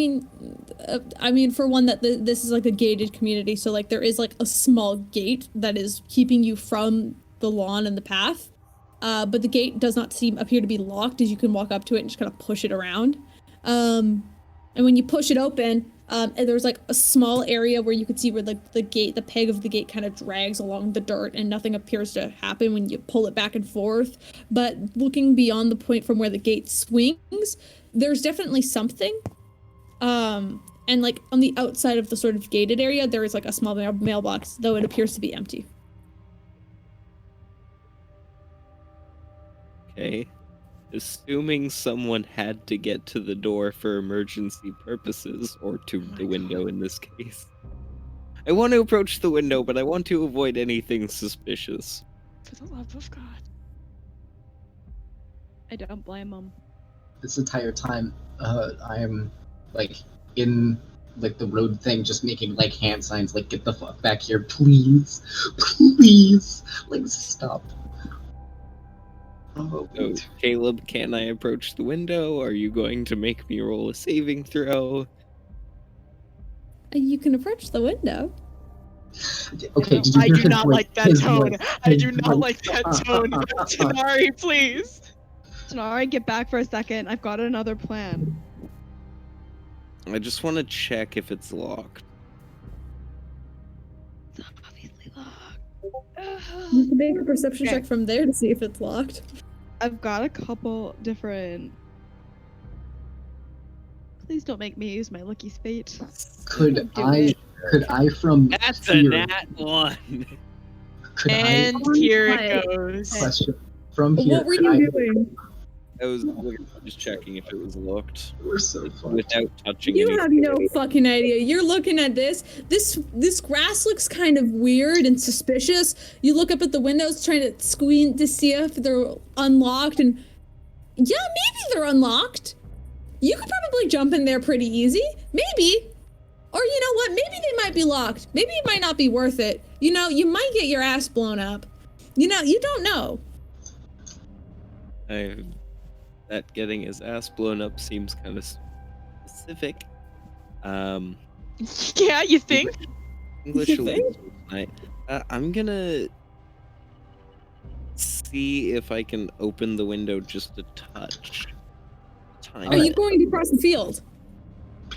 mean, for one, that this is like a gated community, so like there is like a small gate that is keeping you from the lawn and the path. But the gate does not appear to be locked, as you can walk up to it and just kind of push it around. And when you push it open, and there's like a small area where you could see where like the peg of the gate kind of drags along the dirt, and nothing appears to happen when you pull it back and forth. But looking beyond the point from where the gate swings, there's definitely something. And like on the outside of the sort of gated area, there is like a small mailbox, though it appears to be empty. Okay. Assuming someone had to get to the door for emergency purposes, or to the window in this case. I want to approach the window, but I want to avoid anything suspicious. For the love of God. I don't blame them. This entire time, I am like in like the road thing, just making like hand signs, like get the fuck back here, please, like stop. Oh, So, Caleb, can I approach the window? Are you going to make me roll a saving throw? You can approach the window. okay. Did you I hear do his not voice? like that His tone. voice. I His do not voice. like that tone. Tanar'ri, please. Tanar'ri, get back for a second. I've got another plan. I just want to check if it's locked. It's obviously locked. You can make a perception Okay. check from there to see if it's locked. I've got a couple different. Please don't make me use my Lucky's fate. Could Do I? it. Could I from That's a here? nat one. Could And I- here Hi. it goes. question from here? What were could you I, doing? I was just checking if it was locked We're so fucked. without touching You anything. have no fucking idea. You're looking at this. This grass looks kind of weird and suspicious. You look up at the windows trying to squint to see if they're unlocked, and yeah, maybe they're unlocked. You could probably jump in there pretty easy. Maybe. Or you know what? Maybe they might be locked. Maybe it might not be worth it. You know, you might get your ass blown up. You know, you don't know. That getting his ass blown up seems kind of specific. Yeah, you think? English You a think? little tonight. I'm gonna see if I can open the window just a touch. Tiny Are you bit. going to cross the field?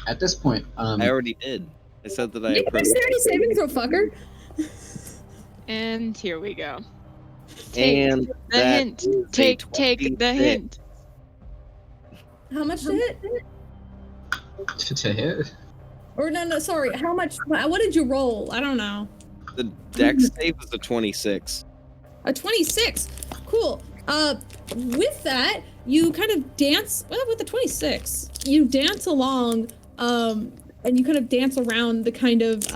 At this point, I already did. I said that I Make a approached. dexterity saving throw, fucker. And here we go. Take And the that hint. is a Take the 26. hint. How much to hit? to hit. Or no, sorry. How much? What did you roll? I don't know. The dex save is a 26. A 26. Cool. With that, you kind of dance. Well, with the 26, you dance along. And you kind of dance around the kind of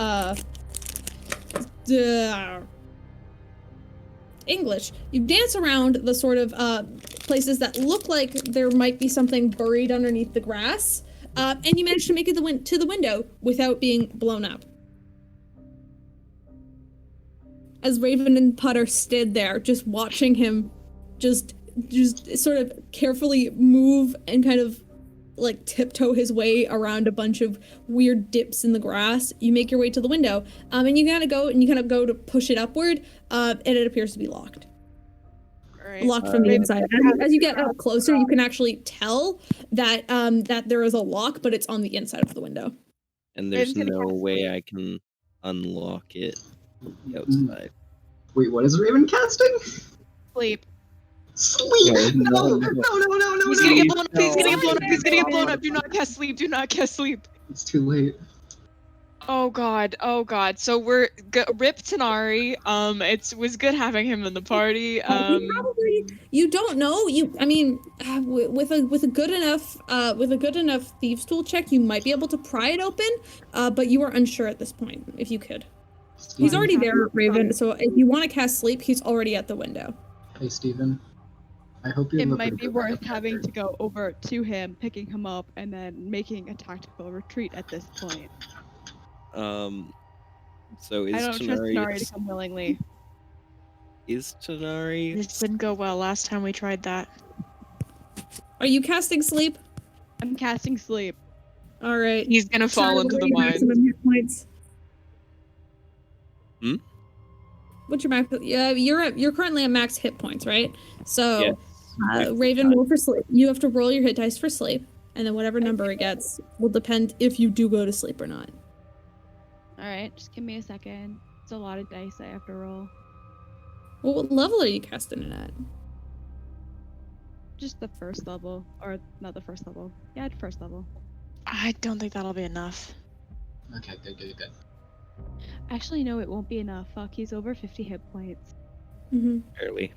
English. You dance around the sort of places that look like there might be something buried underneath the grass. And you manage to make it to the window without being blown up. As Raven and Putter stood there, just watching him just sort of carefully move and kind of like tiptoe his way around a bunch of weird dips in the grass, you make your way to the window. And you kind of go to push it upward, and it appears to be locked. Alright. Locked from the inside. As you get up closer, you can actually tell that that there is a lock, but it's on the inside of the window. And there's Raven's gonna no cast way I can unlock it from the outside. Wait, what is Raven casting? Sleep. Sleep! No! He's gonna get blown up. He's No. gonna get blown up. He's gonna get blown up. Do not cast sleep. Do not cast sleep. It's too late. Oh god. Oh god. So we're rip Tanar'ri. It was good having him in the party. You probably, you don't know. I mean, with a good enough thieves tool check, you might be able to pry it open. But you are unsure at this point if you could. He's already there, Raven. So if you want to cast sleep, he's already at the window. Hey, Steven. I hope you It have a might pretty be good worth backup having to character. go over to him, picking him up, and then making a tactical retreat at this point. So is I don't trust Tanar'ri Tanar'ri to come willingly. is Tanar'ri This didn't go well last time we tried that. Are you casting sleep? I'm casting sleep. All right. He's gonna fall Sorry, into what the are your mine. maximum hit points? Hmm? What's your max? Yeah, you're currently at max hit points, right? So, Yes. Raven, roll for sleep. You have to roll your hit dice for sleep, and then whatever number it gets will depend if you do go to sleep or not. Alright, just give me a second. It's a lot of dice I have to roll. Well, what level are you casting it at? Just the first level. Or not the first level. Yeah, first level. I don't think that'll be enough. Okay, good. Actually, no, it won't be enough. Fuck, he's over 50 hit points. Mm-hmm. Barely.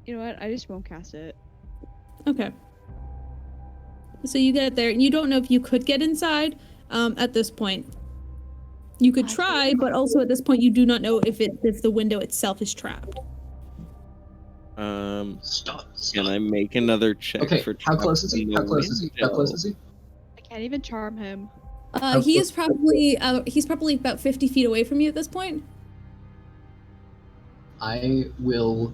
You know what? I just won't cast it. Okay. So you get there. You don't know if you could get inside at this point. You could try, but also at this point you do not know if the window itself is trapped. Stop. Can I make another check Okay, for how close is he? trapping How the close is he? How close is he? I can't even charm him. He is probably he's probably about 50 feet away from you at this point. I will.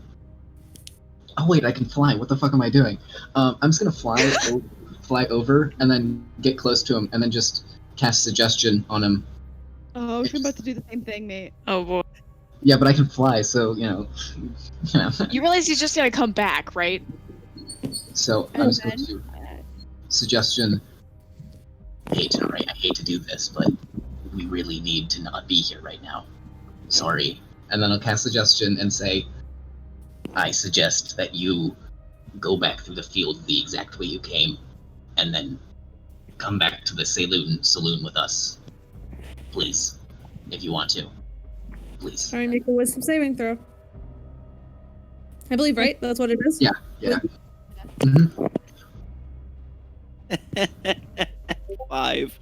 Oh wait, I can fly. What the fuck am I doing? I'm just gonna fly over and then get close to him and then just cast suggestion on him. Oh, I was about to do the same thing, mate. Oh boy. Yeah, but I can fly, so you know. You realize he's just gonna come back, right? So I'm And just going then, to suggestion. Hey, Tanar'ri, I hate to do this, but we really need to not be here right now. Sorry. And then I'll cast suggestion and say, I suggest that you go back through the field the exact way you came, and then come back to the saloon with us. Please. If you want to. Please. Sorry, make a wisdom saving throw. I believe, right? That's what it is? Yeah. Mm-hmm. 5.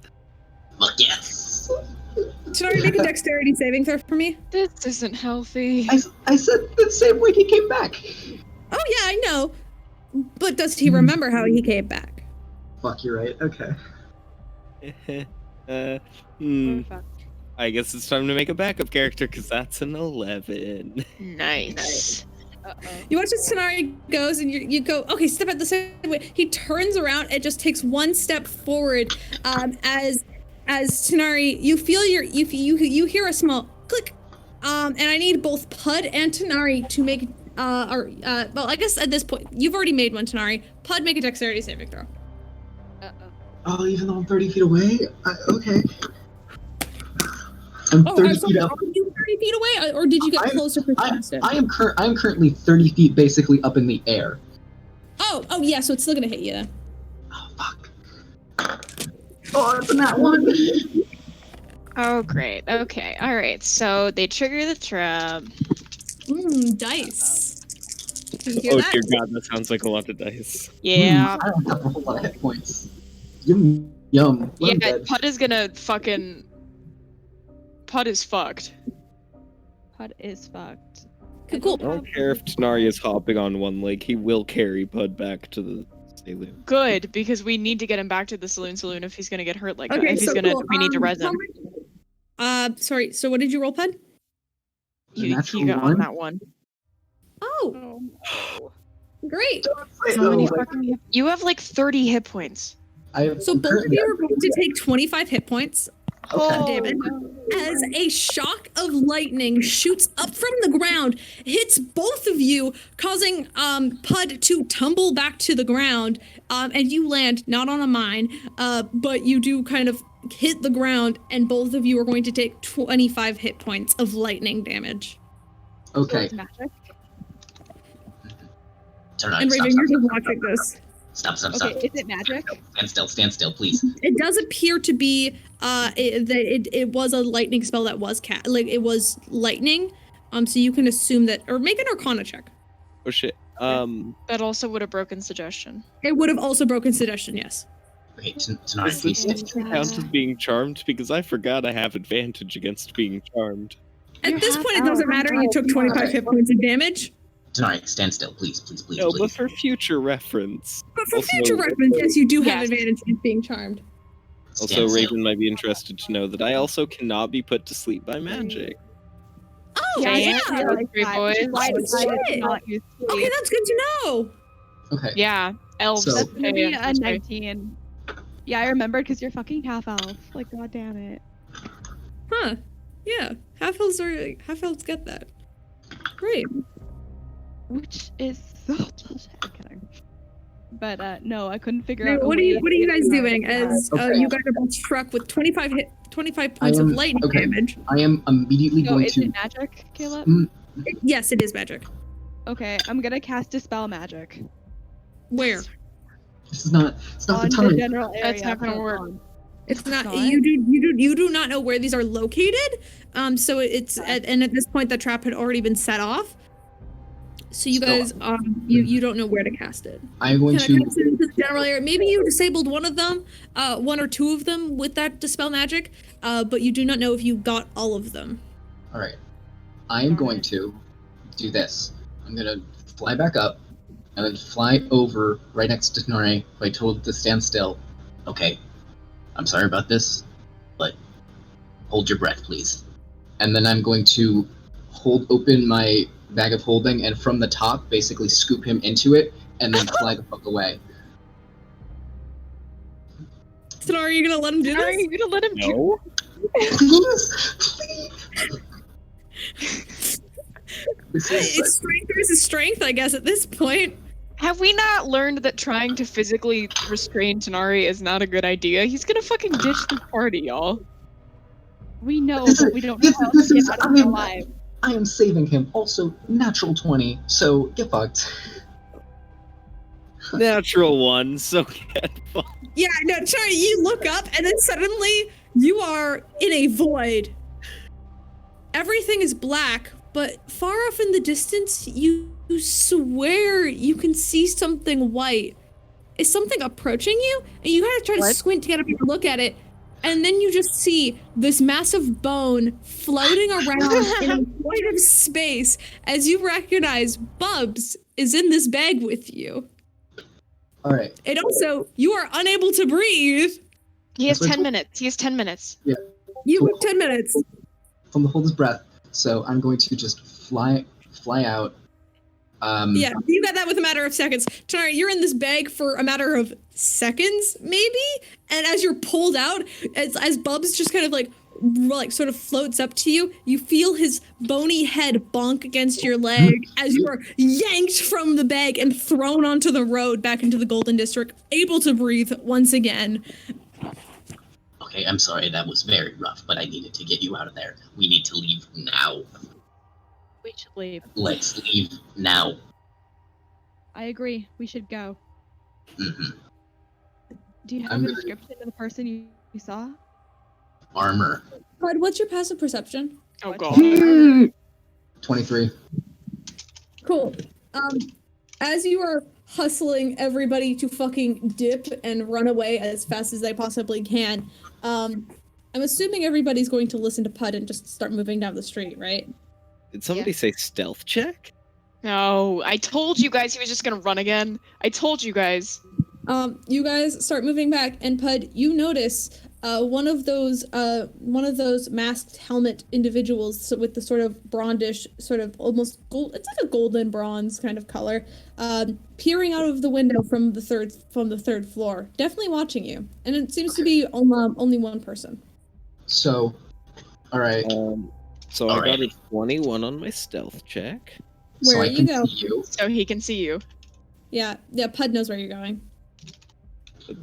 Fuck yes! Tanar'ri, make a dexterity saving throw for me. This isn't healthy. I said the same way he came back. Oh yeah, I know. But does he remember how he came back? Fuck, you're right. Okay. Fuck. I guess it's time to make a backup character because that's an 11. Nice. Uh-oh. You watch as Tanar'ri goes and you go, okay, step out the same way. He turns around and just takes one step forward as Tanar'ri, you feel you hear a small click. And I need both Puud and Tanar'ri to make well, I guess at this point you've already made one, Tanar'ri. Puud, make a dexterity saving throw. Uh-oh. Oh, even though I'm 30 feet away? Okay. I'm 30 feet up. Are you 30 feet away, or did you get closer for the I am currently 30 feet basically up in the air. Oh, yeah, so it's still gonna hit you then. Oh, fuck. Oh, that's not one. Oh, great. Okay. All right. So they trigger the trap. Dice. Can you hear Oh that? dear god, that sounds like a lot of dice. Yeah. I don't have a whole lot of hit points. Yum. Let Yeah. him dead. Puud is gonna fucking. Puud is fucked. Puud is fucked. Cool. I don't care if Tanar'ri is hopping on one leg, he will carry Puud back to the saloon. Good, because we need to get him back to the saloon if he's gonna get hurt like that. Okay, If he's so gonna, cool. we need to res him. Sorry. So what did you roll, Puud? He natural got one? on that one. Oh, Oh. great. How many fucking? You have like 30 hit points. So both of you are going to take 25 hit points. Okay. Damage as a shock of lightning shoots up from the ground, hits both of you, causing Puud to tumble back to the ground, and you land not on a mine, but you do kind of hit the ground, and both of you are going to take 25 hit points of lightning damage. Okay. Magic. Tanar'ri, And stop, Raven, stop, you're just stop, watching this. stop, stop, Okay, stop. is it magic? Stand still, please. It does appear to be it was a lightning spell that was it was lightning. So you can assume that, or make an Arcana check. Oh shit. That also would have broken suggestion. It would have also broken suggestion, yes. Okay, Tanar'ri, Does please this stay. count as being charmed? Because I forgot I have advantage against being charmed. At this point, it doesn't matter. You took Oh, 25 hit points of damage. Tanar'ri, stand still, please. No, but Please. for future reference. But for Also- future reference, yes, you do have Yes. advantage in being charmed. Also, Stand still. Raven might be interested to know that I also cannot be put to sleep by magic. Oh, Yeah, yeah. yeah. Three boys. Why Oh, decided to shit. not use Okay, sleep. that's good to know. Okay. Yeah, elves. So- That's gonna be Yeah, a that's right. 19. Yeah, I remembered because you're fucking half elf. Like, god damn it. Huh. Yeah. Half elves get that. Great. Which is so bullshit. I'm kidding. But no, I couldn't figure Right, out. what are you guys doing as Okay. you guys are both struck with 25 points of lightning okay. damage? I am immediately So going is to. it magic, Caleb? Yes, it is magic. Okay, I'm gonna cast Dispel Magic Where? It's not on the the time. general area. That's not gonna so work. on. It's not Not? you do not know where these are located. So it's and at this point the trap had already been set off. So you So- guys you don't know where to cast it. I'm going Can I to. cast it into the general area? Maybe you disabled one of them, one or two of them with that dispel magic, but you do not know if you got all of them. All right. I am going to do this. I'm gonna fly back up, and then fly over right next to Tanar'ri, who I told to stand still. Okay. I'm sorry about this, but hold your breath, please. And then I'm going to hold open my bag of holding, and from the top, basically scoop him into it, and then fly the fuck away. So are you gonna let him do Are this? you gonna let him do? No. This It's is strength versus strength, I guess, at this point. Have we not learned that trying to physically restrain Tanar'ri is not a good idea? He's gonna fucking ditch the party, y'all. We know, This is- but we don't know this- how this to is- get out I of it mean- alive. I am saving him. Also, natural 20, so get fucked. Natural one, so get fucked. Yeah, no, sorry, you look up and then suddenly you are in a void. Everything is black, but far off in the distance, you swear you can see something white. Is something approaching you? And you gotta try to What? squint to get up and look at it. And then you just see this massive bone floating around in a void of space as you recognize Bubs is in this bag with you. All right. And also, you are unable to breathe. He has That's what 10 minutes. He has 10 minutes. You have 10 minutes. From the hold his breath. So I'm going to just fly out. Yeah, you got that with a matter of seconds. Tanar'ri, you're in this bag for a matter of seconds, maybe? And as you're pulled out, as Bubs just kind of like sort of floats up to you, you feel his bony head bonk against your leg as you are yanked from the bag and thrown onto the road back into the Golden District, able to breathe once again. Okay, I'm sorry, that was very rough, but I needed to get you out of there. We need to leave now. We should leave. Let's leave now. I agree. We should go. hmm Do you have I'm a gonna- description of the person you saw? Armor. Bud, what's your passive perception? Oh god. 23. Cool. As you are hustling everybody to fucking dip and run away as fast as they possibly can, I'm assuming everybody's going to listen to Pudd and just start moving down the street, right? Did somebody say stealth check? No, I told you guys he was just gonna run again. I told you guys. You guys start moving back, and Pudd, you notice one of those masked helmet individuals with the sort of brondish, sort of almost gold. It's like a golden bronze kind of color, peering out of the window from the third floor, definitely watching you. And it seems to be only one person. So, alright. So I got a Alrighty. 21 on my stealth check. So Where I you can go? see you. So he can see you. Yeah, Pudd knows where you're going. Is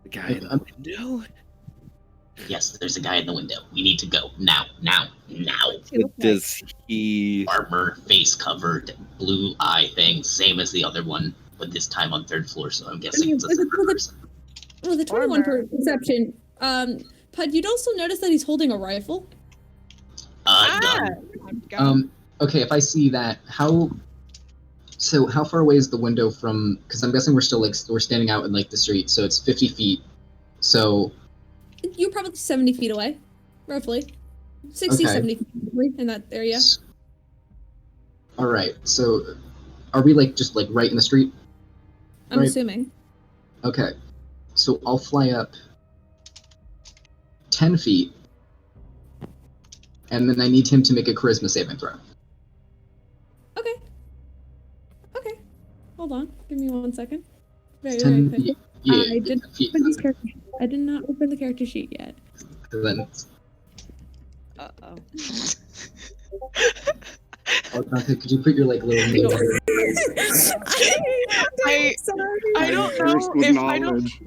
the guy in the window? Yes, there's a guy in the window. We need to go. Now. Does he... Armor, face covered, blue eye thing, same as the other one, but this time on 3rd floor, so I'm guessing it's a third person. Oh, the 21 per perception. Puud, you'd also notice that he's holding a rifle. Okay, if I see that, how far away is the window from, because I'm guessing we're still, we're standing out in, the street, so it's 50 feet, so... You're probably 70 feet away, roughly. 60, Okay. 70 feet in that area. Alright, so are we, just, right in the street? I'm Right. assuming. Okay, so I'll fly up 10 feet, and then I need him to make a charisma saving throw. Okay. Hold on. Give me 1 second. Very 10 quick. feet. Yeah, I did 10 feet. open his character sheet. I did not open the character sheet yet. Then, Uh-oh. Dante, could you put your, little name here? I don't First know with if knowledge.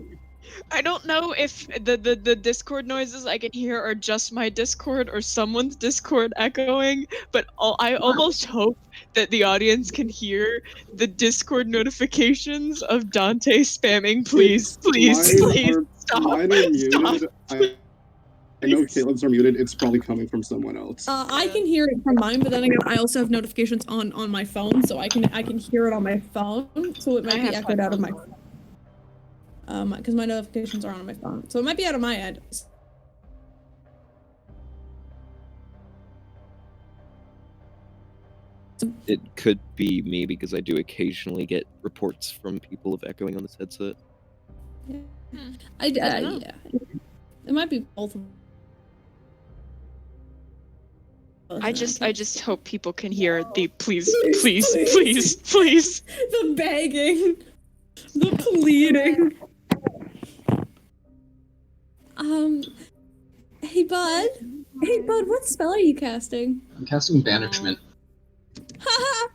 I don't know if the Discord noises I can hear are just my Discord or someone's Discord echoing, but I almost hope that the audience can hear the Discord notifications of Dante spamming, please, stop. Mine are Stop. muted. I know Caleb's are muted. It's probably coming from someone else. I can hear it from mine, but then again, I also have notifications on my phone, so I can hear it on my phone, so it might be echoed out of my phone. Because my notifications are on my phone, so it might be out of my end. It could be me because I do occasionally get reports from people of echoing on this headset. I don't know. yeah. It might be both. I just hope people can hear the please. The begging, the pleading. Hey bud, what spell are you casting? I'm casting Banishment. Haha.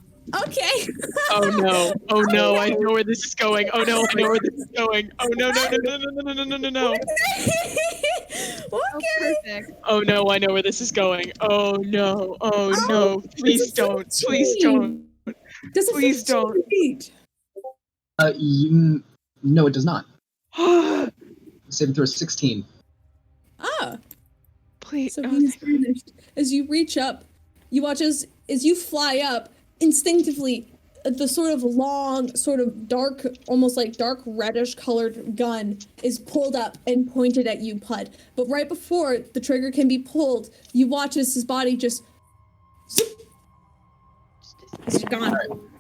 Okay. Oh no, I know where this is going. Oh no, I know where this is going. Oh no. Okay. Perfect. Oh no, I know where this is going. Oh no, please don't. Does it Please fit don't. 2 feet? No, it does not. Saving throw is 16. Ah. Please. So Oh, he's finished. As you reach up, you watch as you fly up, instinctively, the sort of long, sort of dark, almost like dark reddish colored gun is pulled up and pointed at you, Puud. But right before the trigger can be pulled, you watch as his body just zip, it's gone.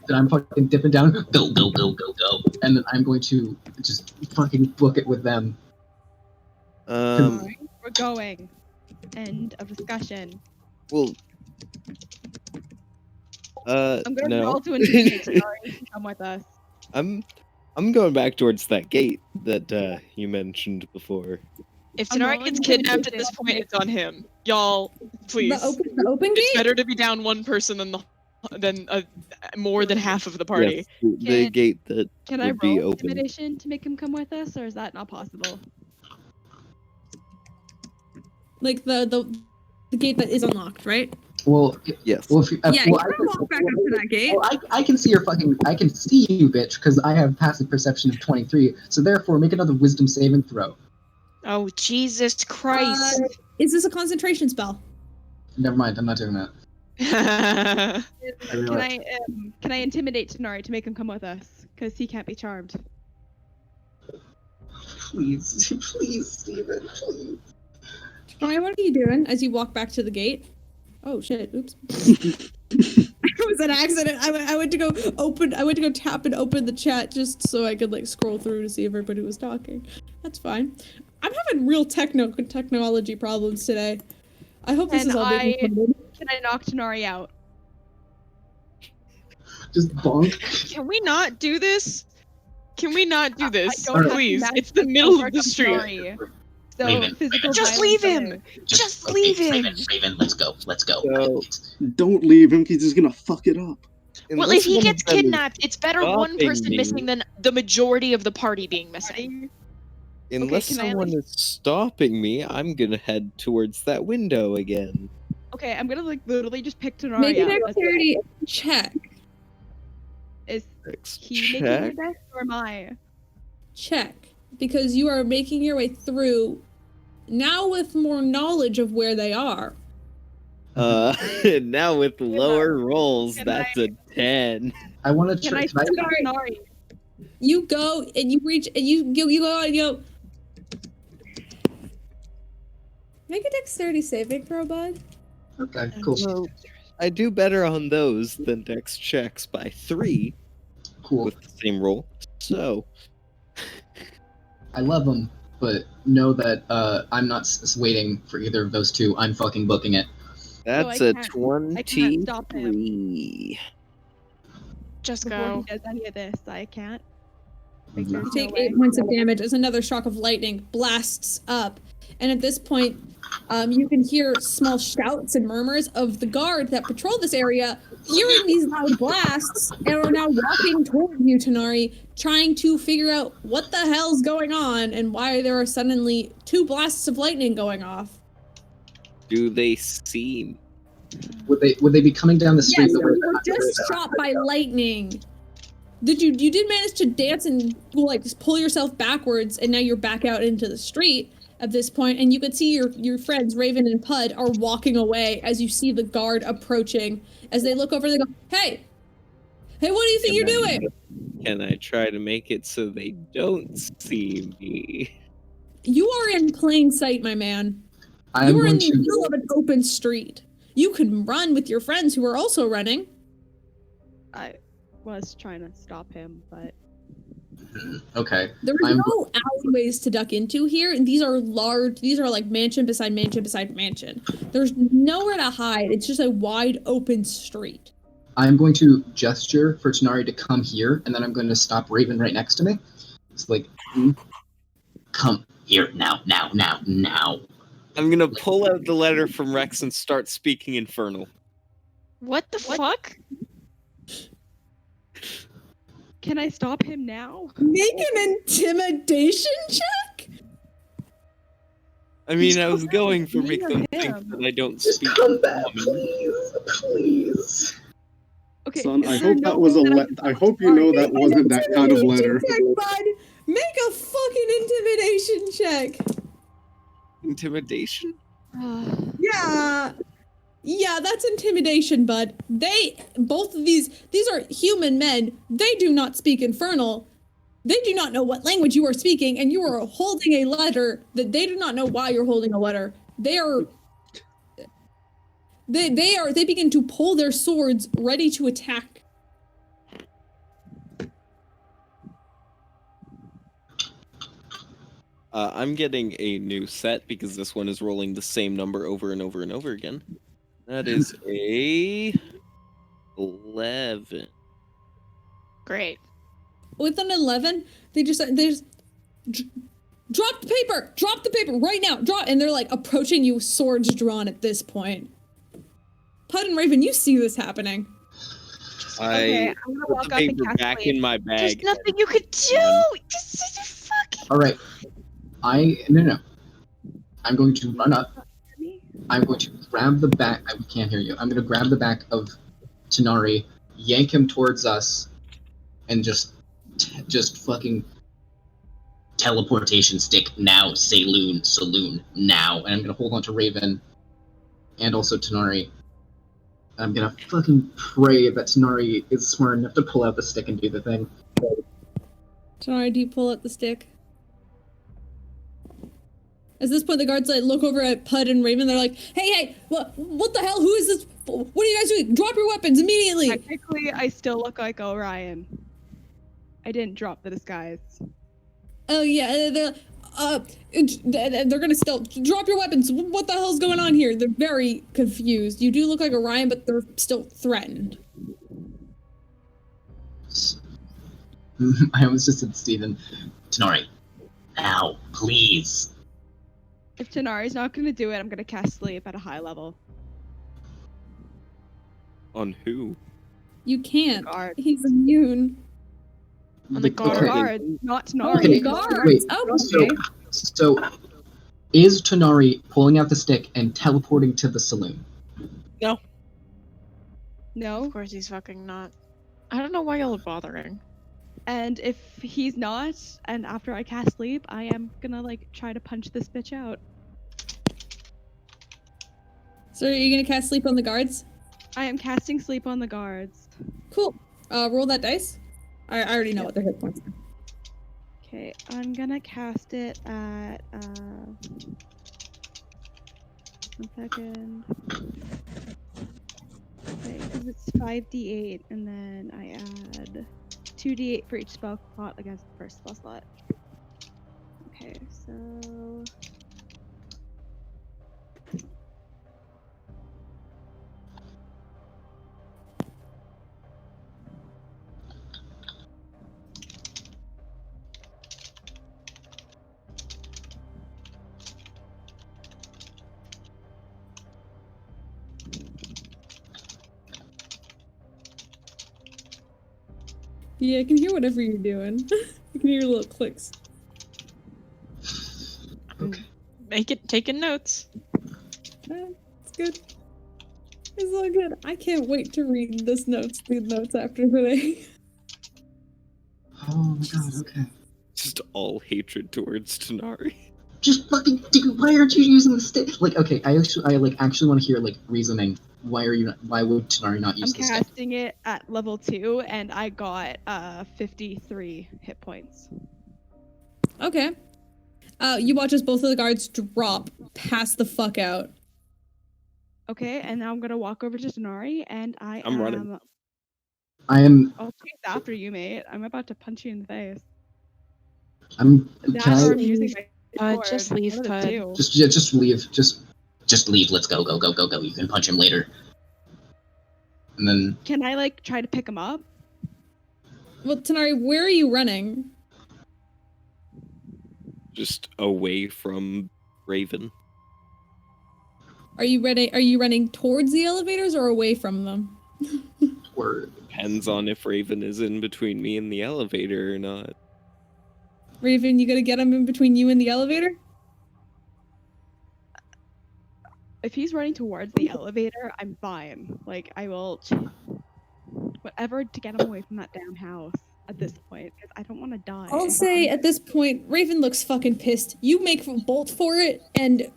Then I'm fucking dipping down. Go. And then I'm going to just fucking book it with them. We're going. End of discussion. Well, I'm gonna no. roll to intimidate Tanar'ri to come with us. I'm going back towards that gate that you mentioned before. If I'm Tanar'ri rolling gets to kidnapped at intimidate. this point, it's on him. Y'all, please. The open It's gate? better to be down one person than more than half of the party. Yes, the Can- gate that Can I would be roll open. intimidation to make him come with us, or is that not possible? Like the gate that is unlocked, right? Well, Yes. well, if you, Yeah, well, you I can can, walk back up to that gate. well, I can see your fucking, I can see you, bitch, because I have passive perception of 23. So therefore, make another wisdom saving throw. Oh, Jesus Christ. Is this a concentration spell? Never mind, I'm not doing that. I Can realize. I intimidate Tanar'ri to make him come with us? Because he can't be charmed. Please, Steven, please. Alright, what are you doing as you walk back to the gate? Oh shit! Oops. It was an accident. I went to go open. I went to go tap and open the chat just so I could like scroll through to see if everybody was talking. That's fine. I'm having real technology problems today. I hope this Can is all being recorded. Can I knock Tanar'ri out? Just bonk. Can we not do this? Can we not do this? I don't have Please. magic It's the middle of the over street. Tanar'ri. So Raven. physical Just violence leave is- him! Just leave him! Raven, let's go. So- Don't leave him, he's just gonna fuck it up. Well, Unless if he one gets of them is kidnapped, it's better one stopping person me. missing than the majority of the party being missing. Unless can I at someone is stopping me, I'm gonna head towards that window again. Okay, I'm gonna like literally just pick Tanar'ri Make a up. dexterity check. Is Next he making check. the dex or am I? Check. Because you are making your way through now with more knowledge of where they are. Now with lower rolls, Can that's a 10. I want to Can try. I Can I, stop Tanar'ri? You go and you reach and you go and you go. Make a dexterity saving throw, bud. okay, cool. Well, I do better on those than dex checks by 3 Cool. with the same roll. So, I love them, but know that I'm not waiting for either of those two. I'm fucking booking it. that's I a can't stop him. 23. Just Before go. he does any of this, I can't. Like, No. there's You no take way. 8 points of damage as another shock of lightning blasts up. And at this point, you can hear small shouts and murmurs of the guard that patrol this area, hearing these loud blasts, and are now walking toward you, Tanar'ri, trying to figure out what the hell's going on and why there are suddenly 2 blasts of lightning going off. Do they see? Would they be coming down the street? Yes, the you way were just shot by lightning. You did manage to dance and like just pull yourself backwards, and now you're back out into the street at this point, and you can see your friends Raven and Puud are walking away as you see the guard approaching. As they look over, they go, "Hey, what do you think you're doing?" Can I try to make it so they don't see me? You are in plain sight, my man. I'm You are in going the middle to. of an open street. You can run with your friends who are also running. I was trying to stop him, but Okay. There's no alleyways to duck into here, and these are like mansion beside mansion beside mansion. There's nowhere to hide. It's just a wide open street. I'm going to gesture for Tanar'ri to come here, and then I'm going to stop Raven right next to me. It's like, come here now. I'm gonna pull out the letter from Rex and start speaking Infernal. What the fuck? can I stop him now? Make an intimidation check? I mean, I was going for make them him. think that I don't Just speak come back, common. please. Okay. Son, is I there hope no that was a way le- I hope you know that wasn't that kind of letter. Check, bud. Make a fucking intimidation check. Intimidation? Yeah, that's intimidation, bud. Both of these are human men. They do not speak Infernal. They do not know what language you are speaking, and you are holding a letter that they do not know why you're holding a letter. They begin to pull their swords, ready to attack. I'm getting a new set because this one is rolling the same number over and over and over again. That is a 11. Great. With an 11, they just drop the paper right now, and they're like approaching you, swords drawn at this point. Puud and Raven, you see this happening. Okay, I I'm gonna put walk the up and paper cast back Blade. in my There's bag. nothing you could do. This is fucking. All right. No. I'm going to run up. I'm going to grab the back. I can't hear you. I'm going to grab the back of Tanar'ri, yank him towards us, and just fucking Teleportation stick now, saloon now. and I'm gonna hold on to Raven and also Tanar'ri. I'm gonna fucking pray that Tanar'ri is smart enough to pull out the stick and do the thing. Tanar'ri, do you pull out the stick? At this point, the guards like look over at Puud and Raven. They're like, "Hey, what the hell? Who is this? What are you guys doing? Drop your weapons immediately!" Technically, I still look like Orion. I didn't drop the disguise. Oh yeah, they're gonna still drop your weapons. What the hell's going on here? They're very confused. You do look like Orion, but they're still threatened. I almost just said Steven. Tanar'ri, now, please. If Tanar'ri's not gonna do it, I'm gonna cast Sleep at a high level. On who? You can't. Guard. He's immune. On the guard. Okay. Guard, not Oh, Tanar'ri. the guards. Wait, Oh, so okay. So, is Tanar'ri pulling out the stick and teleporting to the saloon? No. No. Of course he's fucking not. I don't know why y'all are bothering. And if he's not, and after I cast sleep, I am gonna like try to punch this bitch out. So are you gonna cast sleep on the guards? I am casting sleep on the guards. Cool. Roll that dice. I already know what their hit points are. Okay, I'm gonna cast it at 1 second. Okay, because it's 5d8, and then I add 2d8 for each spell slot against the first spell slot. Okay, so Yeah, I can hear whatever you're doing. I can hear your little clicks. Taking notes. It's good. It's all good. I can't wait to read these notes after today. Oh my god, okay. Just all hatred towards Tanar'ri. Just fucking dude, why aren't you using the stick? Like, okay, I actually want to hear like reasoning. Why would Tanar'ri not use I'm the stick? casting it at level 2, and I got 53 hit points. Okay. You watch as both of the guards drop, pass the fuck out. Okay, and now I'm gonna walk over to Tanar'ri, and I'm running. I'll chase after you, mate. I'm about to punch you in the face. Can Or I I'm using my sword. Just leave, One of the Pud. two. just leave? Just leave. Let's go. You can punch him later. And then Can I like try to pick him up? Well, Tanar'ri, where are you running? Just away from Raven. Are you running towards the elevators or away from them? word. Depends on if Raven is in between me and the elevator or not. Raven, you gonna get him in between you and the elevator? If he's running towards the elevator, I'm fine. Like I will whatever to get him away from that damn house at this point, because I don't want to die. I'll say at this point, Raven looks fucking pissed. You make a bolt for it, and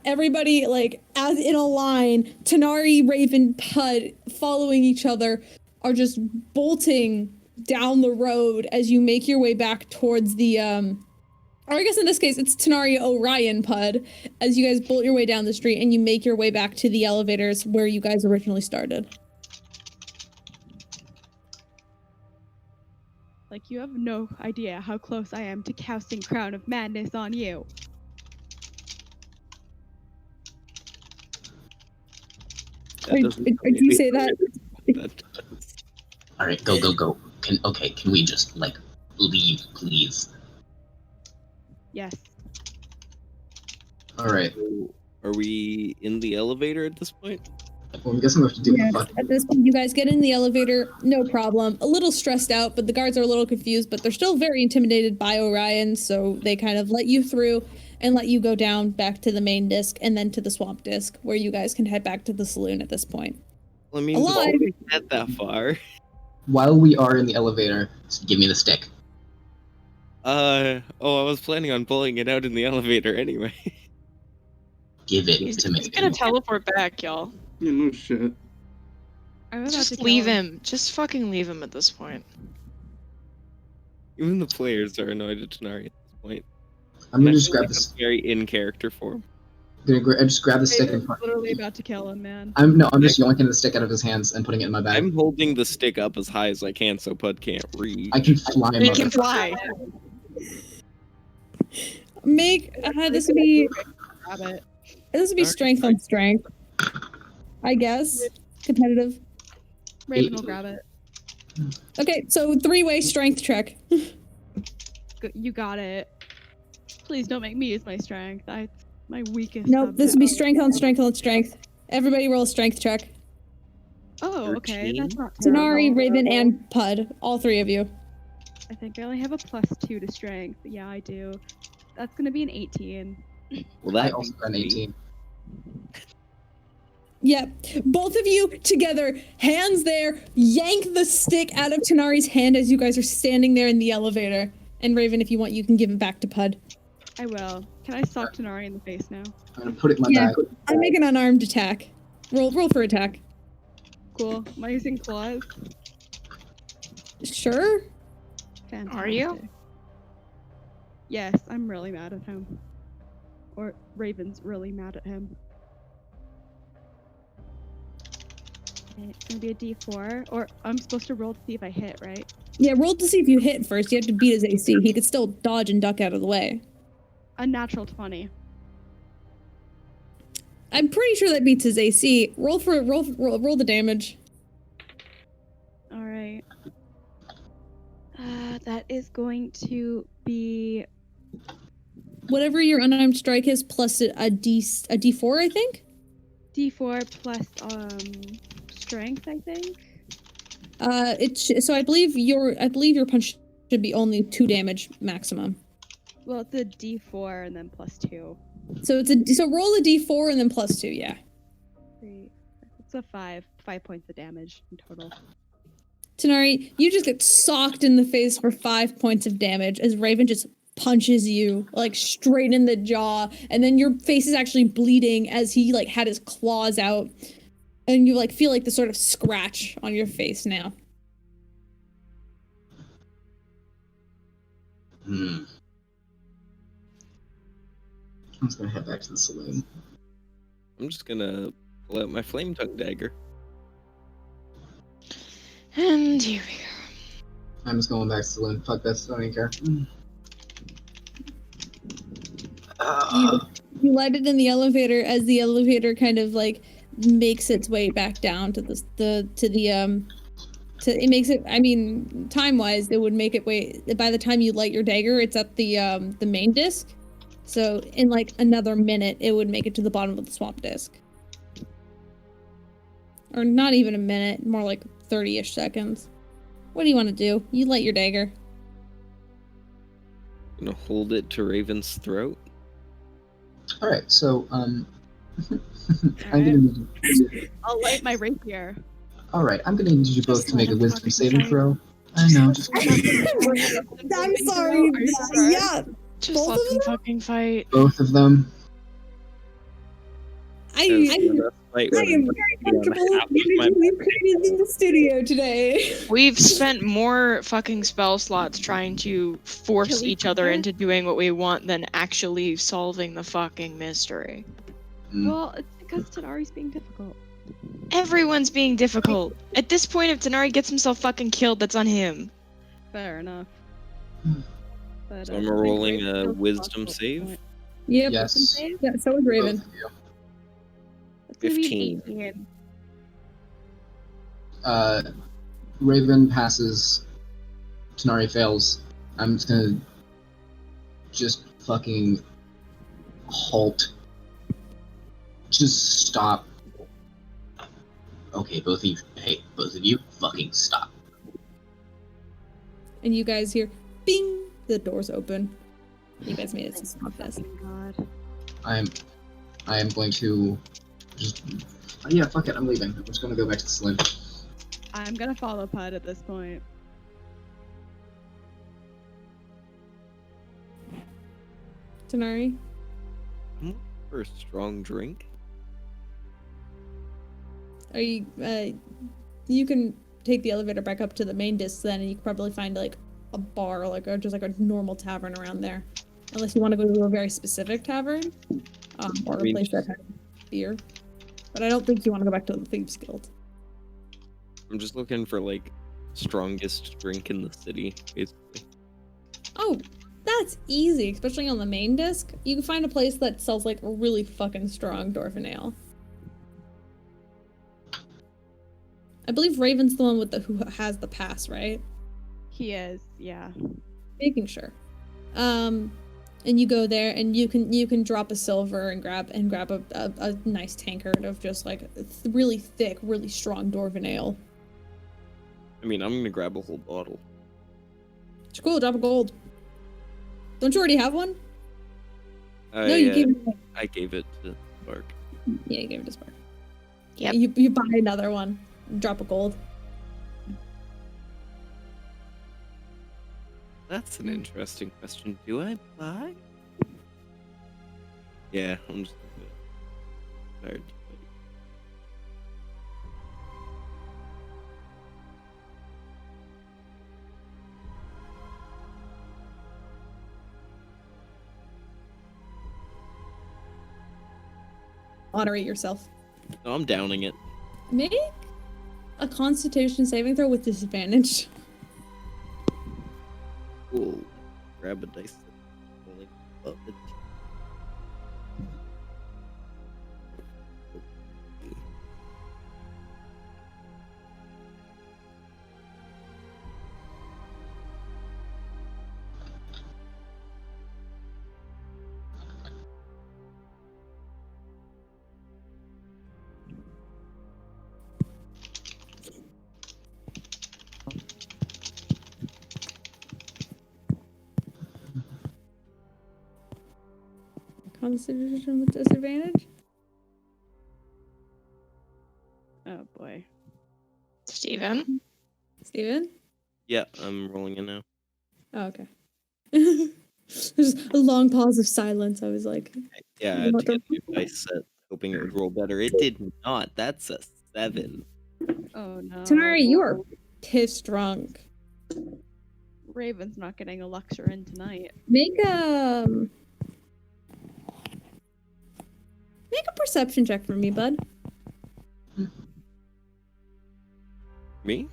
everybody, like, as in a line, Tanar'ri, Raven, Pud, following each other, are just bolting down the road as you make your way back towards the, or I guess in this case, it's Tanar'ri, Orion, Pud, as you guys bolt your way down the street and you make your way back to the elevators where you guys originally started. Like, you have no idea how close I am to casting Crown of Madness on you. Did you say that? All right, go. Can we just like leave, please? Yes. All right. Are we in the elevator at this point? Well, I'm guessing we have to do Yes, the fuck. at this point, you guys get in the elevator, no problem. A little stressed out, but the guards are a little confused, but they're still very intimidated by Orion, so they kind of let you through and let you go down back to the main disc and then to the swamp disc, where you guys can head back to the saloon at this point. Well, I mean, Alive. before we get that far. While we are in the elevator, just give me the stick. I was planning on pulling it out in the elevator anyway. Give it He's to me. gonna teleport back, y'all. Yeah, no shit. I'm about to Just kill leave him. Just fucking leave him at this point. Even the players are annoyed at Tanar'ri at this point. I'm gonna And I just feel grab like this. I'm very in character form. I just grab the stick and. I'm literally about to kill him, man. I'm just yoinking the stick out of his hands and putting it in my bag. I'm holding the stick up as high as I can so Pud can't reach. I can fly. He can motherfucker. fly. This would be Grab it. strength on strength, I guess. Competitive. Raven will grab it. Okay, so 3-way strength check. You got it. Please don't make me use my strength. My weakest. Nope, this would be subject. strength on strength on strength. Everybody roll a strength check. Oh, okay. 13. That's not Tanar'ri, terrible. Raven, and Pud. All three of you. I think I only have a +2 to strength. Yeah, I do. That's gonna be an 18. Well, I that also got an 18. Yep. Both of you together, hands there, yank the stick out of Tanar'ri's hand as you guys are standing there in the elevator. And Raven, if you want, you can give it back to Puud. I will. Can I sock Tanar'ri in the face now? I'm gonna put it in my Yeah. bag. I make an unarmed attack. Roll for attack. Cool. Am I using claws? Sure. Fantastic. Are you? Yes, I'm really mad at him. Or Raven's really mad at him. Okay, it's gonna be a D4, or I'm supposed to roll to see if I hit, right? Yeah, roll to see if you hit first. You have to beat his AC. He could still dodge and duck out of the way. A natural 20. I'm pretty sure that beats his AC. Roll the damage. All right. That is going to be Whatever your unarmed strike is, plus a D4, I think. D4 plus strength, I think. So I believe your punch should be only 2 damage maximum. Well, it's a D4 and then plus 2. So roll a D4 and then plus 2, yeah. 3. It's a 5 points of damage in total. Tanar'ri, you just get socked in the face for 5 points of damage as Raven just punches you like straight in the jaw, and then your face is actually bleeding as he like had his claws out, and you like feel like the sort of scratch on your face now. I'm just gonna head back to the saloon. I'm just gonna pull out my flame tongue dagger. And here we go. I'm just going back to the saloon. Fuck that, I don't care. You light it in the elevator as the elevator kind of like makes its way back down to it makes it, I mean, time-wise, it would make it way, by the time you light your dagger, it's at the main disc. So in like another minute, it would make it to the bottom of the swamp disc. Or not even a minute, more like 30-ish seconds. What do you want to do? You light your dagger. Gonna hold it to Raven's throat. Alright, so, I'm Alright. gonna need you. I'll light my rapier. Alright, I'm gonna need you both to make a wisdom saving throw. I know, just I'm sorry. Are you sure? Yeah. Just Both let of them them? fucking fight. both of them. I That's the fight am when very I'm comfortable half of my- we've created in the studio today. We've spent more fucking spell slots trying to force Kill each each other other? into doing what we want than actually solving the fucking mystery. Well, it's because Tanar'ri's being difficult. Everyone's being difficult. At this point, if Tanar'ri gets himself fucking killed, that's on him. Fair enough. But, So I'm I think rolling Raven a feels wisdom possible save. point. Yep. Yes. Yeah, so is Raven. Both of you. It's gonna be 15. 18. Raven passes. Tanar'ri fails. I'm just gonna fucking halt. Just stop. Okay, both of you, fucking stop. And you guys hear, bing, the doors open. You guys made it to stop this. Fucking God. I am going to just. Yeah, fuck it, I'm leaving. I'm just gonna go back to the saloon. I'm gonna follow Puud at this point. Tanar'ri? For a strong drink. Are you, you can take the elevator back up to the main disc then, and you can probably find like a bar, or just like a normal tavern around there. Unless you want to go to a very specific tavern, or a place that has beer. But I don't think you want to go back to the Thieves Guild. I'm just looking for like strongest drink in the city, basically. Oh, that's easy, especially on the main disc. You can find a place that sells like a really fucking strong Dwarven ale. I believe Raven's the one with who has the pass, right? He is, yeah. Making sure. And you go there, and you can drop a silver and grab a nice tankard of just like really thick, really strong Dwarven ale. I mean, I'm gonna grab a whole bottle. It's cool. Drop a gold. Don't you already have one? No, you gave it. I gave it to Spark. Yeah, you gave it to Spark. Yep. You buy another one. Drop a gold. That's an interesting question. Do I buy? Yeah, I'm just tired. Moderate yourself. No, I'm downing it. Make a Constitution saving throw with disadvantage. Cool. Grab a dice. Rolling above it. Constitution with disadvantage? Oh boy. Steven? Steven? Yeah, I'm rolling it now. Oh, okay. There's a long pause of silence. I was like, Yeah, I had to get a new dice set, hoping it would roll better. It did not. That's a 7. Oh no. Tanar'ri, you are pissed drunk. Raven's not getting a lecture in tonight. Make a perception check for me, bud. Me?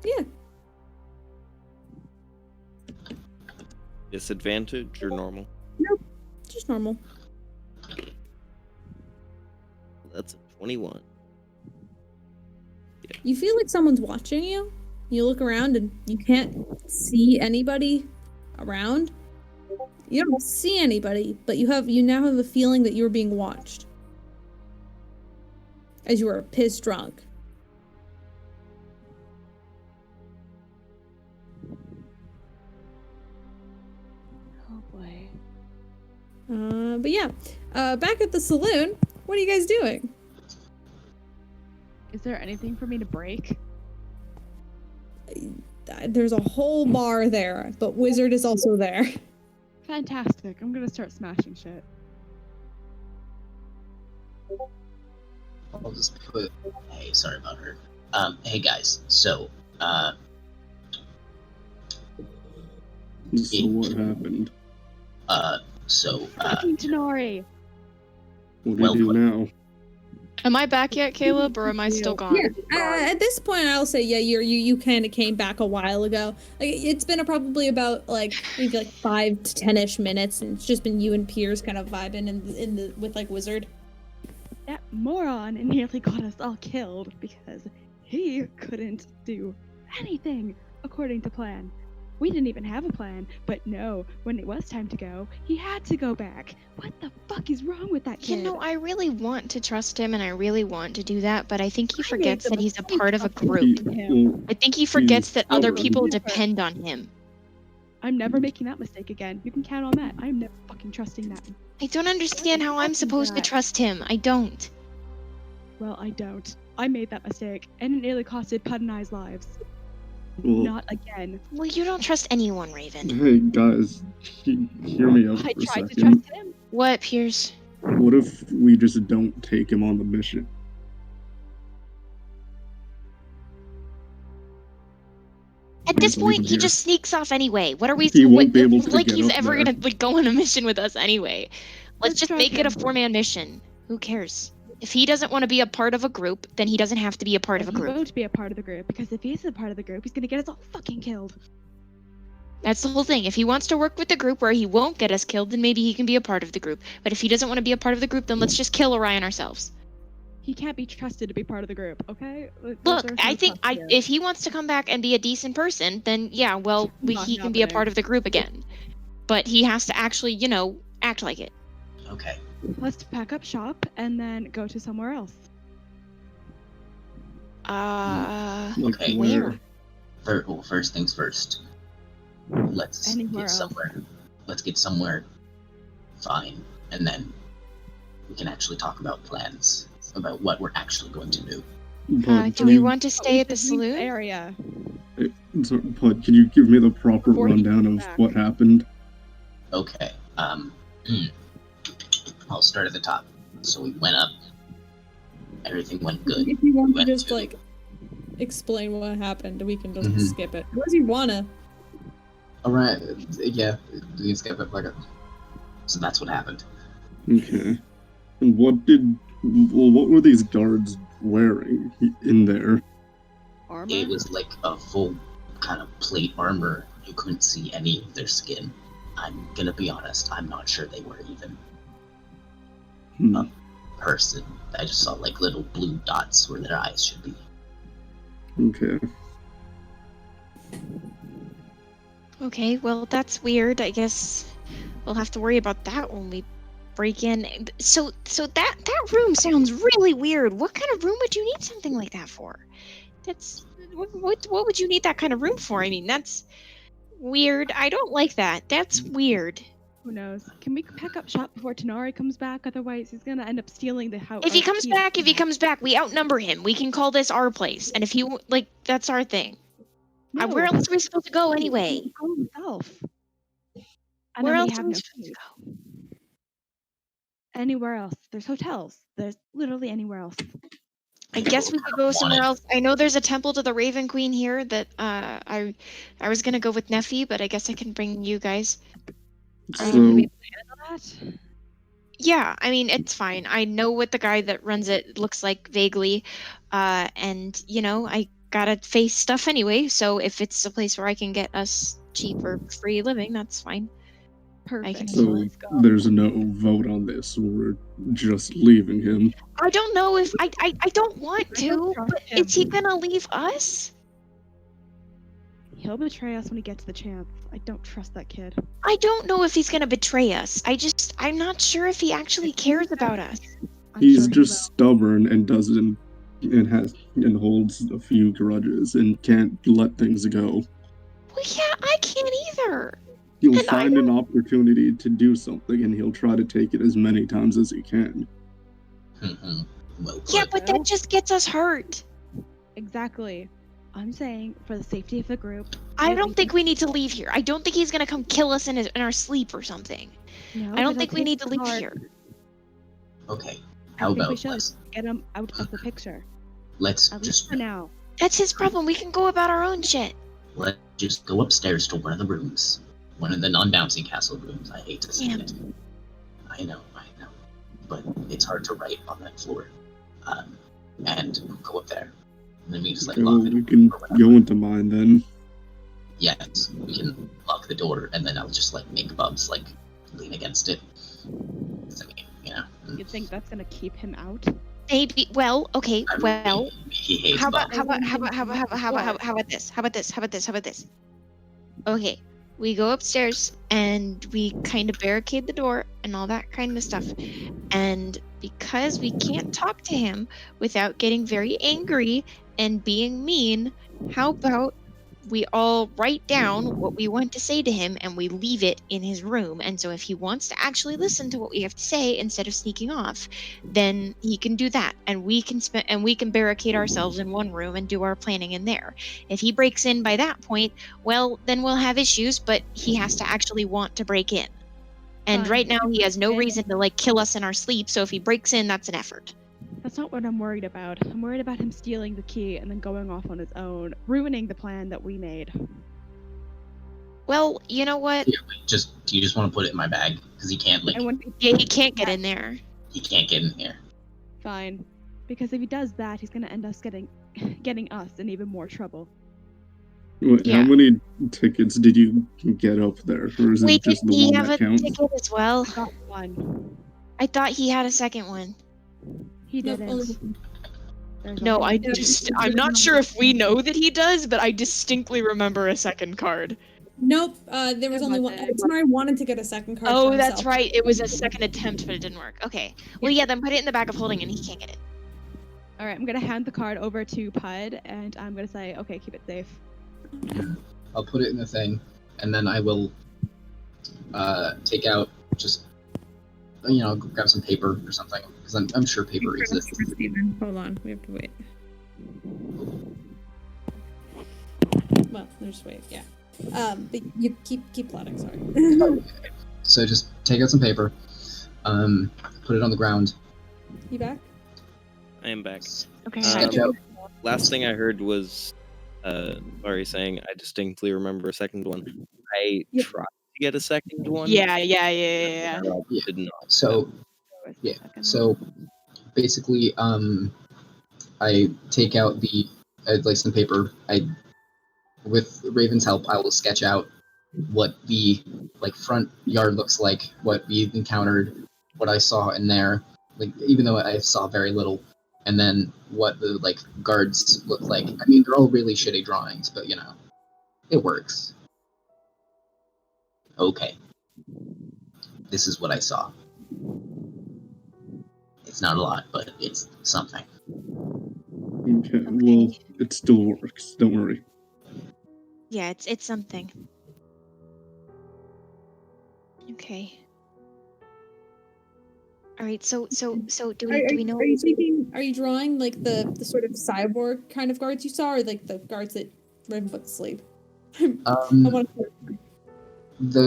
Yeah. Disadvantage or normal? Nope. Just normal. That's a 21. You feel like someone's watching you. You look around and you can't see anybody around. You don't see anybody, but you now have a feeling that you're being watched. As you are pissed drunk. Oh boy. But yeah. Back at the saloon, what are you guys doing? Is there anything for me to break? There's a whole bar there, but Wizard is also there. Fantastic. I'm gonna start smashing shit. I'll just put. Hey, sorry about her. Hey guys. So, So what happened? Fucking Tanar'ri! What do Well you do put. now? Am I back yet, Caleb, or am I still gone? Yeah. At this point, I'll say you kind of came back a while ago. Like it's been probably about maybe 5 to 10-ish minutes, and it's just been you and Peirs kind of vibing in the with Wizard. That moron nearly got us all killed because he couldn't do anything according to plan. We didn't even have a plan, but no, when it was time to go, he had to go back. What the fuck is wrong with that kid? You know, I really want to trust him and I really want to do that, but I think he forgets made that the he's a mistake part of a of group. him. I think he forgets that other stubborn. people depend on him. I'm never making that mistake again. You can count on that. I'm never fucking trusting that. I don't understand how I'm supposed to trust him. I don't. Well, I don't. I made that mistake, and it nearly costed Puud and I's lives. Well, Not again. Well, you don't trust anyone, Raven. hey guys, hear me out I for a tried to second. trust him. What, Peirs? What if we just don't take him on the mission? At this Leave him point, he here. just sneaks off anyway. What are we? He won't be able to like get he's up ever there. gonna go on a mission with us anyway. Let's just try make it a again. 4-man mission. Who cares? If he doesn't want to be a part of a group, then he doesn't have to be a part of a He group. won't be a part of the group, because if he's a part of the group, he's gonna get us all fucking killed. That's the whole thing. If he wants to work with the group where he won't get us killed, then maybe he can be a part of the group. But if he doesn't want to be a part of the group, then let's just kill Orion ourselves. He can't be trusted to be part of the group, okay? Look, There's I no think trust here. if he wants to come back and be a decent person, then yeah, well, Not he can be a happening. part of the group again. But he has to actually, act like it. okay. Let's pack up shop and then go to somewhere else. Like Okay. where? First things first. Let's Anywhere get else. somewhere. Let's get somewhere fine. and then we can actually talk about plans, about what we're actually going to do. But Do we want to stay at the Just leave saloon? area. But can you give me the proper Before he rundown comes of back. what happened? Okay. I'll start at the top. So we went up. Everything went good. If you want to Went just to- like explain what happened, we can just Mhm. skip it. Or if you wanna. Alright, yeah, we can skip it. So that's what happened. Okay. And what were these guards wearing in there? Armor. It was like a full kind of plate armor. You couldn't see any of their skin. I'm gonna be honest, I'm not sure they were even Hmm. person. I just saw like little blue dots where their eyes should be. Okay. Okay, well, that's weird. I guess we'll have to worry about that when we break in. So that room sounds really weird. What kind of room would you need something like that for? That's what would you need that kind of room for? I mean, that's weird. I don't like that. That's weird. Who knows? Can we pack up shop before Tanar'ri comes back? Otherwise, he's gonna end up stealing the house. If he comes back, we outnumber him. We can call this our place. And if he that's our thing. Where else are we supposed to go anyway? Go himself. And Where then else we are have we no supposed to keys. go? Anywhere else. There's hotels. There's literally anywhere else. I guess we could go somewhere else. I know there's a temple to the Raven Queen here that I was gonna go with Neffy, but I guess I can bring you guys. Are you So gonna be planning that? Yeah, I mean it's fine. I know what the guy that runs it looks like vaguely, and I gotta face stuff anyway. So if it's a place where I can get us cheap or free living, that's fine. Perfect. so Let's go. there's no vote on this. We're just leaving him. I don't know if I don't want I don't to, trust but him. is he gonna leave us? He'll betray us when he gets the chance. I don't trust that kid. I don't know if he's gonna betray us. I'm not sure if he actually cares about us. I'm He's sure he just stubborn and doesn't and holds a few grudges and can't let things go. Well, yeah, I can't either. He'll And I find an opportunity to do something and he'll try to take it as many times as he can. Well put. Yeah, but that just gets us hurt. will. Exactly. I'm saying for the safety of the group. I don't think we need to leave here. I don't think he's gonna come kill us in our sleep or something. No, I don't but think I'll we take need to the leave card. here. Okay. I How think we about should let's get him out of the picture. let's At least just for now. That's his problem. We can go about our own shit. let's just go upstairs to one of the rooms. One of the non-bouncy castle rooms. I hate to say Yeah. it. I know. But it's hard to write on that floor. And go up there. And then we just like Okay, well, lock it. we can or whatever. go into mine then. Yes, we can lock the door, and then I'll just like make Bubs like lean against it. 'Cause, I mean, You think that's gonna keep him out? Maybe. Well, okay. I mean, Well, he hates how about Bubs. how about this? Okay, we go upstairs and we kind of barricade the door and all that kind of stuff. And because we can't talk to him without getting very angry and being mean, how about we all write down what we want to say to him and we leave it in his room. And so if he wants to actually listen to what we have to say instead of sneaking off, then he can do that. And we can barricade ourselves in one room and do our planning in there. If he breaks in by that point, well, then we'll have issues, but he has to actually want to break in. And Fine. right now he has no Okay. reason to kill us in our sleep, so if he breaks in, that's an effort. That's not what I'm worried about. I'm worried about him stealing the key and then going off on his own, ruining the plan that we made. Well, you know what? Here, do you just want to put it in my bag? Because he can't I want Yeah, he can't get in there. he can't get in here. fine. Because if he does that, he's gonna end us getting us in even more trouble. Wait, Yeah. how many tickets did you get up there? Or is it Wait, just did the he one have that a counts? ticket as well? I got one. I thought he had a second one. He Nope, didn't. only- There's No, only I one. I'm not sure if we know that he does, but I distinctly remember a second card. Nope, there was It only one. wasn't. Tanar'ri wanted to get a second card. Oh, for that's himself. right. It was a second attempt, but it didn't work. Okay. Well, yeah, then put it in the bag of holding and he can't get it. All right, I'm gonna hand the card over to Puud, and I'm gonna say, okay, keep it safe. I'll put it in the thing, and then I will take out just grab some paper or something because I'm sure paper exists. Hold on, we have to wait. Well, there's wait, yeah. But you keep plotting. Sorry. So just take out some paper, put it on the ground. You back? I am back. Okay. Sketch out. Last thing I heard was Laurie saying, I distinctly remember a second one. I Yeah. tried to get a second one. Yeah. Yeah. Did not. So yeah. So basically, I take out the some paper. With Raven's help, I will sketch out what the front yard looks like, what we've encountered, what I saw in there, even though I saw very little, and then what the guards look like. I mean, they're all really shitty drawings, but it works. Okay, this is what I saw. It's not a lot, but it's something. Okay, well, it still works. Don't worry. Yeah, it's something. Okay. All right. So do we know? Are you drawing the sort of cyborg kind of guards you saw, or the guards that Raven put to sleep? The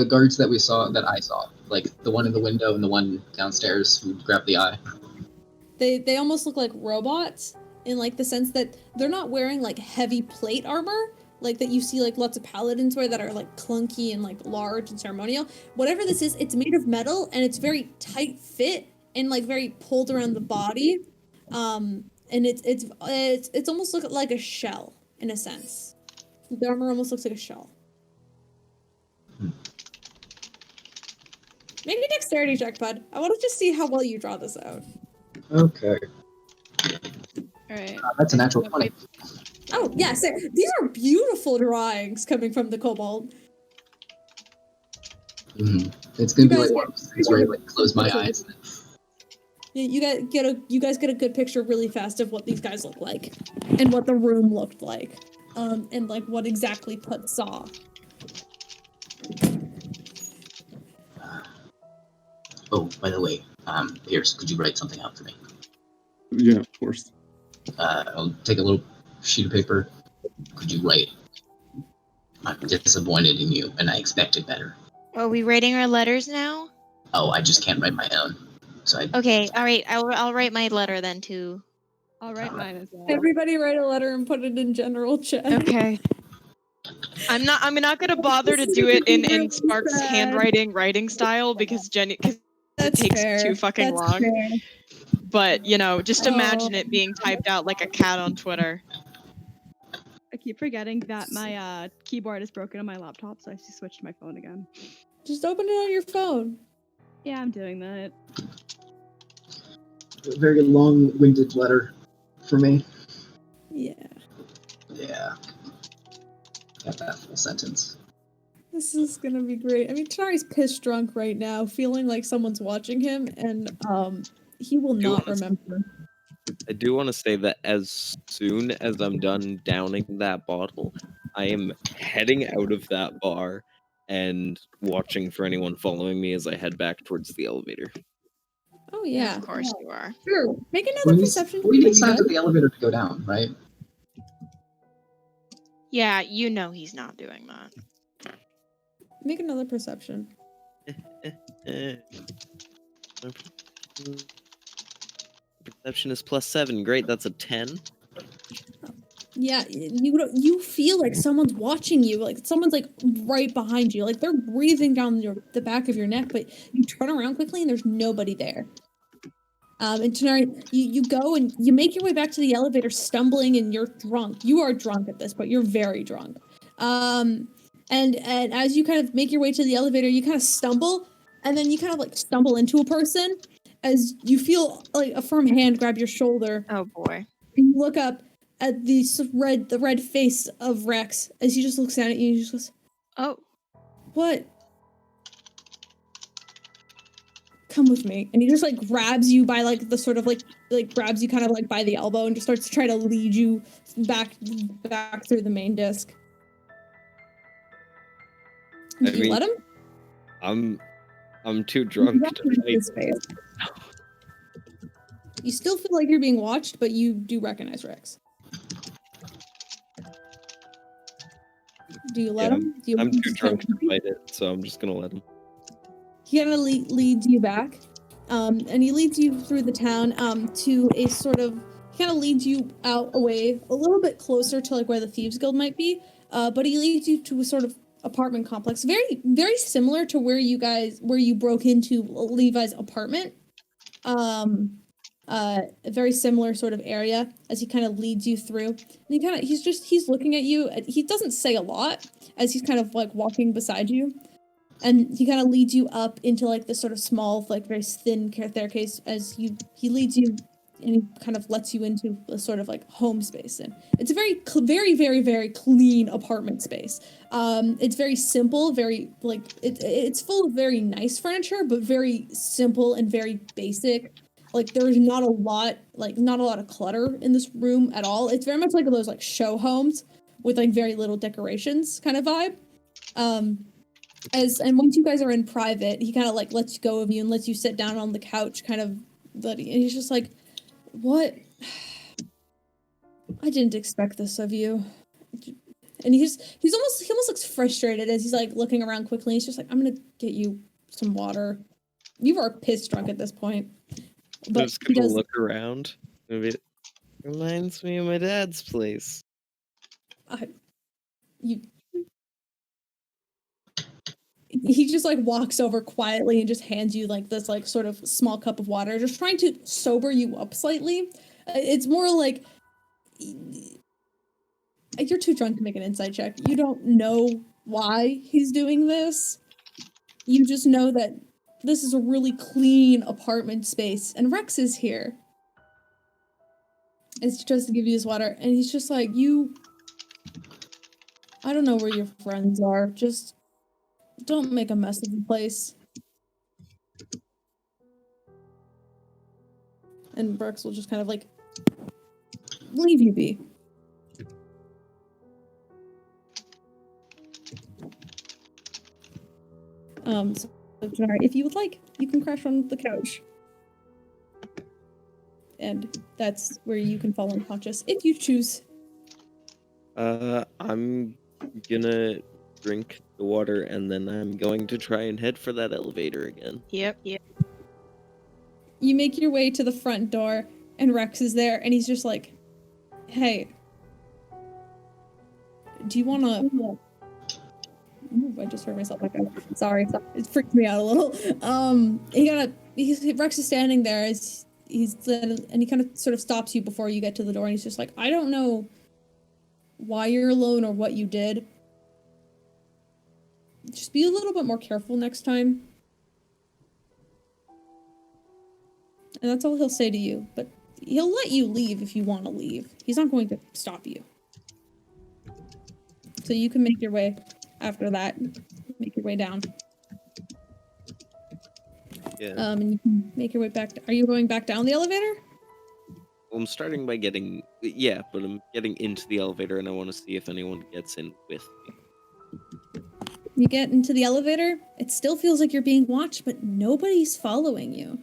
guards that I saw, the one in the window and the one downstairs who grabbed the eye. They almost look like robots in the sense that they're not wearing heavy plate armor that you see lots of paladins wear that are clunky and large and ceremonial. Whatever this is, it's made of metal and it's very tight fit and very pulled around the body. And it's almost like a shell in a sense. The armor almost looks like a shell. Make a dexterity check, bud. I want to just see how well you draw this out. Okay. All right. That's a natural 20. Oh, yes. These are beautiful drawings coming from the kobold. Mm-hmm. It's going to be it's very close my eyes. You guys get a good picture really fast of what these guys look like and what the room looked like. And what exactly Puud saw. Oh, by the way, Peirs, could you write something out for me? Yeah, of course. I'll take a little sheet of paper. Could you write? I'm disappointed in you, and I expected better. Are we writing our letters now? Oh, I just can't write my own. So Okay. All right. I'll write my letter then too. I'll write mine as well. Everybody write a letter and put it in general chat. Okay. I'm not gonna bother to do it in Spark's writing style because it takes too fucking long. Fair. But just imagine it being typed out like a cat on Twitter. I keep forgetting that my keyboard is broken on my laptop, so I just switched to my phone again. Just open it on your phone. Yeah, I'm doing that. A very long-winded letter for me. Yeah. Yeah. Got that full sentence. This is gonna be great. I mean, Tanar'ri's pissed drunk right now, feeling like someone's watching him, and he will not remember. I do want to say that as soon as I'm done downing that bottle, I am heading out of that bar and watching for anyone following me as I head back towards the elevator. Oh yeah, Of course you are. Sure. Make another perception. We need signs of the elevator to go down, right? Yeah, he's not doing that. Make another perception. Perception is +7. Great, that's a 10. Yeah, you feel like someone's watching you, like someone's right behind you, like they're breathing down the back of your neck, but you turn around quickly and there's nobody there. And Tanar'ri, you go and you make your way back to the elevator, stumbling, and you're drunk. You are drunk at this point. You're very drunk. And as you kind of make your way to the elevator, you kind of stumble, and then you kind of stumble into a person as you feel a firm hand grab your shoulder. Oh boy! And you look up at the red face of Rex as he just looks down at you and he just goes, "Oh, what? Come with me." And he just grabs you by the sort of grabs you kind of by the elbow and just starts to try to lead you back through the main disc. Do you let him? I'm too drunk to recognize fight. this face. You still feel like you're being watched, but you do recognize Rex. Do you let him? Do you I'm let him too just kind drunk of to creepy? fight it, so I'm just gonna let him. He kind of leads you back, and he leads you through the town to a sort of. He kind of leads you out away, a little bit closer to like where the Thieves Guild might be, but he leads you to a sort of apartment complex, very very similar to where you broke into Levi's apartment. A very similar sort of area as he kind of leads you through. And he's looking at you. He doesn't say a lot as he's kind of like walking beside you. And he kind of leads you up into like this sort of small, like very thin staircase as he leads you and he kind of lets you into a sort of like home space. And it's a very, very, very, very clean apartment space. It's very simple, very like it's full of very nice furniture, but very simple and very basic. Like there's not a lot of clutter in this room at all. It's very much like those like show homes with like very little decorations kind of vibe. And once you guys are in private, he kind of like lets go of you and lets you sit down on the couch, kind of, and he's just like, "What? I didn't expect this of you." And he almost looks frustrated as he's like looking around quickly. He's just like, "I'm gonna get you some water." You are piss drunk at this point, but I'm just he gonna does. look around. Maybe it reminds me of my dad's place. He just like walks over quietly and just hands you like this like sort of small cup of water, just trying to sober you up slightly. It's more like you're too drunk to make an insight check. You don't know why he's doing this. You just know that this is a really clean apartment space and Rex is here. And he tries to give you his water and he's just like, I don't know where your friends are. Just don't make a mess of the place. And Rex will just kind of like leave you be. So Tanar'ri, if you would like, you can crash on the couch. And that's where you can fall unconscious if you choose. I'm gonna drink the water and then I'm going to try and head for that elevator again. Yep. You make your way to the front door, and Rex is there, and he's just like, "Hey, do you want to?" I just heard myself like, sorry, it freaked me out a little. Rex is standing there as and he kind of sort of stops you before you get to the door, and he's just like, "I don't know why you're alone or what you did. Just be a little bit more careful next time." And that's all he'll say to you, but he'll let you leave if you want to leave. He's not going to stop you. So you can make your way after that. Make your way down. Yeah. And you can make your way back. Are you going back down the elevator? Well, I'm starting by getting... Yeah, but I'm getting into the elevator and I want to see if anyone gets in with me. You get into the elevator. It still feels like you're being watched, but nobody's following you.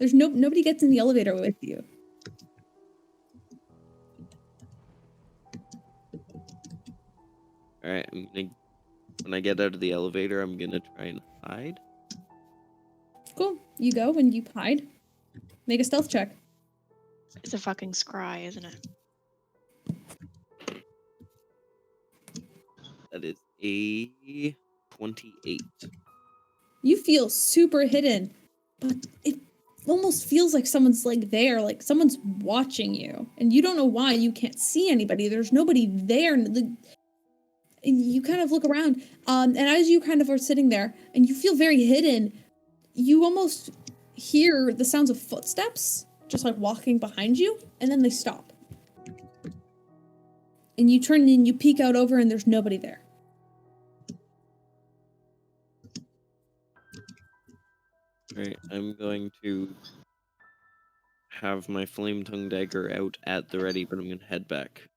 There's nobody gets in the elevator with you. Alright, when I get out of the elevator, I'm gonna try and hide. Cool. You go and you hide. Make a stealth check. It's a fucking scry, isn't it? That is a 28. You feel super hidden, but it almost feels like someone's like there, like someone's watching you, and you don't know why. You can't see anybody. There's nobody there. You kind of look around, and as you kind of are sitting there, and you feel very hidden, you almost hear the sounds of footsteps, just like walking behind you, and then they stop. And you turn and you peek out over, and there's nobody there. Alright, I'm going to have my flame tongue dagger out at the ready, but I'm gonna head back.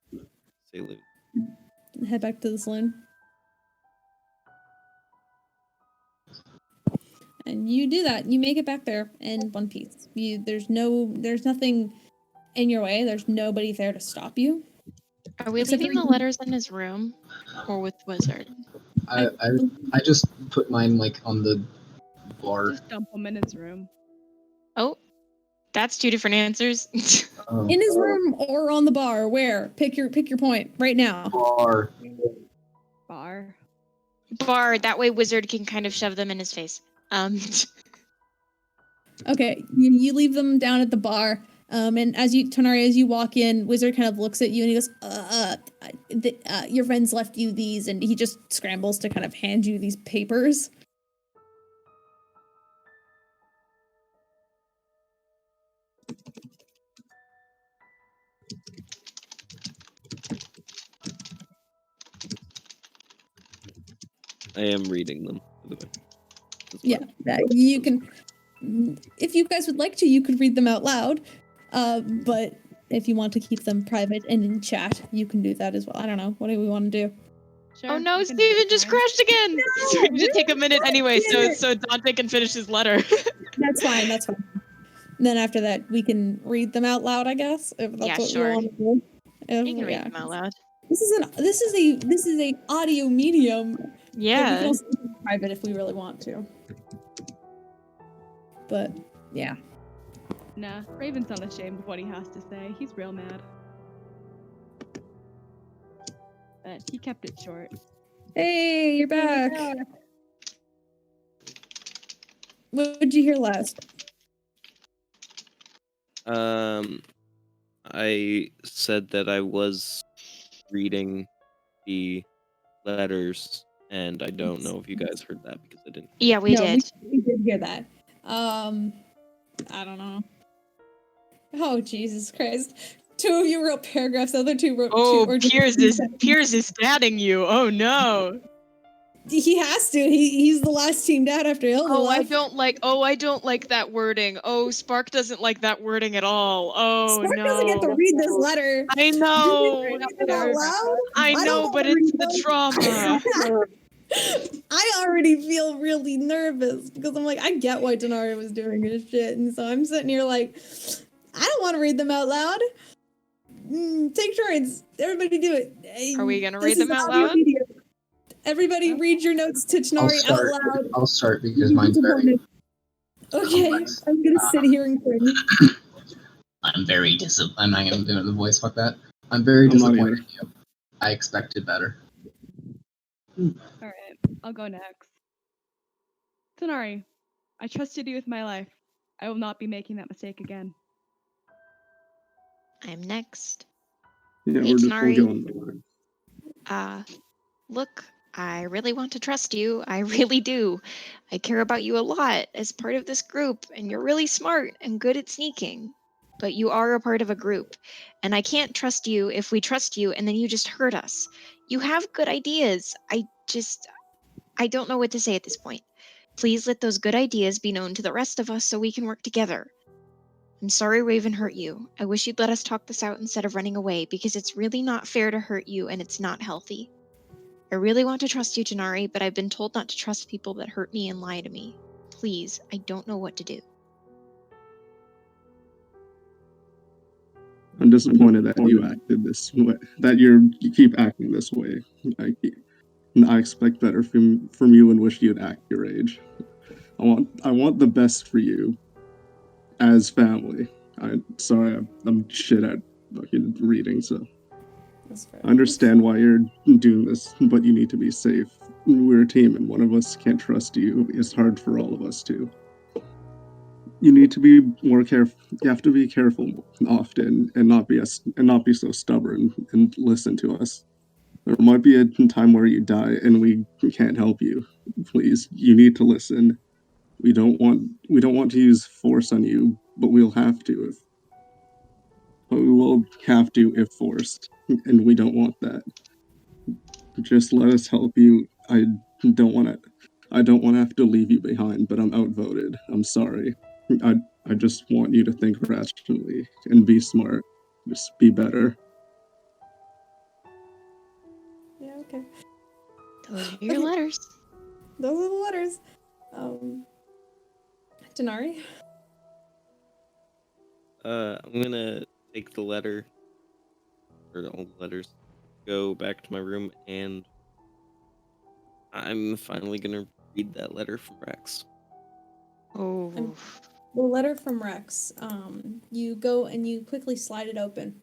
Saloon. Head back to the saloon. And you do that. You make it back there in one piece. There's nothing in your way. There's nobody there to stop you. Are we Except leaving for the you. letters in his room or with Wizard? I just put mine like on the bar. Just dump him in his room. Oh, that's two different answers. In his room or on the bar. Where? Pick your point right now. Bar. Bar. Bar, that way Wizard can kind of shove them in his face. Okay, you leave them down at the bar. And Tanar'ri, as you walk in, Wizard kind of looks at you and he goes, your friends left you these, and he just scrambles to kind of hand you these papers. I am reading them, by the way. as well. Yeah, you can, if you guys would like to, you could read them out loud. But if you want to keep them private and in chat, you can do that as well. I don't know. What do we want to do? Sure, Oh no, we can Steven just try. crashed again! No, So we need to take a minute anyway, damn so it. Dante can finish his letter. That's fine. That's fine. Then after that, we can read them out loud, I guess. If that's Yeah, what sure. you want to do. You can read them out loud. This is a audio medium. But we Yeah. can also keep it private if we really want to. But yeah. Nah, Raven's not ashamed of what he has to say. He's real mad. But he kept it short. Hey, you're back. What did you hear last? I said that I was reading the letters, and I don't know if you guys heard that because I didn't. Yeah, we No, did. We did hear that. I don't know. Oh, Jesus Christ. Two of you wrote paragraphs, the other two wrote Oh, two. Or just Peirs two is sentences. dadding you. Oh no. He has to. He's the last teamed out after Hilda I left. don't like that wording. Oh, Spark doesn't like that wording at all. Oh Spark no. doesn't get to read this letter. I know. Read it out loud? I know, don't but it's the know. trauma. I already feel really nervous because I'm like, I get why Tanar'ri was doing his shit, and so I'm sitting here like, I don't want to read them out loud. Take turns. Everybody do it. Are we gonna This read is them out audio loud? medium. Everybody read your notes to Tanar'ri out loud. I'll start because mine's very. Okay, I'm gonna sit here and cringe. I'm very disappointed. I'm not gonna do the voice. Fuck that. I'm very I'm not disappointed in you. I expected better. Alright, I'll go next. Tanar'ri, I trusted you with my life. I will not be making that mistake again. I'm next. Yeah, Hey, we're Tanar'ri. going the line. Look, I really want to trust you. I really do. I care about you a lot as part of this group, and you're really smart and good at sneaking. But you are a part of a group, and I can't trust you if we trust you and then you just hurt us. You have good ideas. I don't know what to say at this point. Please let those good ideas be known to the rest of us so we can work together. I'm sorry Raven hurt you. I wish you'd let us talk this out instead of running away, because it's really not fair to hurt you and it's not healthy. I really want to trust you, Tanar'ri, but I've been told not to trust people that hurt me and lie to me. Please, I don't know what to do. I'm disappointed that you acted this way. That you keep acting this way. I expect better from you and wish you'd act your age. I want the best for you as family. I'm shit at fucking reading, so I understand why you're doing this, but you need to be safe. We're a team, and one of us can't trust you. It's hard for all of us to. You need to be more careful. You have to be careful often, and not be so stubborn, and listen to us. There might be a time where you die, and we can't help you. Please, you need to listen. We don't want to use force on you, but we'll have to if forced, and we don't want that. Just let us help you. I don't want to have to leave you behind, but I'm outvoted. I'm sorry. I just want you to think rationally and be smart. Just be better. Yeah, okay. Those are your letters. Those are the letters. Tanar'ri? I'm gonna take the letter, or all the letters, go back to my room, and I'm finally gonna read that letter from Rex. Oh. The letter from Rex. You go and you quickly slide it open.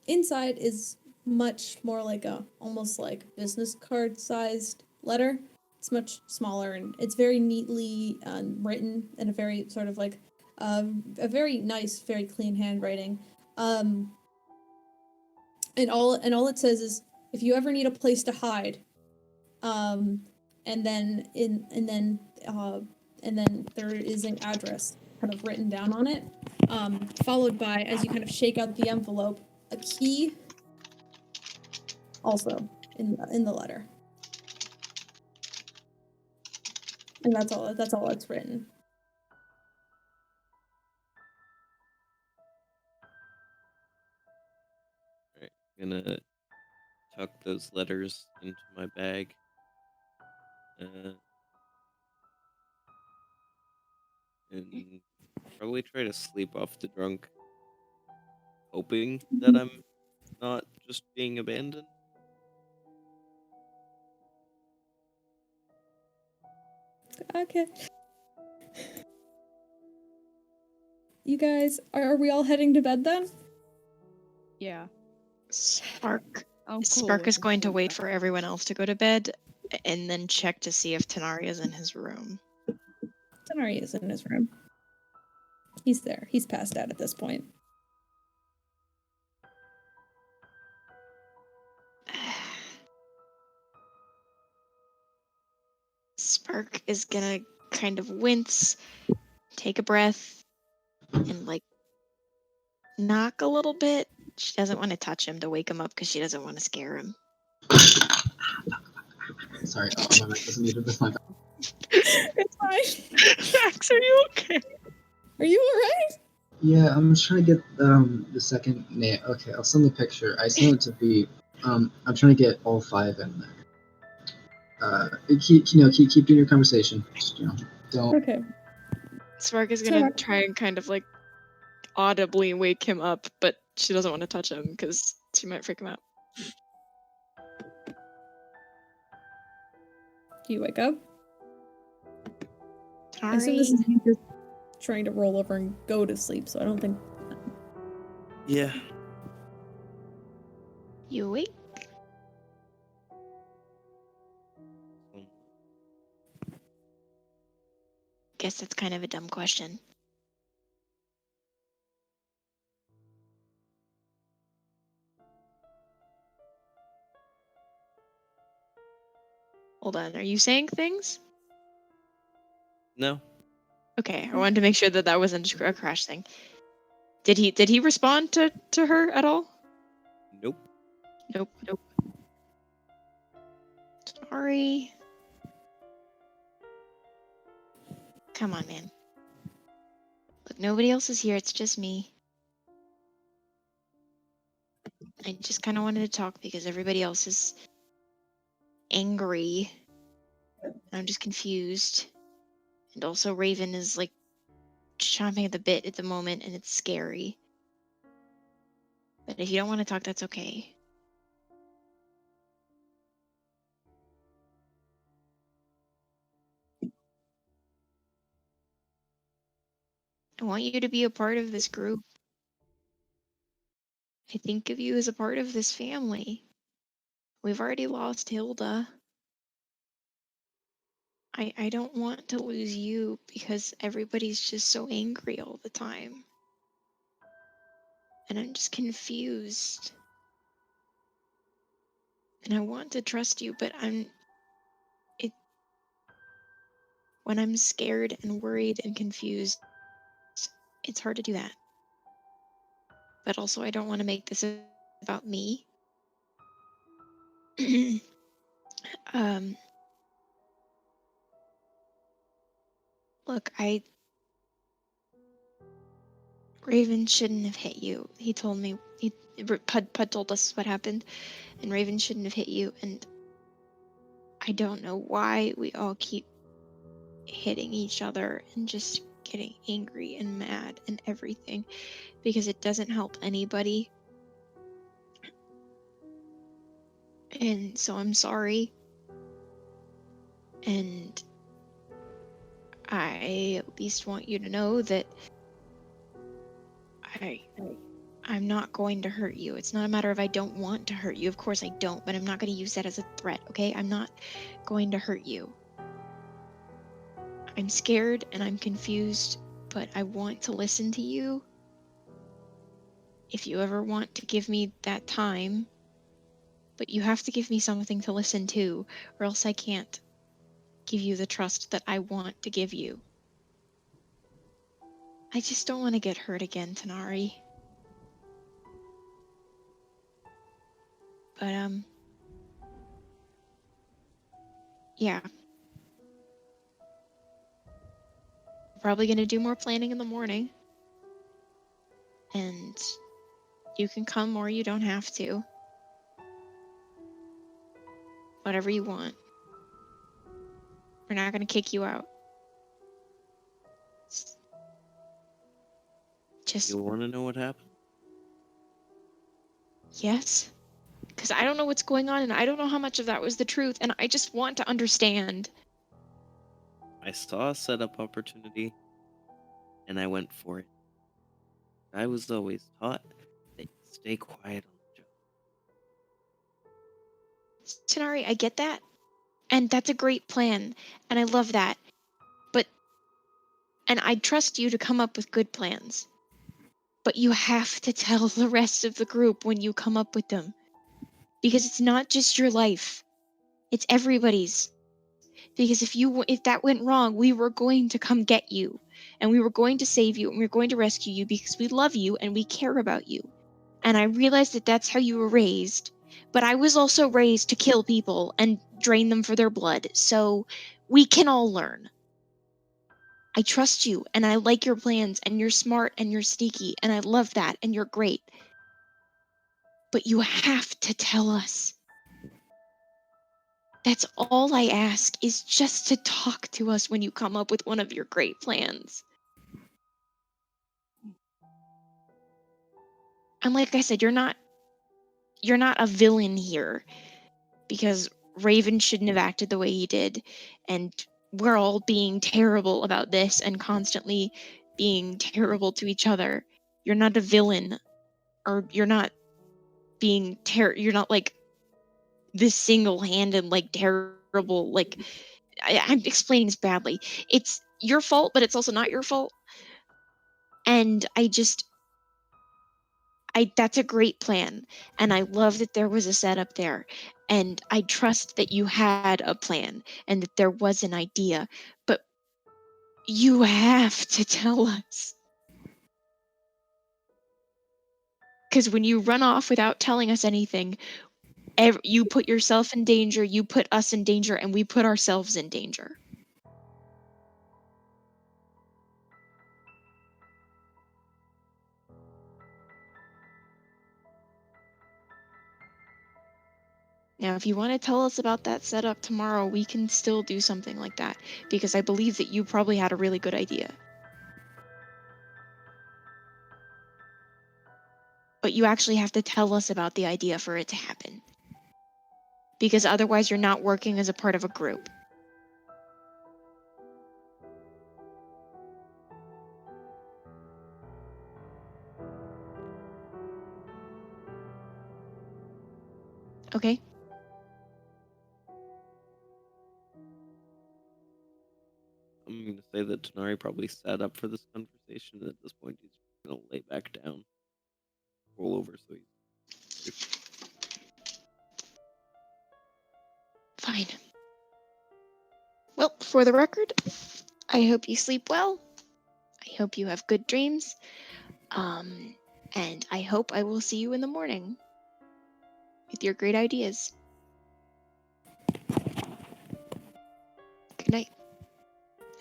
Inside is much more like almost like business card sized letter. It's much smaller and it's very neatly written in a very sort of like a very nice, very clean handwriting. And all it says is, if you ever need a place to hide, and then there is an address kind of written down on it, followed by, as you kind of shake out the envelope, a key also in the letter. And that's all it's written. Alright, I'm gonna tuck those letters into my bag. And probably try to sleep off the drunk, hoping that I'm not just being abandoned. Okay. You guys, are we all heading to bed then? Yeah. Spark I'm cool Spark with is this going to being wait done. for everyone else to go to bed and then check to see if Tanar'ri is in his room. Tanar'ri is in his room. He's there. He's passed out at this point. Spark is gonna kind of wince, take a breath, and like knock a little bit. She doesn't want to touch him to wake him up because she doesn't want to scare him. Sorry, my mic wasn't muted. That's my bad. It's fine. Max, are you okay? Are you alright? Yeah, I'm trying to get the second name. Okay, I'll send the picture. I sent it to B. I'm trying to get all 5 in there. Keep doing your conversation. Just, don't. Okay. Spark is gonna try and kind of like audibly wake him up, but she doesn't want to touch him because she might freak him out. Do you wake up? I Tanar'ri, assume this is you just trying to roll over and go to sleep, so I don't think... Yeah. you awake? Guess that's kind of a dumb question. Hold on, are you saying things? No. Okay, I wanted to make sure that that wasn't a crash thing. Did he respond to her at all? Nope. Nope. Sorry. Come on, man. Look, nobody else is here. It's just me. I just kind of wanted to talk because everybody else is angry. And I'm just confused. And also Raven is like chomping at the bit at the moment and it's scary. But if you don't want to talk, that's okay. I want you to be a part of this group. I think of you as a part of this family. We've already lost Hilda. I don't want to lose you because everybody's just so angry all the time. And I'm just confused. And I want to trust you, but when I'm scared and worried and confused, it's hard to do that. But also I don't want to make this about me. Look, Raven shouldn't have hit you. He told me, Puud told us what happened, and Raven shouldn't have hit you, and I don't know why we all keep hitting each other and just getting angry and mad and everything, because it doesn't help anybody. And so I'm sorry. And I at least want you to know that I'm not going to hurt you. It's not a matter of I don't want to hurt you. Of course I don't, but I'm not going to use that as a threat, okay? I'm not going to hurt you. I'm scared and I'm confused, but I want to listen to you. If you ever want to give me that time, but you have to give me something to listen to, or else I can't give you the trust that I want to give you. I just don't want to get hurt again, Tanar'ri. But, yeah. Probably gonna do more planning in the morning. And you can come or you don't have to. Whatever you want. We're not gonna kick you out. Just, You want to know what happened? yes. Because I don't know what's going on and I don't know how much of that was the truth, and I just want to understand. I saw a setup opportunity, and I went for it. I was always taught that you stay quiet on the job. Tanar'ri, I get that. And that's a great plan. And I love that. And I trust you to come up with good plans. But you have to tell the rest of the group when you come up with them. Because it's not just your life. It's everybody's. Because if that went wrong, we were going to come get you. And we were going to save you. And we were going to rescue you because we love you and we care about you. And I realized that that's how you were raised. But I was also raised to kill people and drain them for their blood. So we can all learn. I trust you, and I like your plans, and you're smart, and you're sneaky, and I love that, and you're great. But you have to tell us. That's all I ask, is just to talk to us when you come up with one of your great plans. And like I said, you're not a villain here, because Raven shouldn't have acted the way he did, and we're all being terrible about this and constantly being terrible to each other. You're not a villain, or you're not being you're not like this single-handed like terrible, like I'm explaining this badly. It's your fault, but it's also not your fault. And that's a great plan, and I love that there was a setup there, and I trust that you had a plan and that there was an idea, but you have to tell us. Because when you run off without telling us anything, you put yourself in danger, you put us in danger, and we put ourselves in danger. Now, if you want to tell us about that setup tomorrow, we can still do something like that, because I believe that you probably had a really good idea. But you actually have to tell us about the idea for it to happen. Because otherwise you're not working as a part of a group. Okay? I'm going to say that Tanar'ri probably sat up for this conversation, and at this point he's going to lay back down. Roll over so he's... Fine. Well, for the record, I hope you sleep well. I hope you have good dreams. And I hope I will see you in the morning with your great ideas. Good night.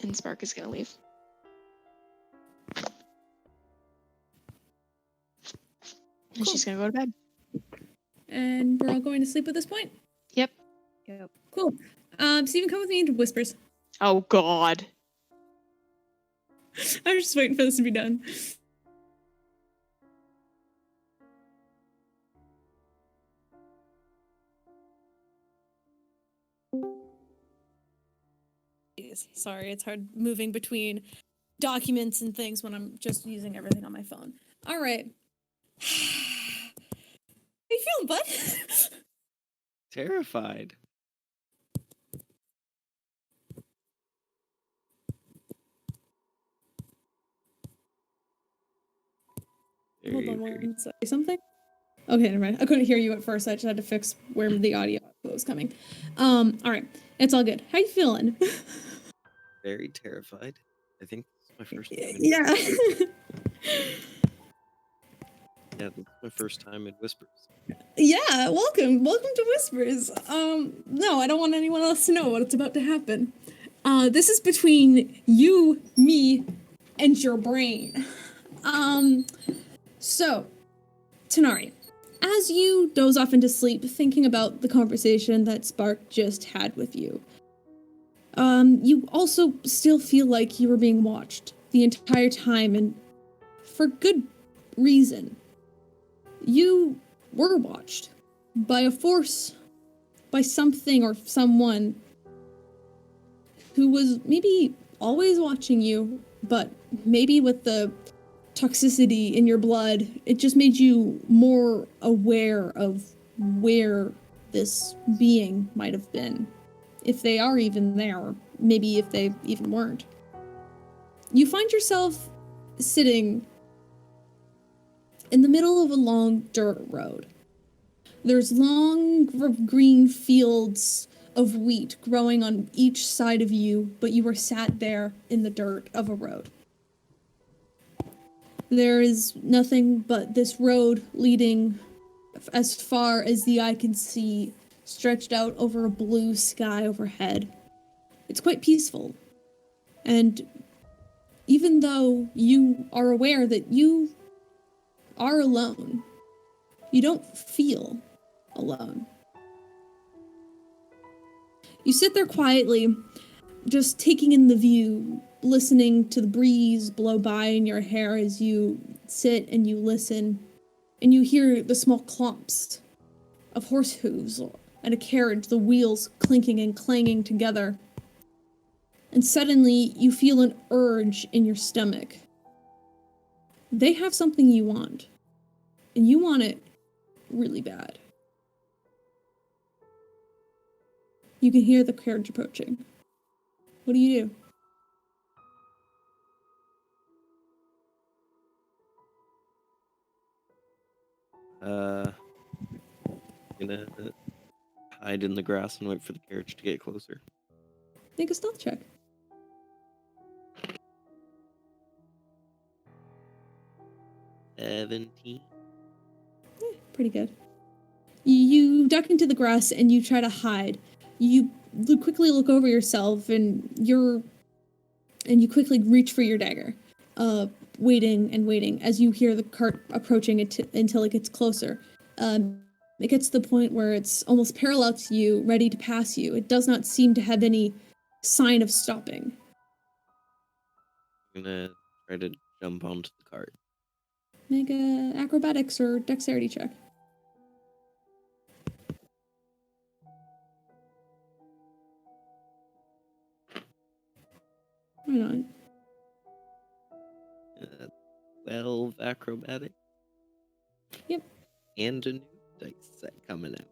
And Spark is going to leave. And she's going to go to bed. And we're all going to sleep at this point? Yep. Yep. Cool. Steven, come with me into Whispers. Oh God. I'm just waiting for this to be done. Sorry, it's hard moving between documents and things when I'm just using everything on my phone. All right. How you feeling, bud? Terrified. Hold on Very, one second. Something? Okay, never mind. I couldn't hear you at first. I just had to fix where the audio was coming. All right. It's all good. How you feeling? very terrified. I think this is my first time in Yeah. Yeah, this is my first time in Whispers. Yeah, welcome. Welcome to Whispers. No, I don't want anyone else to know what's about to happen. This is between you, me, and your brain. So, Tanar'ri, as you doze off into sleep, thinking about the conversation that Spark just had with you, you also still feel like you were being watched the entire time, and for good reason. You were watched by a force, by something or someone who was maybe always watching you, but maybe with the toxicity in your blood, it just made you more aware of where this being might have been. If they are even there, or maybe if they even weren't. You find yourself sitting in the middle of a long dirt road. There's long green fields of wheat growing on each side of you, but you are sat there in the dirt of a road. There is nothing but this road leading as far as the eye can see, stretched out over a blue sky overhead. It's quite peaceful. And even though you are aware that you are alone, you don't feel alone. You sit there quietly, just taking in the view, listening to the breeze blow by in your hair as you sit and you listen, and you hear the small clumps of horse hooves and a carriage, the wheels clinking and clanging together. And suddenly you feel an urge in your stomach. They have something you want, and you want it really bad. You can hear the carriage approaching. What do you do? Gonna hide in the grass and wait for the carriage to get closer. Make a stealth check. 17. Pretty good. You duck into the grass and you try to hide. You quickly look over yourself and you quickly reach for your dagger, waiting and waiting as you hear the cart approaching until it gets closer. It gets to the point where it's almost parallel to you, ready to pass you. It does not seem to have any sign of stopping. I'm gonna try to jump onto the cart. Make a acrobatics or dexterity check. Why not? 12 acrobatic. Yep. And a new dice set coming out.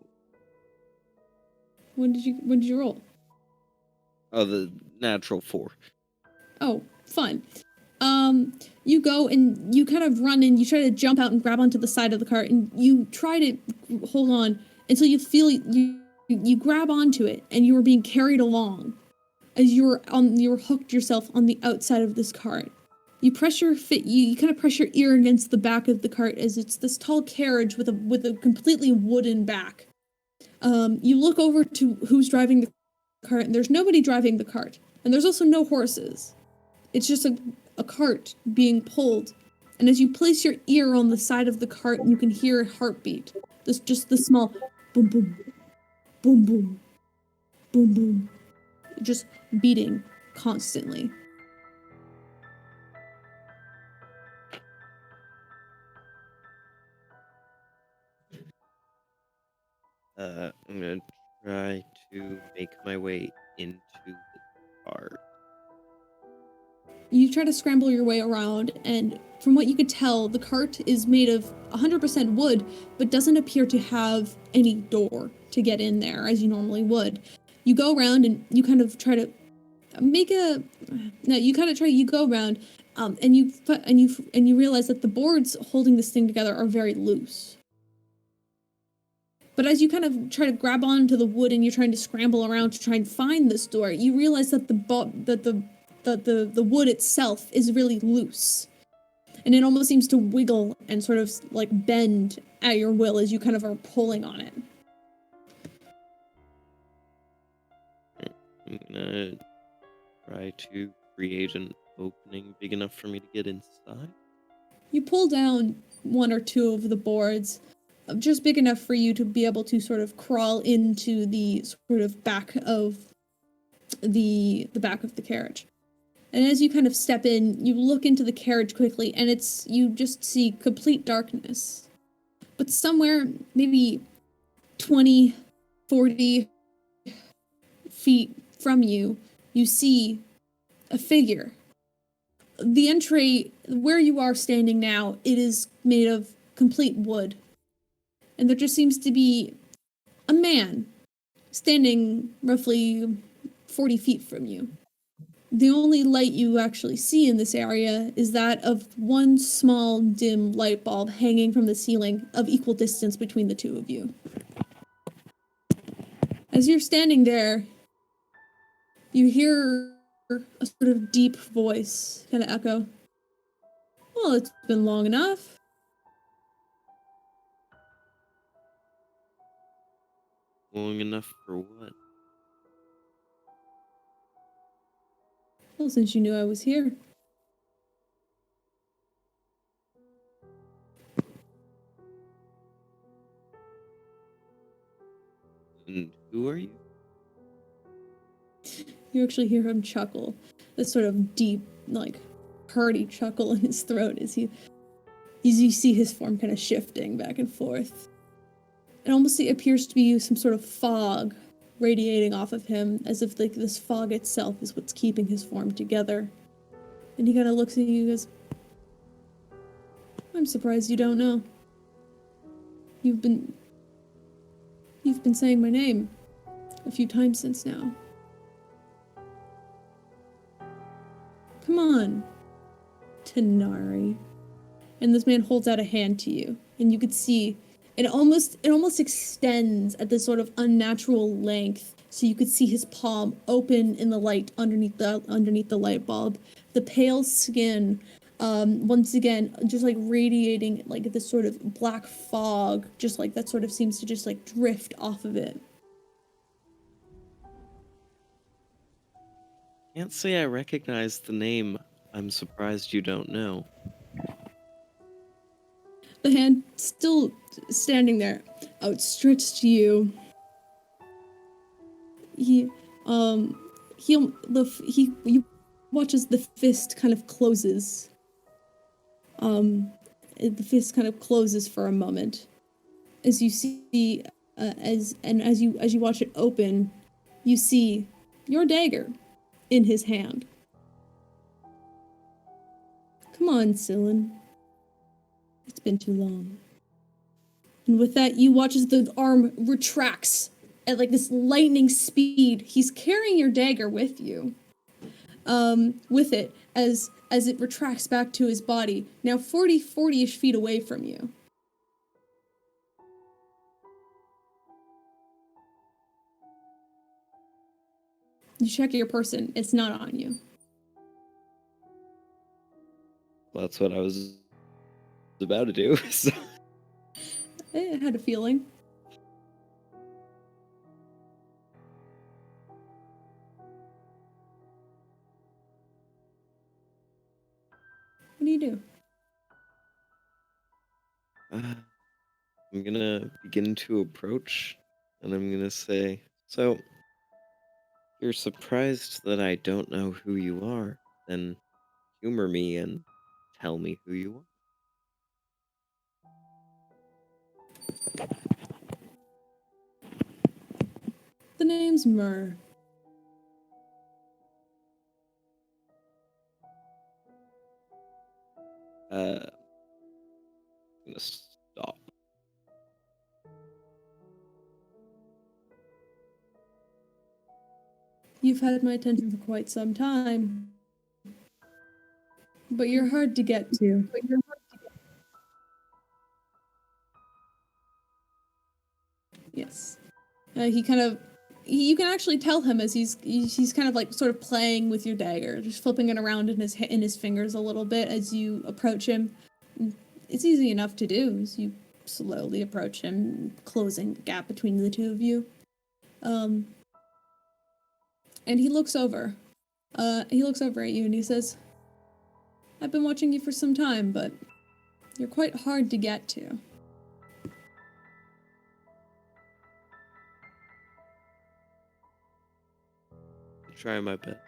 What did you roll? Oh, the natural 4. Oh, fun. You go and you kind of run and you try to jump out and grab onto the side of the cart and you try to hold on until you feel you grab onto it and you are being carried along as you were hooked yourself on the outside of this cart. You press your you kind of press your ear against the back of the cart as it's this tall carriage with a completely wooden back. You look over to who's driving the cart and there's nobody driving the cart. And there's also no horses. It's just a cart being pulled. And as you place your ear on the side of the cart, you can hear a heartbeat. Just the small boom, boom, boom, boom, boom, boom. Just beating constantly. I'm gonna try to make my way into the car. You try to scramble your way around, and from what you could tell, the cart is made of 100% wood, but doesn't appear to have any door to get in there as you normally would. You go around and you kind of try to you go around, and you realize that the boards holding this thing together are very loose. But as you kind of try to grab onto the wood and you're trying to scramble around to try and find this door, you realize that the wood itself is really loose. And it almost seems to wiggle and sort of like bend at your will as you kind of are pulling on it. I'm gonna try to create an opening big enough for me to get inside. You pull down one or two of the boards, just big enough for you to be able to sort of crawl into the sort of back of the back of the carriage. And as you kind of step in, you look into the carriage quickly, and you just see complete darkness. But somewhere, maybe 20, 40 feet from you, you see a figure. The entry, where you are standing now, it is made of complete wood. And there just seems to be a man standing roughly 40 feet from you. The only light you actually see in this area is that of one small, dim light bulb hanging from the ceiling of equal distance between the two of you. As you're standing there, you hear a sort of deep voice kind of echo. Well, it's been long enough. Long enough for what? Well, since you knew I was here. And who are you? You actually hear him chuckle. This sort of deep, like, hearty chuckle in his throat as you see his form kind of shifting back and forth. It almost appears to be some sort of fog radiating off of him, as if like this fog itself is what's keeping his form together. And he kind of looks at you and goes, I'm surprised you don't know. You've been saying my name a few times since now. Come on, Tanar'ri. And this man holds out a hand to you, and you could see it almost extends at this sort of unnatural length, so you could see his palm open in the light underneath the light bulb. The pale skin, once again, just like radiating like this sort of black fog, just like that sort of seems to just like drift off of it. Can't say I recognize the name. I'm surprised you don't know. The hand still standing there, outstretched to you. You watch as the fist kind of closes. The fist kind of closes for a moment, as you see, as you watch it open, you see your dagger in his hand. Come on, Scylla. It's been too long. And with that, you watch as the arm retracts at like this lightning speed. He's carrying your dagger with you. With it, as it retracts back to his body, now 40-ish feet away from you. You check your person, it's not on you. Well, that's what I was about to do. So. I had a feeling. What do you do? I'm gonna begin to approach, and I'm gonna say, so, You're surprised that I don't know who you are, then humor me and tell me who you The name's Myrrh. are. I'm gonna stop. You've had my attention for quite some time. But you're hard to get to. Yes. He kind of... You can actually tell him as he's kind of like sort of playing with your dagger, just flipping it around in his fingers a little bit as you approach him. It's easy enough to do as you slowly approach him, closing the gap between the two of you. And he looks over. He looks over at you and he says, I've been watching you for some time, but you're quite hard to get to. I'll try my best.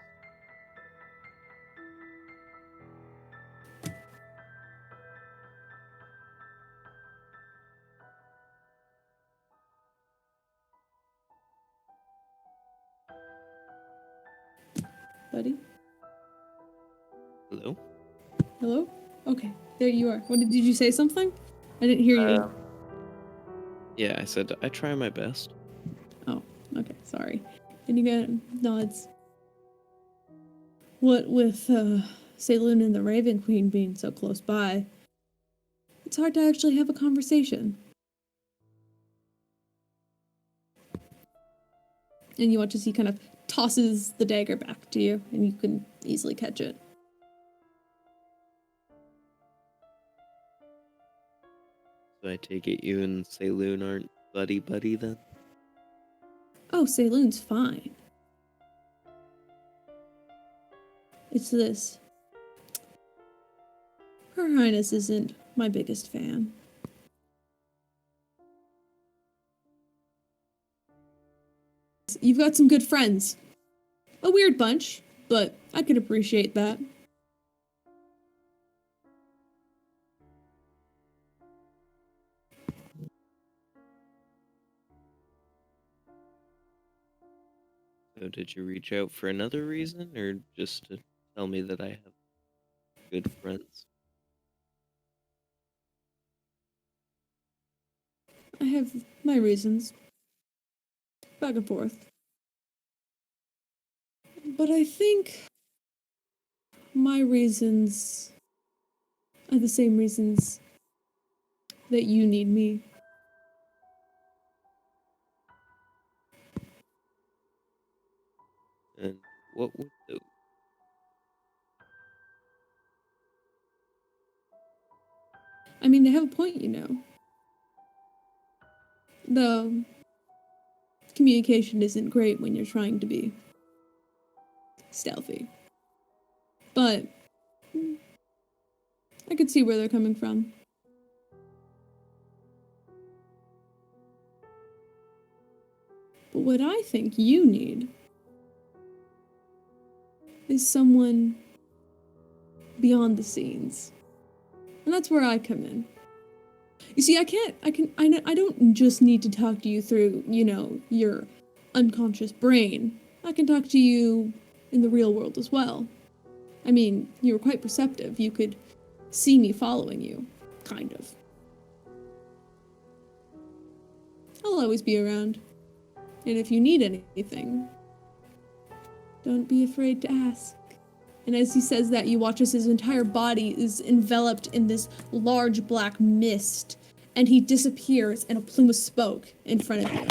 Buddy? Hello? Hello? Okay, there you are. Did you say something? I didn't hear you. Yeah, I said I try my best. Oh, okay, sorry. And you get nods. What with Saloon and the Raven Queen being so close by, it's hard to actually have a conversation. And you watch as he kind of tosses the dagger back to you, and you can easily catch it. So I take it you and Saloon aren't buddy-buddy then? Oh, Saloon's fine. It's this. Her Highness isn't my biggest fan. You've got some good friends. A weird bunch, but I could appreciate that. So did you reach out for another reason, or just to tell me that I have good friends? I have my reasons. Back and forth. But I think my reasons are the same reasons that you need me. And what would those? I mean, they have a point, you know. The communication isn't great when you're trying to be stealthy. But I could see where they're coming from. But what I think you need is someone beyond the scenes. And that's where I come in. You see, I don't just need to talk to you through, you know, your unconscious brain. I can talk to you in the real world as well. I mean, you were quite perceptive. You could see me following you. Kind of. I'll always be around. And if you need anything, don't be afraid to ask. And as he says that, you watch as his entire body is enveloped in this large black mist, and he disappears in a plume of smoke in front of you,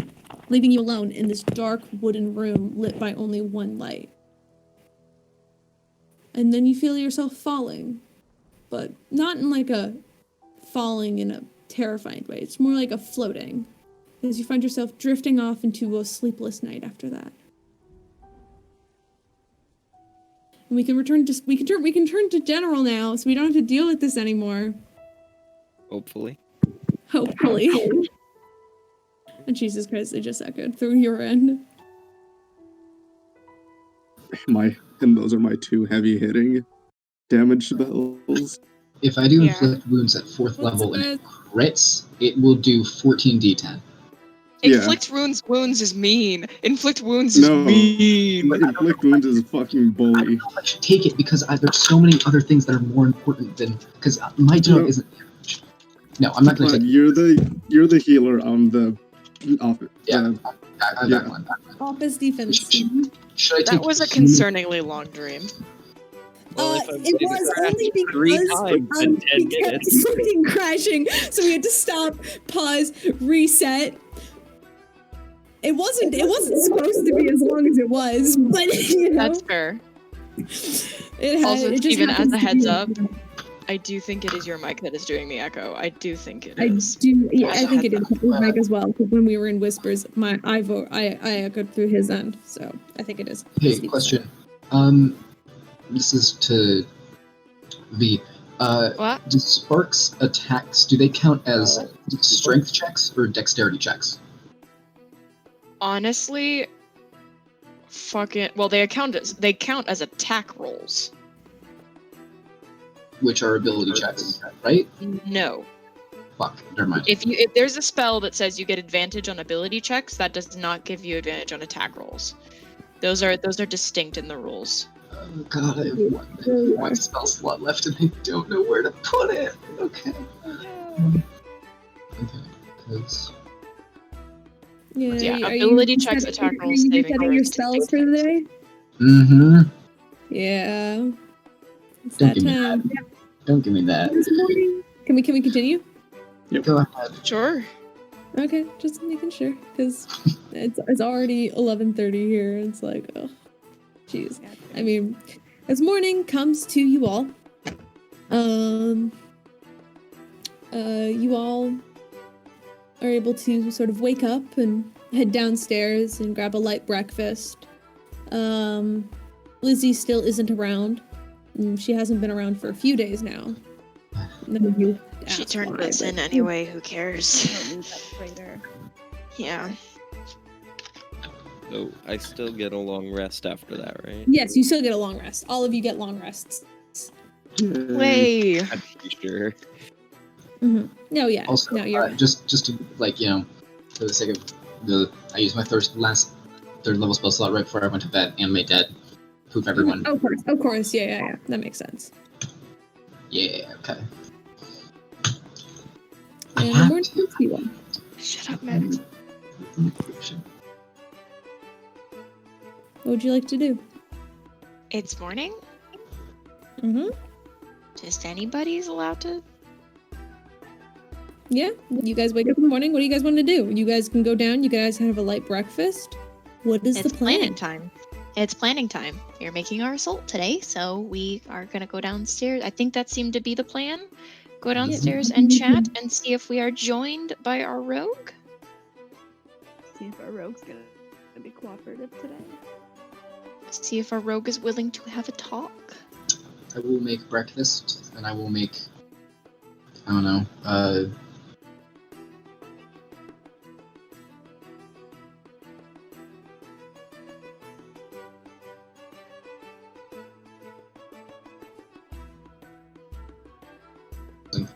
leaving you alone in this dark wooden room lit by only one light. And then you feel yourself falling, but not in like a falling in a terrifying way. It's more like a floating, as you find yourself drifting off into a sleepless night after that. And we can turn to general now, so we don't have to deal with this anymore. Hopefully. Hopefully. And Jesus Christ, they just echoed through your end. those are my 2 heavy hitting damage spells. If I do Yeah. inflict wounds at 4th What's level and that? it crits, it will do 14d10. Yeah. Inflict wounds is mean. Inflict wounds is No. mean. Inflict wounds is fucking bully. I should take it because there's so many other things that are more important than because my job No. isn't damage. No, I'm not going to But take you're the healer on the off it. Yeah. Yeah. that one. Office defense. Should I take That was a human- concerningly long dream. Well, if I'm it getting was crashed only 3 because times in 10 we kept minutes. fucking crashing, so we had to stop, pause, reset. It wasn't supposed to be as long as it was, but you know, That's fair. it had, Also, it just Steven, as happens a to heads be- up, I do think it is your mic that is doing the echo. I do think it I is. do. Yeah, Also I think it heads is with Mike as well. Because when we were in whispers, I echoed through his end, so I think it is. Hey, Steven. question. This is to V. What? Do Spark's attacks, do they count as strength checks or dexterity checks? Honestly, well, they count as attack rolls. Which are ability checks, right? No. Fuck, never mind. If there's a spell that says you get advantage on ability checks, that does not give you advantage on attack rolls. Those are distinct in the rules. Oh god, I have one spell slot left and I don't know where to put it. Okay. Okay, because... Yeah, are ability you checks, resetting- attack are rolls, you saving resetting your throws, spells for the day? Mm-hmm. Yeah. It's Don't that give me time. that. Don't give me that. This morning. Can we continue? Go ahead. Sure. Okay, just making sure because it's already 11:30 here. It's like, oh, jeez. I mean, as morning comes to you all, you all are able to sort of wake up and head downstairs and grab a light breakfast. Lizzie still isn't around. She hasn't been around for a few days now. None of you She asked turned why, us but- in anyway, who cares? Don't need that traitor. Yeah. So I still get a long rest after that, right? Yes, you still get a long rest. All of you get long rests. Way. I'm pretty sure. Mm-hmm. No, yeah. Also, no, you're right. just to, like, you know, for the sake of I used my third level spell slot right before I went to bed and made dead. Poof everyone. Of course. Yeah. That makes sense. Yeah, okay. And the morning comes to you all. Shut up, Max. What would you like to do? It's morning? Mm-hmm. Just anybody's allowed to? Yeah, you guys wake up in the morning. What do you guys want to do? You guys can go down. You guys have a light breakfast. What is It's the plan? planning time. It's planning time. We're making our assault today, so we are gonna go downstairs. I think that seemed to be the plan. Go downstairs and chat and see if we are joined by our rogue. See if our rogue's gonna be cooperative today. See if our rogue is willing to have a talk. I will make breakfast, and I will make, I don't know,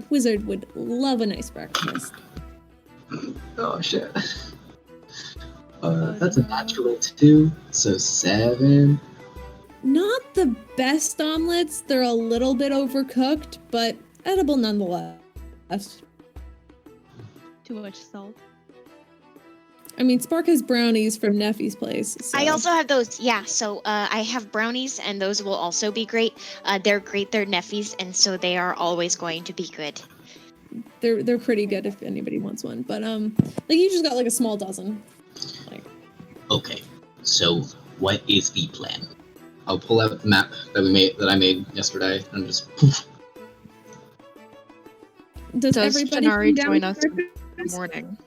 Wizard would love a nice breakfast. oh shit. That's a natural 2, so 7. Not the best omelets. They're a little bit overcooked, but edible nonetheless. Too much salt. I mean, Spark has brownies from Neffy's place. So. I also have those. Yeah, so I have brownies, and those will also be great. They're great. They're Neffy's, and so they are always going to be good. They're pretty good if anybody wants one. But like you just got like a small dozen. Like. Okay, so what is the plan? I'll pull out the map that I made yesterday, and just poof. Does everybody Tanar'ri come join down us for in the breakfast? morning?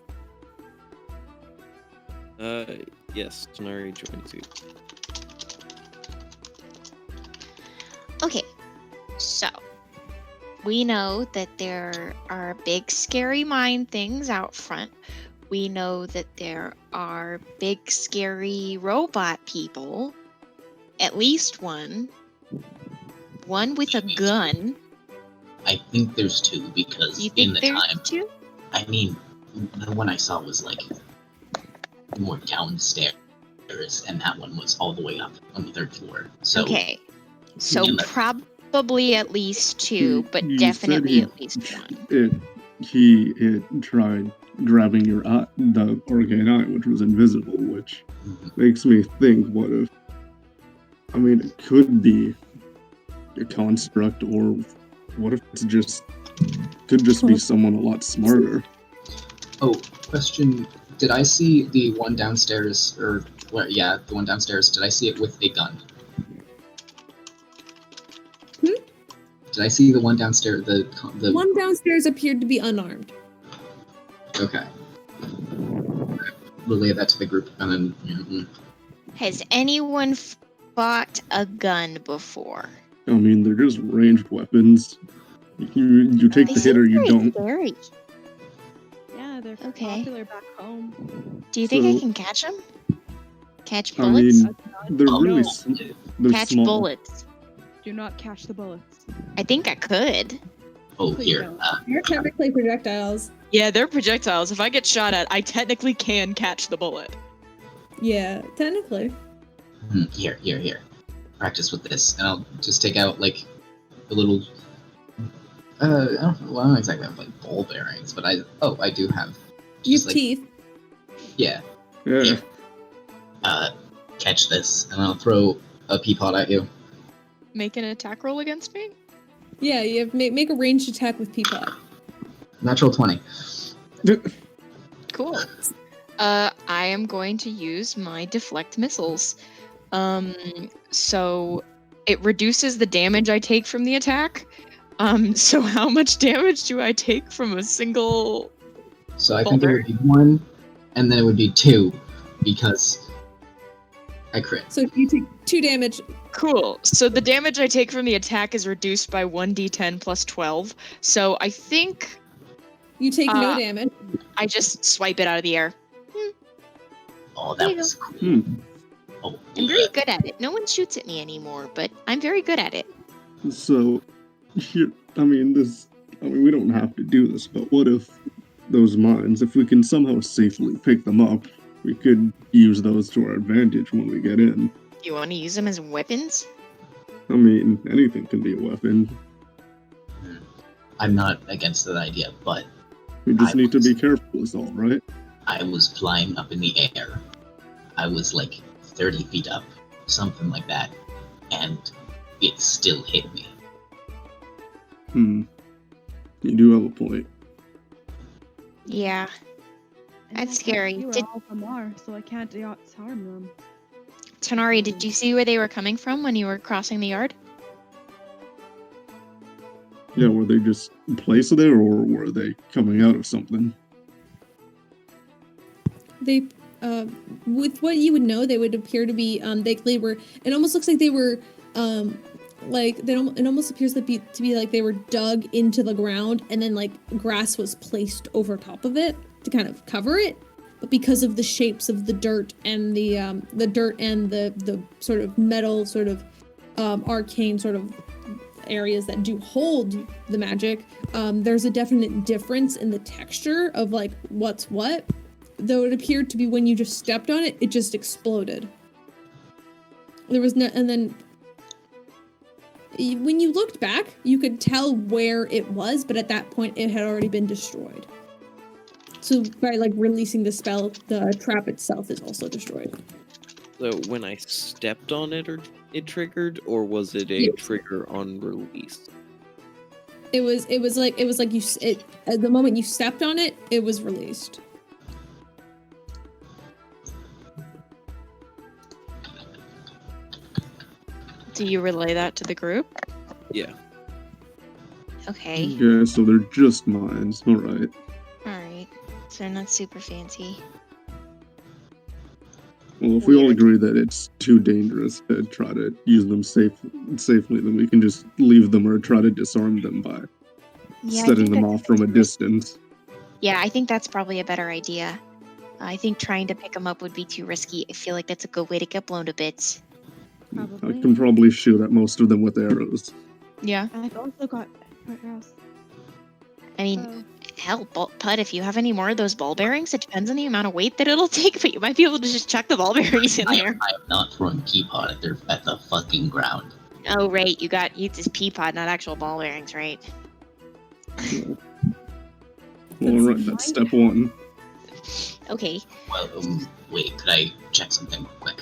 Yes, Tanar'ri joins you. Okay, so we know that there are big scary mine things out front. We know that there are big scary robot people. at least one. One with a gun. I think there's two because You in think the there's time, two? I mean, the one I saw was like more downstairs, and that one was all the way up on the 3rd floor. So Okay. So in the- probably at least two, but You definitely said at least one. He tried grabbing your eye, the arcane eye, which was invisible, which makes me think, what if... I mean, it could be a construct, or what if it's just... could just be someone a lot smarter. Oh, question. Did I see the one downstairs, or where? Yeah, the one downstairs. Did I see it with a gun? Did I see the one downstairs? The One downstairs appeared to be unarmed. Okay. Relay that to the group, and then. Has anyone fought a gun before? I mean, they're just ranged weapons. You take They the hit or seem you very don't. scary. Yeah, they're Okay. popular back home. Do you think I So- can catch them? Catch I bullets? mean, they're Oh, really... no. they're Catch small. bullets. Do not catch the bullets. I think I could. Oh, Please here. don't. They're technically projectiles. Yeah, they're projectiles. If I get shot at, I technically can catch the bullet. Yeah, technically. Here. Practice with this, and I'll just take out like a little. I don't exactly have like ball bearings, but I do have. You Just have like teeth. yeah. Yeah. Catch this, and I'll throw a pea pod at you. Make an attack roll against me? Yeah, you have make a ranged attack with Peapod. Natural 20. Cool. I am going to use my deflect missiles. So it reduces the damage I take from the attack. So how much damage do I take from a single... So I think it would be 1, and then it would be 2, because I crit. So you take 2 damage. Cool. So the damage I take from the attack is reduced by 1d10 plus 12. So I think You take no damage. I just swipe it out of the air. Oh, There that you was cool. Hmm. Oh, I'm very good at it. No one shoots at me anymore, but I'm very good at it. So, here, I mean, we don't have to do this, but what if those mines, if we can somehow safely pick them up, we could use those to our advantage when we get in. You want to use them as weapons? I mean, anything can be a weapon. I'm not against that idea, but We just need to be careful is all, right? I was flying up in the air. I was like 30 feet up, something like that, and it still hit me. You do have a point. Yeah. And That's I can't scary. see where Did- all of them are, so I can't harm them. Tanar'ri, did you see where they were coming from when you were crossing the yard? Yeah, were they just placed there, or were they coming out of something? They, with what you would know, they would appear to be, they were, it almost looks like they were, it almost appears to be like they were dug into the ground and then like grass was placed over top of it to kind of cover it. But because of the shapes of the dirt and the sort of metal sort of arcane sort of areas that do hold the magic, there's a definite difference in the texture of like what's what. Though it appeared to be when you just stepped on it, it just exploded. There was no, and then when you looked back, you could tell where it was, but at that point, it had already been destroyed. So by like releasing the spell, the trap itself is also destroyed. So when I stepped on it, or it triggered, or was it a Yes. trigger on release? It was like you at the moment you stepped on it, it was released. Do you relay that to the group? Yeah. Okay. Yeah, so they're just mines. Alright. Alright. So they're not super fancy. Well, if we all Weird. agree that it's too dangerous to try to use them safely, then we can just leave them or try to disarm them by Yeah, I setting think them that's off from a distance. Yeah, I think that's probably a better idea. I think trying to pick them up would be too risky. I feel like that's a good way to get blown to bits. Probably. I can probably shoot at most of them with arrows. Yeah. I've also got arrows. I mean, Oh. hell, Pud, if you have any more of those ball bearings, it depends on the amount of weight that it'll take, but you might be able to just chuck the ball bearings in I there. am not throwing Peapod at the fucking ground. Oh, right, you this pea pod, not actual ball bearings, right? Well, alright, that's step one. Okay. Well, wait, could I check something real quick?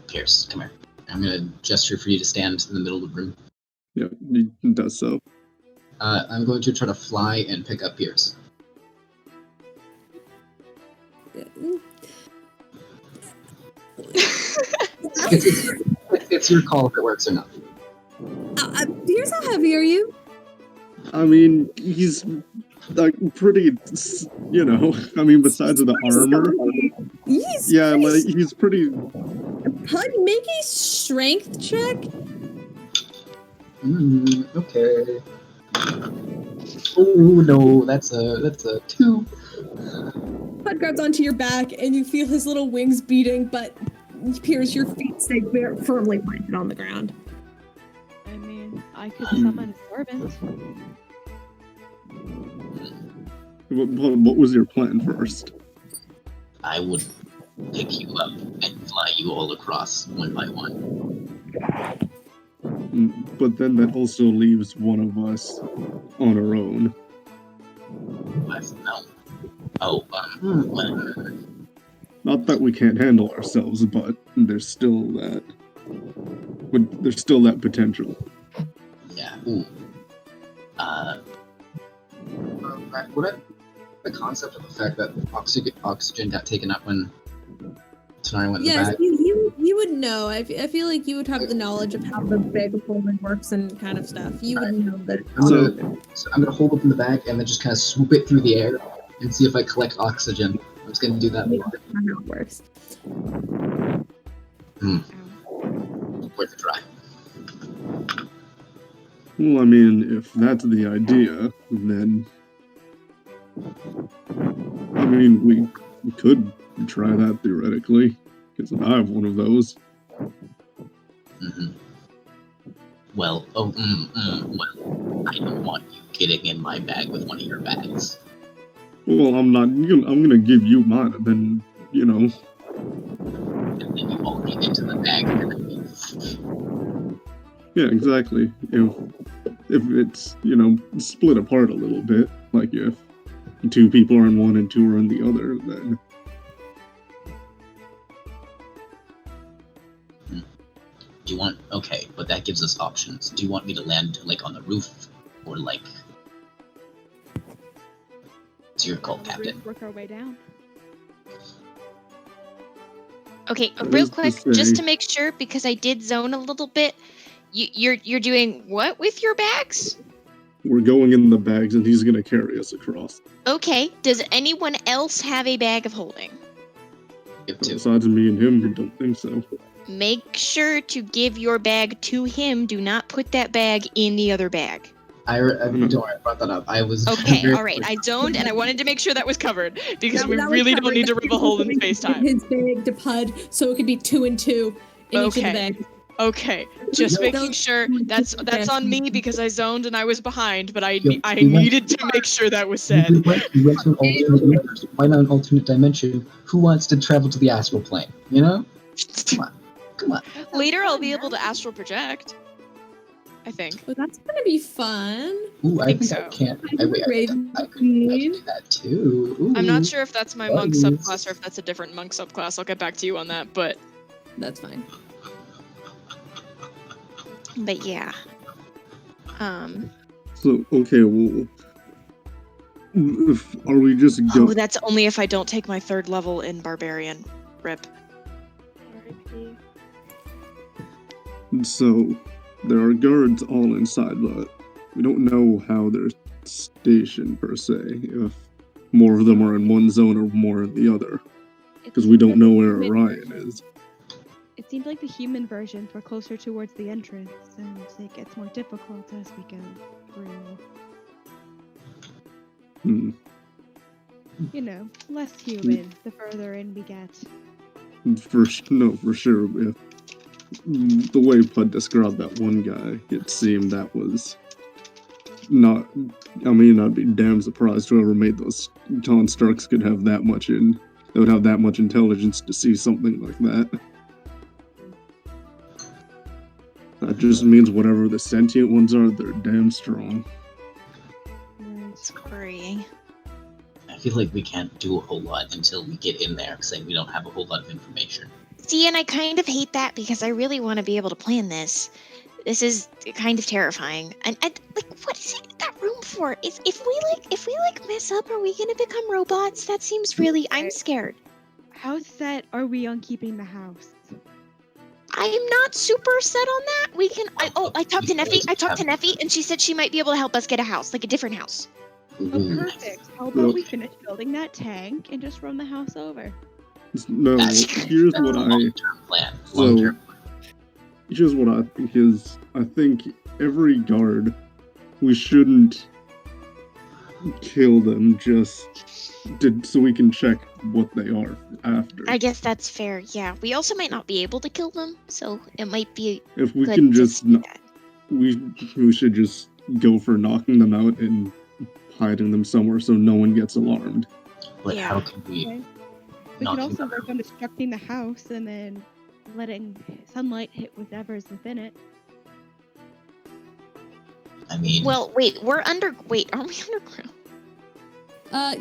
Peirs, come here. I'm gonna gesture for you to stand in the middle of the room. Yeah, he does so. I'm going to try to fly and pick up Peirs. It's your call if it works or not. Here's how heavy are you? I mean, he's like pretty, I mean, besides the armor. He's pretty. Pud, make a strength check. Okay. Oh no, that's a 2. Pud grabs onto your back, and you feel his little wings beating, but Peirs, your feet stay very firmly planted on the ground. I mean, I could summon a servant. What was your plan first? I would pick you up and fly you all across one by one. But then that also leaves one of us on our own. No. Oh, well. Not that we can't handle ourselves, but there's still that. But there's still that potential. Yeah. Ooh. What the concept of the fact that oxygen got taken up when Tanar'ri went in the bag? You would know. I feel like you would have the knowledge of how the bag of holding works and kind of stuff. You would know that. So I'm gonna hold open the bag and then just kind of swoop it through the air and see if I collect oxygen. I'm just gonna do that. That's not how it works. Worth a try. Well, I mean, if that's the idea, then I mean, we could try that theoretically, because I have one of those. Well, well, I don't want you getting in my bag with one of your bags. Well, I'm not. I'm gonna give you mine, and then And then you all get into the bag. Yeah, exactly. If it's split apart a little bit, like if 2 people are in one and 2 are in the other, then. Do you want... Okay, but that gives us options. Do you want me to land, on the roof? Or, It's your call, Captain. Work our way down. Okay, real quick, just to make sure, because I did zone a little bit, you're doing what with your bags? We're going in the bags, and he's gonna carry us across. Okay, does anyone else have a bag of holding? Besides me and him, I don't think so. Make sure to give your bag to him. Do not put that bag in the other bag. I don't worry, I brought that up. I was... Okay, alright, I zoned and I wanted to make sure that was covered, because we really don't need to rip a hole in FaceTime. His bag to Pud, so it could be 2 and 2 in each of the bags. Okay, just making sure that's on me because I zoned and I was behind, but I needed to make sure that was said. We went to an alternate universe. Why not an alternate dimension? Who wants to travel to the astral plane? Come on. Later I'll be able to astral project. I think. Well, that's gonna be fun. Ooh, I think so. I can. I could do that too. Ooh. I'm not sure if that's my monk subclass or if that's a different monk subclass. I'll get back to you on that, but... That's fine. But yeah. So, okay, well... Are we just Oh, that's only if I don't take my 3rd level in Barbarian. Rip. So, there are guards all inside, but we don't know how they're stationed, per se. If more of them are in one zone or more in the other. Because we don't know where Orion is. It seems like the human versions were closer towards the entrance, and it gets more difficult as we go through. Less human the further in we get. For sure. If the way Puud described that one guy, it seemed that was not. I mean, I'd be damn surprised whoever made those constructs could have that much in. They would have that much intelligence to see something like that. That just means whatever the sentient ones are, they're damn strong. It's worrying. I feel like we can't do a whole lot until we get in there, because we don't have a whole lot of information. See, and I kind of hate that because I really want to be able to plan this. This is kind of terrifying. And like, what is it that room for? If we mess up, are we gonna become robots? That seems really. I'm scared. How set are we on keeping the house? I'm not super set on that. We can. I talked to Neffy. I talked to Neffy, and she said she might be able to help us get a house, like a different house. Oh, perfect. How about we finish building that tank and just run the house over? No, here's what long-term plan. Here's what I think is. I think every guard, we shouldn't kill them so we can check what they are after. I guess that's fair. Yeah, we also might not be able to kill them, so it might be. If we good can to just, see that. we should just go for knocking them out and hiding them somewhere so no one gets alarmed. But Yeah. how can we? Okay. We could also work on destructing the house and then letting sunlight hit whatever's within it. I mean, Well, wait, aren't we underground?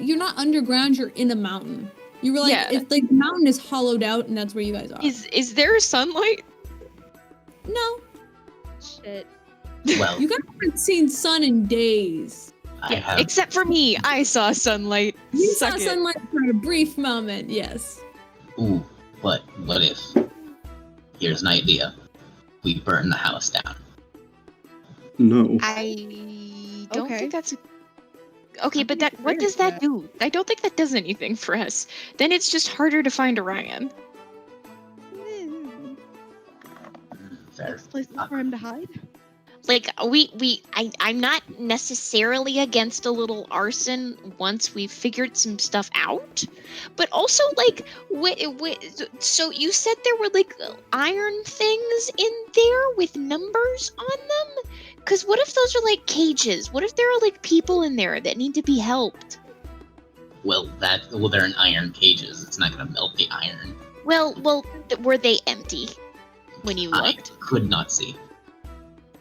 You're not underground, you're in a mountain. You were like, Yeah. it's like the mountain is hollowed out and that's where you guys are. Is there sunlight? No, Shit. well, you guys haven't seen sun in days. I have. Except for me, I saw sunlight. You Suck saw it. sunlight for a brief moment, yes. Ooh, but what if? Here's an idea. We burn the house down. No. I don't Okay. think that's. Okay, but think what it's does fair that to do? I don't think that does anything for us. Then it's just harder to find Orion. Fair. Next place for him to hide? Like I'm not necessarily against a little arson once we've figured some stuff out, but also like, so you said there were like iron things in there with numbers on them? Because what if those are like cages? What if there are like people in there that need to be helped? Well, they're in iron cages. It's not gonna melt the iron. Well, were they empty when you looked? I could not see.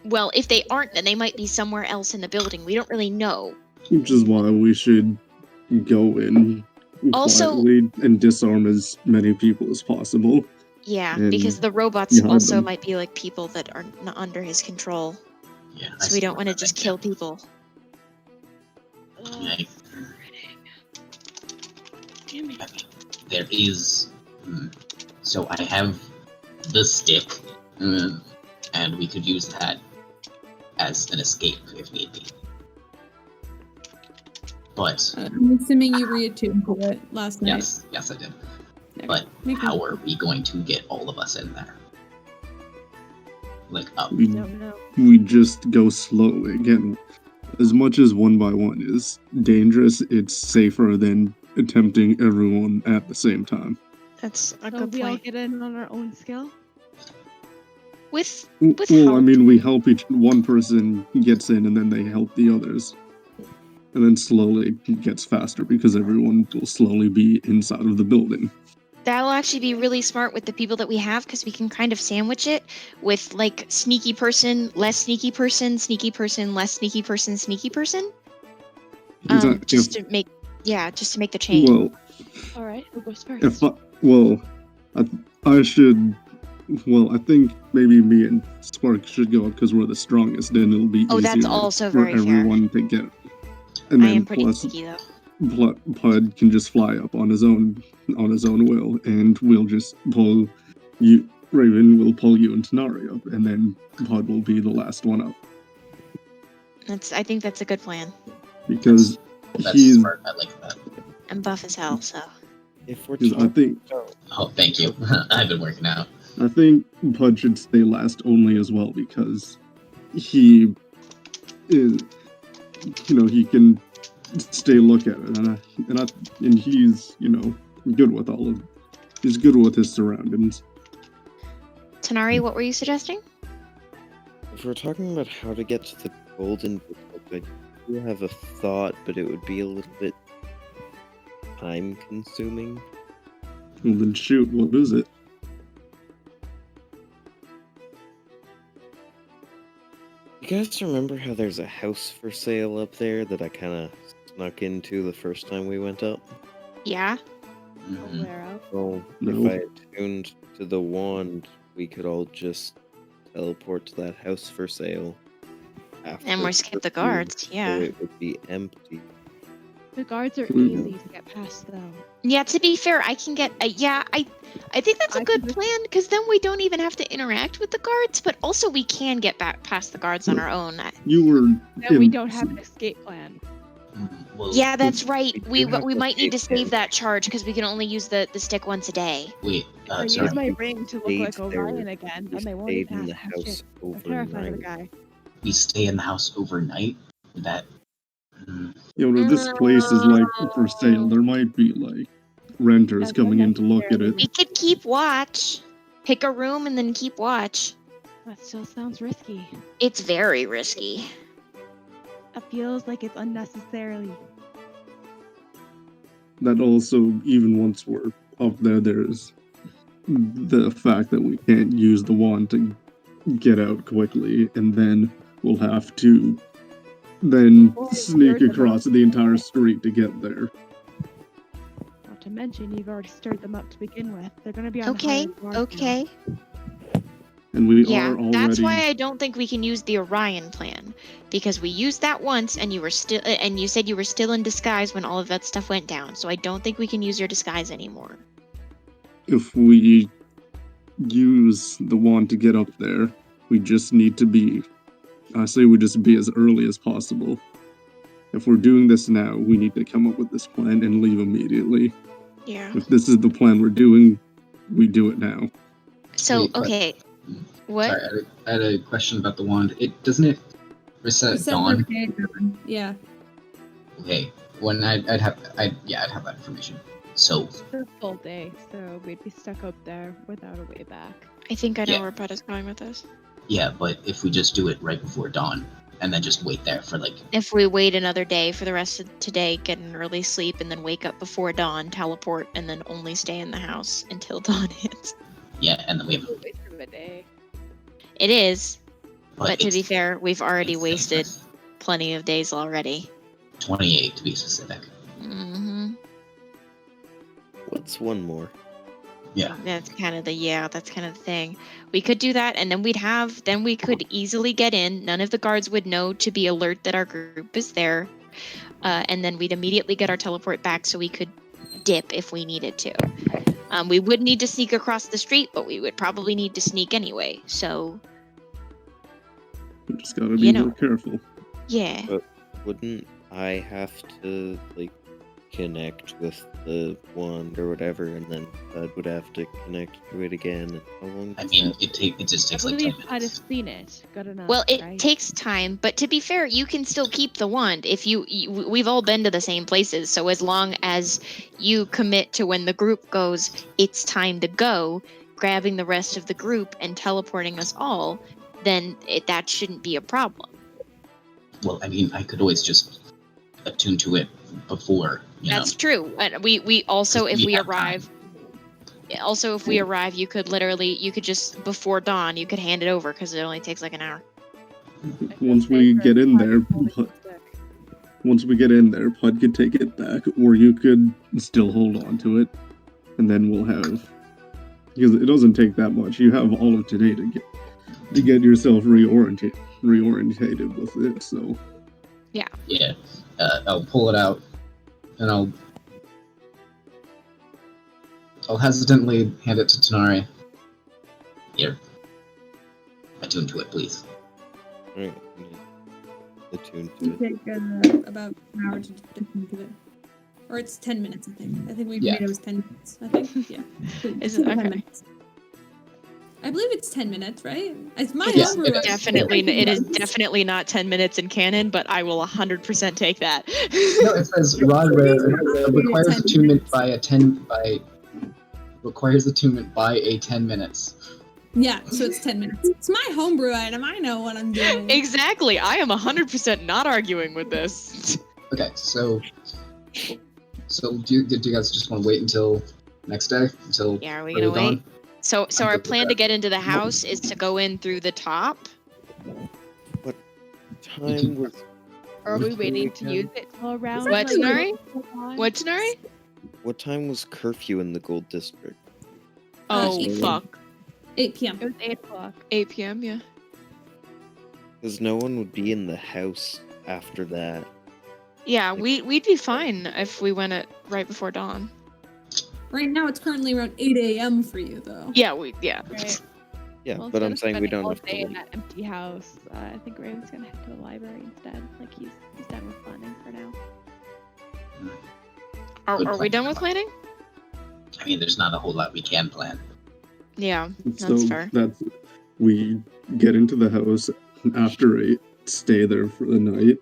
Well, if they aren't, then they might be somewhere else in the building. We don't really know. Which is why we should go in Also- quietly and disarm as many people as possible. Yeah, And because the robots hide also them. might be like people that are not under his control. Yeah. So we don't want to just kill people. I- There is. So I have the stick, and we could use that as an escape if need be. But I'm assuming you reattuned to it last night. yes, I did. Okay. But Make how me- are we going to get all of us in there? Like up? We, Don't know. we just go slowly. Again, as much as 1 by 1 is dangerous, it's safer than attempting everyone at the same time. That's a So good we all point. get in on our own skill? With Well, I help. mean, we help one person gets in and then they help the others. And then slowly it gets faster because everyone will slowly be inside of the building. That'll actually be really smart with the people that we have because we can kind of sandwich it with like sneaky person, less sneaky person, sneaky person, less sneaky person, sneaky person. Just to make the chain. Well, All right, who goes first? I think maybe me and Spark should go because we're the strongest, and it'll be Oh, easier that's also for very fair. everyone to get. And I then am pretty plus, sneaky though. Puud can just fly up on his own will, and we'll just pull you. Raven will pull you and Tanar'ri up, and then Puud will be the last one up I think that's a good plan. because That's he's. smart. I like that. I'm buff as hell, so If we're I think Oh, thank you. I've been working out. Puud should stay last only as well because he is, he can stay look at it, and he's, good with all of He's good with his surroundings. Tanar'ri, what were you suggesting? If we're talking about how to get to the golden book, I do have a thought, but it would be a little bit time consuming. Well, then shoot, what is it? You guys remember how there's a house for sale up there that I kind of snuck into the first time we went up? Yeah. Mhm. Aware of. Well, No. if I attuned to the wand, we could all just teleport to that house for sale. And we're skip the guards, yeah. So it would be empty. The guards are Mhm. easy to get past, though. Yeah, to be fair, I can get I think that's a I good can just- plan because then we don't even have to interact with the guards, but also we can get back past the guards on our own. You were. Then we don't have an escape plan. Well, Yeah, that's right. We We do have we the might need to escape save plan. that charge because we can only use the stick once a day. Wait, I sorry. use my ring to look like Stayed there. Orion again, We and they won't stayed even in the have to house I'm terrified of the overnight. guy. We stay in the house overnight? That. You know, this place is like for sale. There might be like renters That's coming in to look at it. We could keep watch. Pick a room and then keep watch. That still sounds risky. It's very risky. It feels like it's unnecessarily. That also, even once we're up there, there's the fact that we can't use the wand to get out quickly, and then we'll have to then Well, sneak you're across the entire street to get there. Not to mention, you've already stirred them up to begin with. They're gonna be on Okay, higher ground now. okay. And we Yeah, are already. that's why I don't think we can use the Orion plan because we used that once, and you said you were still in disguise when all of that stuff went down. So I don't think we can use your disguise anymore. If we use the wand to get up there, we just need to be. I say we just be as early as possible. If we're doing this now, we need to come up with this plan and leave immediately. Yeah. If this is the plan we're doing, we do it now. So Wait, but- okay, what? Sorry, I had a question about the wand. Doesn't it reset Set dawn? for the day, dawn. Yeah. Okay, when I'd have that information. So It's a full day, so we'd be stuck out there without a way back. I think I know Yeah. where Bud is going with this. yeah, but if we just do it right before dawn and then just wait there for like If we wait another day for the rest of today, get an early sleep, and then wake up before dawn, teleport, and then only stay in the house until dawn hits. and then we have. A waste of a day. It is, but to it's- be fair, we've already it's wasted just plenty of days already. 28 to be specific. Mm-hmm. What's one more? Yeah. That's kind of the thing. We could do that, and then we could easily get in. None of the guards would know to be alert that our group is there, and then we'd immediately get our teleport back, so we could dip if we needed to. We would need to sneak across the street, but we would probably need to sneak anyway. So We just gotta be You know. more careful. yeah, Wouldn't I have to like connect with the wand or whatever, and then Bud would have to connect to it again? And how long? I does mean, that it just I takes like 10 believe minutes. I'd have seen it. Good enough. well, it right? takes time, but to be fair, you can still keep the wand if we've all been to the same places. So as long as you commit to when the group goes, it's time to go, grabbing the rest of the group and teleporting us all, then that shouldn't be a problem. Well, I mean, I could always just attune to it before, you know. That's true. And we also, if We we have time. arrive, also if we arrive, you could just before dawn, you could hand it over because it only takes like an hour. I feel Once we safer get in than there, holding Pud, the stick. once we get in there, Pud could take it back, or you could still hold on to it, and then we'll have. Because it doesn't take that much. You have all of today to get yourself reorientated with it. So Yeah. I'll pull it out, and I'll hesitantly hand it to Tanar'ri. Here. Attune to it, please. Alright, attune to It'll it. take about an hour to do it. Or it's 10 minutes, I think. I think we Yeah. made it was 10 minutes. I think. Yeah. Is it? 10 Okay. minutes. I believe it's 10 minutes, right? It's my Yes, number. it is. It is definitely not 10 minutes in canon, but I will 100% take that. No, it says rod requires attunement by requires attunement by a 10 minutes. Yeah, so it's 10 minutes. It's my homebrew item. I know what I'm doing. Exactly. I am 100% not arguing with this. Okay, so do you guys just want to wait until next day? Until Yeah, are we early gonna wait? dawn? So I'm our good with plan to that. get into the house is to go in through the top. Time was Or are we What's waiting the to weekend? use it till around What, like, Tanar'ri? dawn? What, Tanar'ri? what time was curfew in the Gold District? Oh, 8 fuck. 8 p.m. It was 8 o'clock. 8 p.m., yeah. Because no one would be in the house after that. Yeah, we'd be fine if we went it right before dawn. Right now, it's currently around 8 a.m. for you, though. Yeah, Right. Yeah, Well, but I'm instead of saying we spending don't all have to day in wait. that empty house. I think Raven's gonna head to the library instead. Like he's done with planning for now. Are we done with planning? I mean, there's not a whole lot we can plan. Yeah, So that's fair. we get into the house after 8, stay there for the night.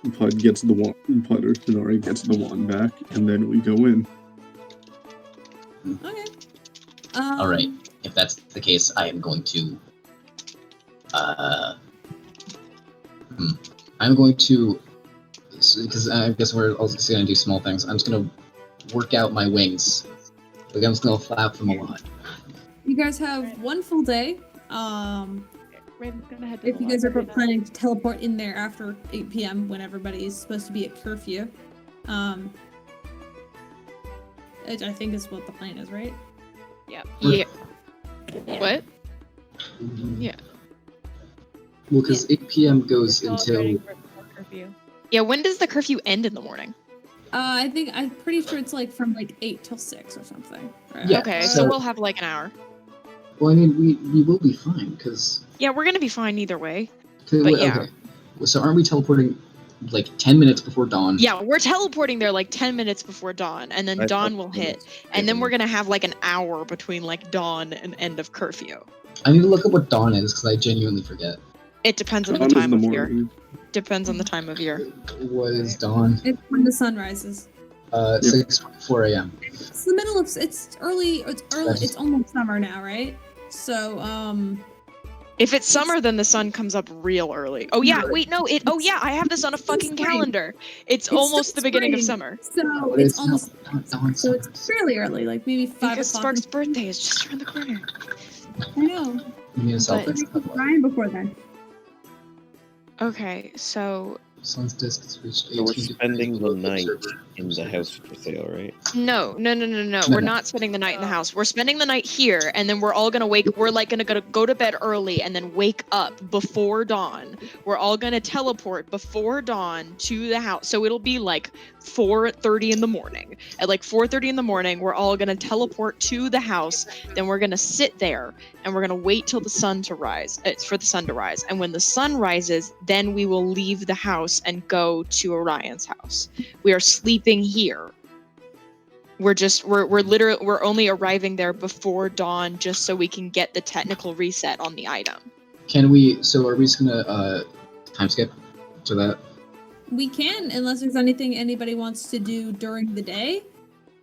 Puud gets the wand, Puud or Tanar'ri gets the wand back, and then we go in. Okay. All right. If that's the case, I am going to. I'm going to, because I guess we're also going to do small things. I'm just going to work out my wings. Like I'm just going to flap them a lot. You guys have one full day. Raven's gonna head to If the you guys are library now. planning to teleport in there after 8 p.m. when everybody is supposed to be at curfew, which I think is what the plan is, right? Yeah. Yeah. What? Yeah. Well, because 8 p.m. goes We're until. celebrating before curfew. Yeah, when does the curfew end in the morning? I'm pretty sure it's like from like 8 till 6 or something. Right? Yeah, Okay, so- so we'll have like an hour. Well, I mean, we will be fine because. Yeah, we're gonna be fine either way. But yeah. Okay. So aren't we teleporting like 10 minutes before dawn? Yeah, we're teleporting there like 10 minutes before dawn, and then I dawn thought will that hit, was and then given. we're gonna have like an hour between like dawn and end of curfew. I need to look up what dawn is because I genuinely forget. It depends on Dawn the is time the of year. morning. Depends on the time of year. What is dawn? It's when the sun rises. 6:04 a.m. It's the middle of. It's early. That's- It's almost summer now, right? So If it's summer, then the sun comes up real early. Oh yeah, wait, no, oh yeah, I have this on a fucking spring. calendar. It's still almost the beginning of spring, summer. So But it's not almost. dawn. So it's fairly early, like maybe 5 Because o'clock. Spark's birthday is just around the corner. I know. You need to But- self But Ryan before then. Okay, so Sun's disk has reached 18 So we're degrees spending the below night observer. in the house for sale, right? no. We're No. not spending the night in the house. We're spending the night here, and then we're all gonna we're like gonna go to bed early and then wake up before dawn. We're all gonna teleport before dawn to the house. So it'll be like 4:30 in the morning. At like 4:30 in the morning, we're all gonna teleport to the house. Then we're gonna sit there and we're gonna wait till the sun to rise. It's for the sun to rise. And when the sun rises, then we will leave the house and go to Orion's house. We are sleeping here. We're only arriving there before dawn just so we can get the technical reset on the item. Can we? So are we just gonna time skip to that? We can, unless there's anything anybody wants to do during the day.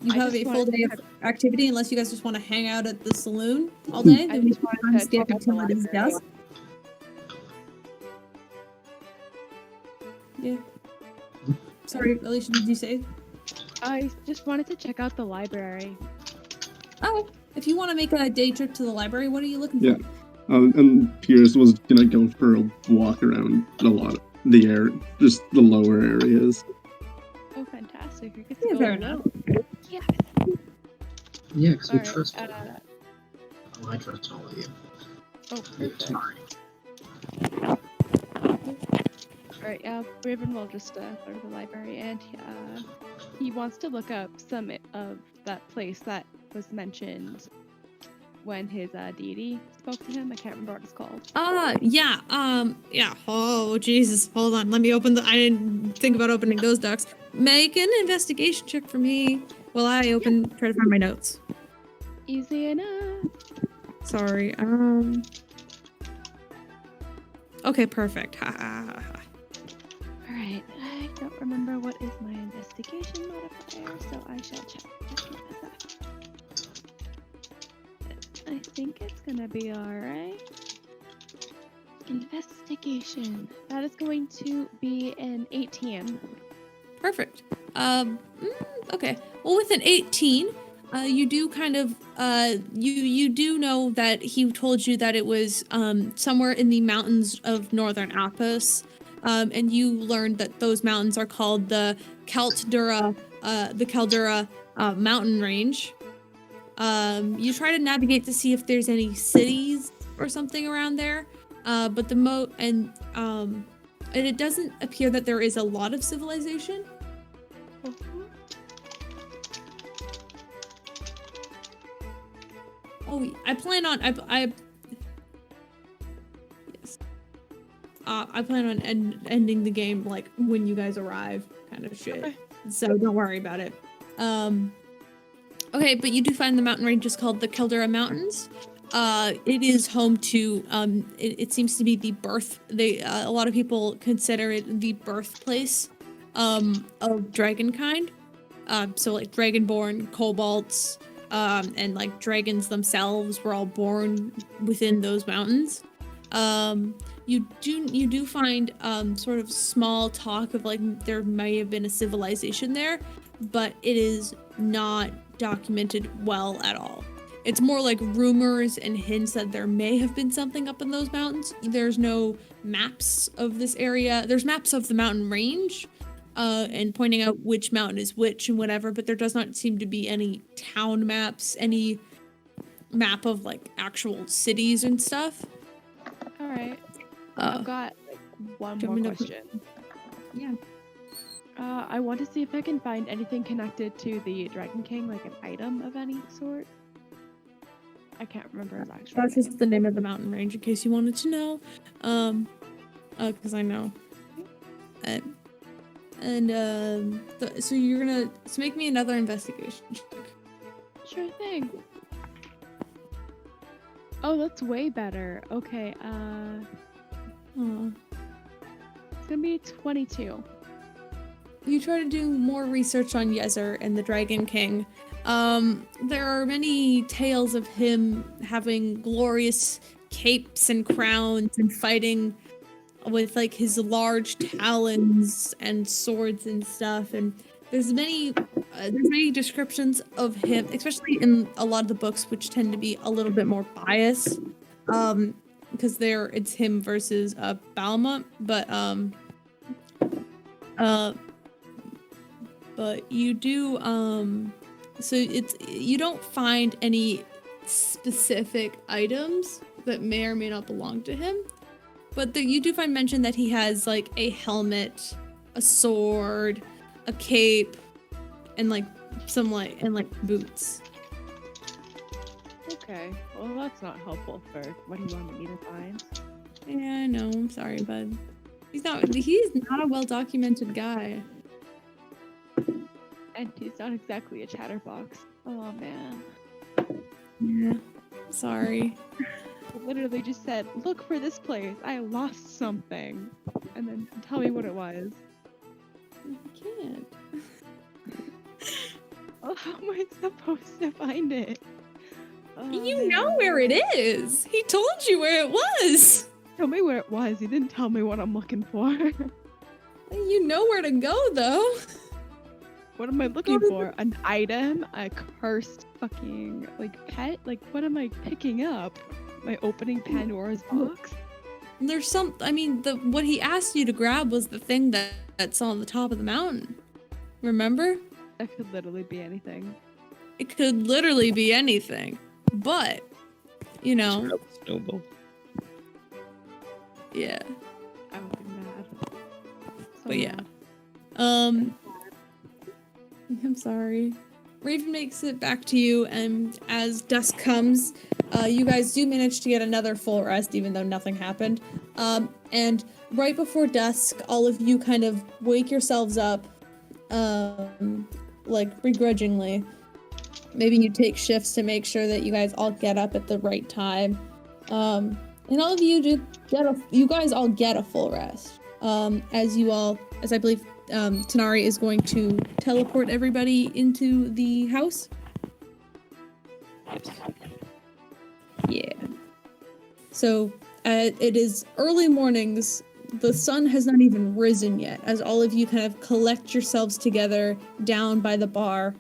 You I have just a full wanted day to of activity, unless you guys just want to hang out at the saloon all day. I Then we just can wanted time to skip check out the until it is library. dusk. Yeah. Sorry, Alycia, did you say? I just wanted to check out the library. Oh, if you want to make a day trip to the library, what are you looking Yeah. for? And Peirs was gonna go for a walk around a lot of the air, just the lower areas. Oh, fantastic! I get to Yeah, go fair alone. Yeah. Yeah, because we Alright, trust. I trust all of you. Oh, perfect. Alright, Raven will just go to the library, and he wants to look up some of that place that was mentioned when his deity spoke to him. I can't remember what it's called. Yeah. Oh, Jesus. Hold on. Let me open I didn't think about opening those ducks. Make an investigation check for me while I try to find my notes. Easy enough. Sorry. Okay, perfect. Ha ha ha ha. Alright, I don't remember what is my investigation modifier, so I shall check. think it's gonna be alright. Investigation. That is going to be an 18. Perfect. Okay. Well, with an 18, you do kind of you do know that he told you that it was somewhere in the mountains of northern Outcasts, and you learned that those mountains are called the Caldera mountain range. You try to navigate to see if there's any cities or something around there, but and it doesn't appear that there is a lot of civilization. Oh, I plan on ending the game like when you guys arrive, kind of shit. Okay. So don't worry about it. Okay, but you do find the mountain range is called the Caldera Mountains. It is home to it seems to be the birth. A lot of people consider it the birthplace of dragonkind. So like dragonborn, kobolds, and like dragons themselves were all born within those mountains. You do find sort of small talk of like there may have been a civilization there, but it is not documented well at all. It's more like rumors and hints that there may have been something up in those mountains. There's no maps of this area. There's maps of the mountain range, and pointing out which mountain is which and whatever, but there does not seem to be any town maps, any map of like actual cities and stuff. All right. I've got like, one more question. Yeah. I want to see if I can find anything connected to the Dragon King, like an item of any sort. I can't remember his actual That's just the name of the mountain range, in case you wanted to know. Because I know. So you're gonna make me another investigation check. Sure thing. Oh, that's way better. Okay, it's gonna be 22. You try to do more research on Yezer and the Dragon King. There are many tales of him having glorious capes and crowns and fighting with like his large talons and swords and stuff. And there's many descriptions of him, especially in a lot of the books, which tend to be a little bit more biased, because it's him versus Balmont. But you do so you don't find any specific items that may or may not belong to him, but you do find mention that he has like a helmet, a sword, a cape, and like boots. Okay, well that's not helpful for what he wanted me to find. Yeah, I know. I'm sorry, bud. He's not a well-documented guy. And he's not exactly a chatterbox. Oh man. Yeah. Sorry. I literally just said, look for this place. I lost something. And then tell me what it was. I can't. Oh, how am I supposed to find it? Oh, you know where it is. He told you where it was. Tell me where it was. He didn't tell me what I'm looking for. You know where to go, though. What am I looking for? An item? A cursed fucking, like, pet? Like, what am I picking up? Am I opening Pandora's box? There's what he asked you to grab was the thing that's on the top of the mountain. Remember? That could literally be anything. It could literally be anything. But, you know. Snowball. Yeah. I would be mad. So but yeah. mad. I'm sorry. Raven makes it back to you, and as dusk comes, you guys do manage to get another full rest, even though nothing happened. And right before dusk, all of you kind of wake yourselves up, like begrudgingly. Maybe you take shifts to make sure that you guys all get up at the right time. And all of you you guys all get a full rest. As I believe Tanar'ri is going to teleport everybody into the house. Yeah. So it is early mornings. The sun has not even risen yet, as all of you kind of collect yourselves together down by the bar,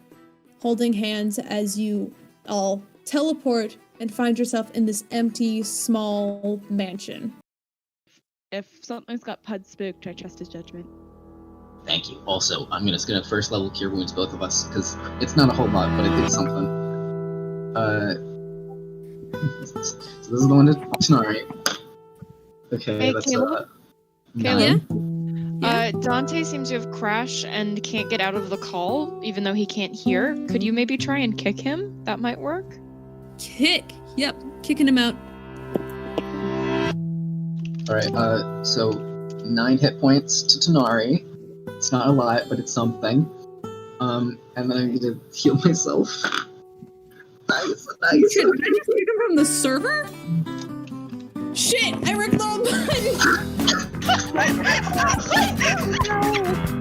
holding hands as you all teleport and find yourself in this empty, small mansion. If something's got Puud spooked, I trust his judgment. Thank you. Also, I'm just gonna first level cure wounds both of us, because it's not a whole lot, but it did something. So this is the one to Tanar'ri. Okay, Hey, that's Kaleb? 9. Dante seems to have crashed and can't get out of the call, even though he can't hear. Could you maybe try and kick him? That might work. Kick. Yep, kicking him out. Alright, so 9 hit points to Tanar'ri. It's not a lot, but it's something. And then I need to heal myself. Nice. Shit, did I just kick him from the server? Shit, I ripped the wrong button!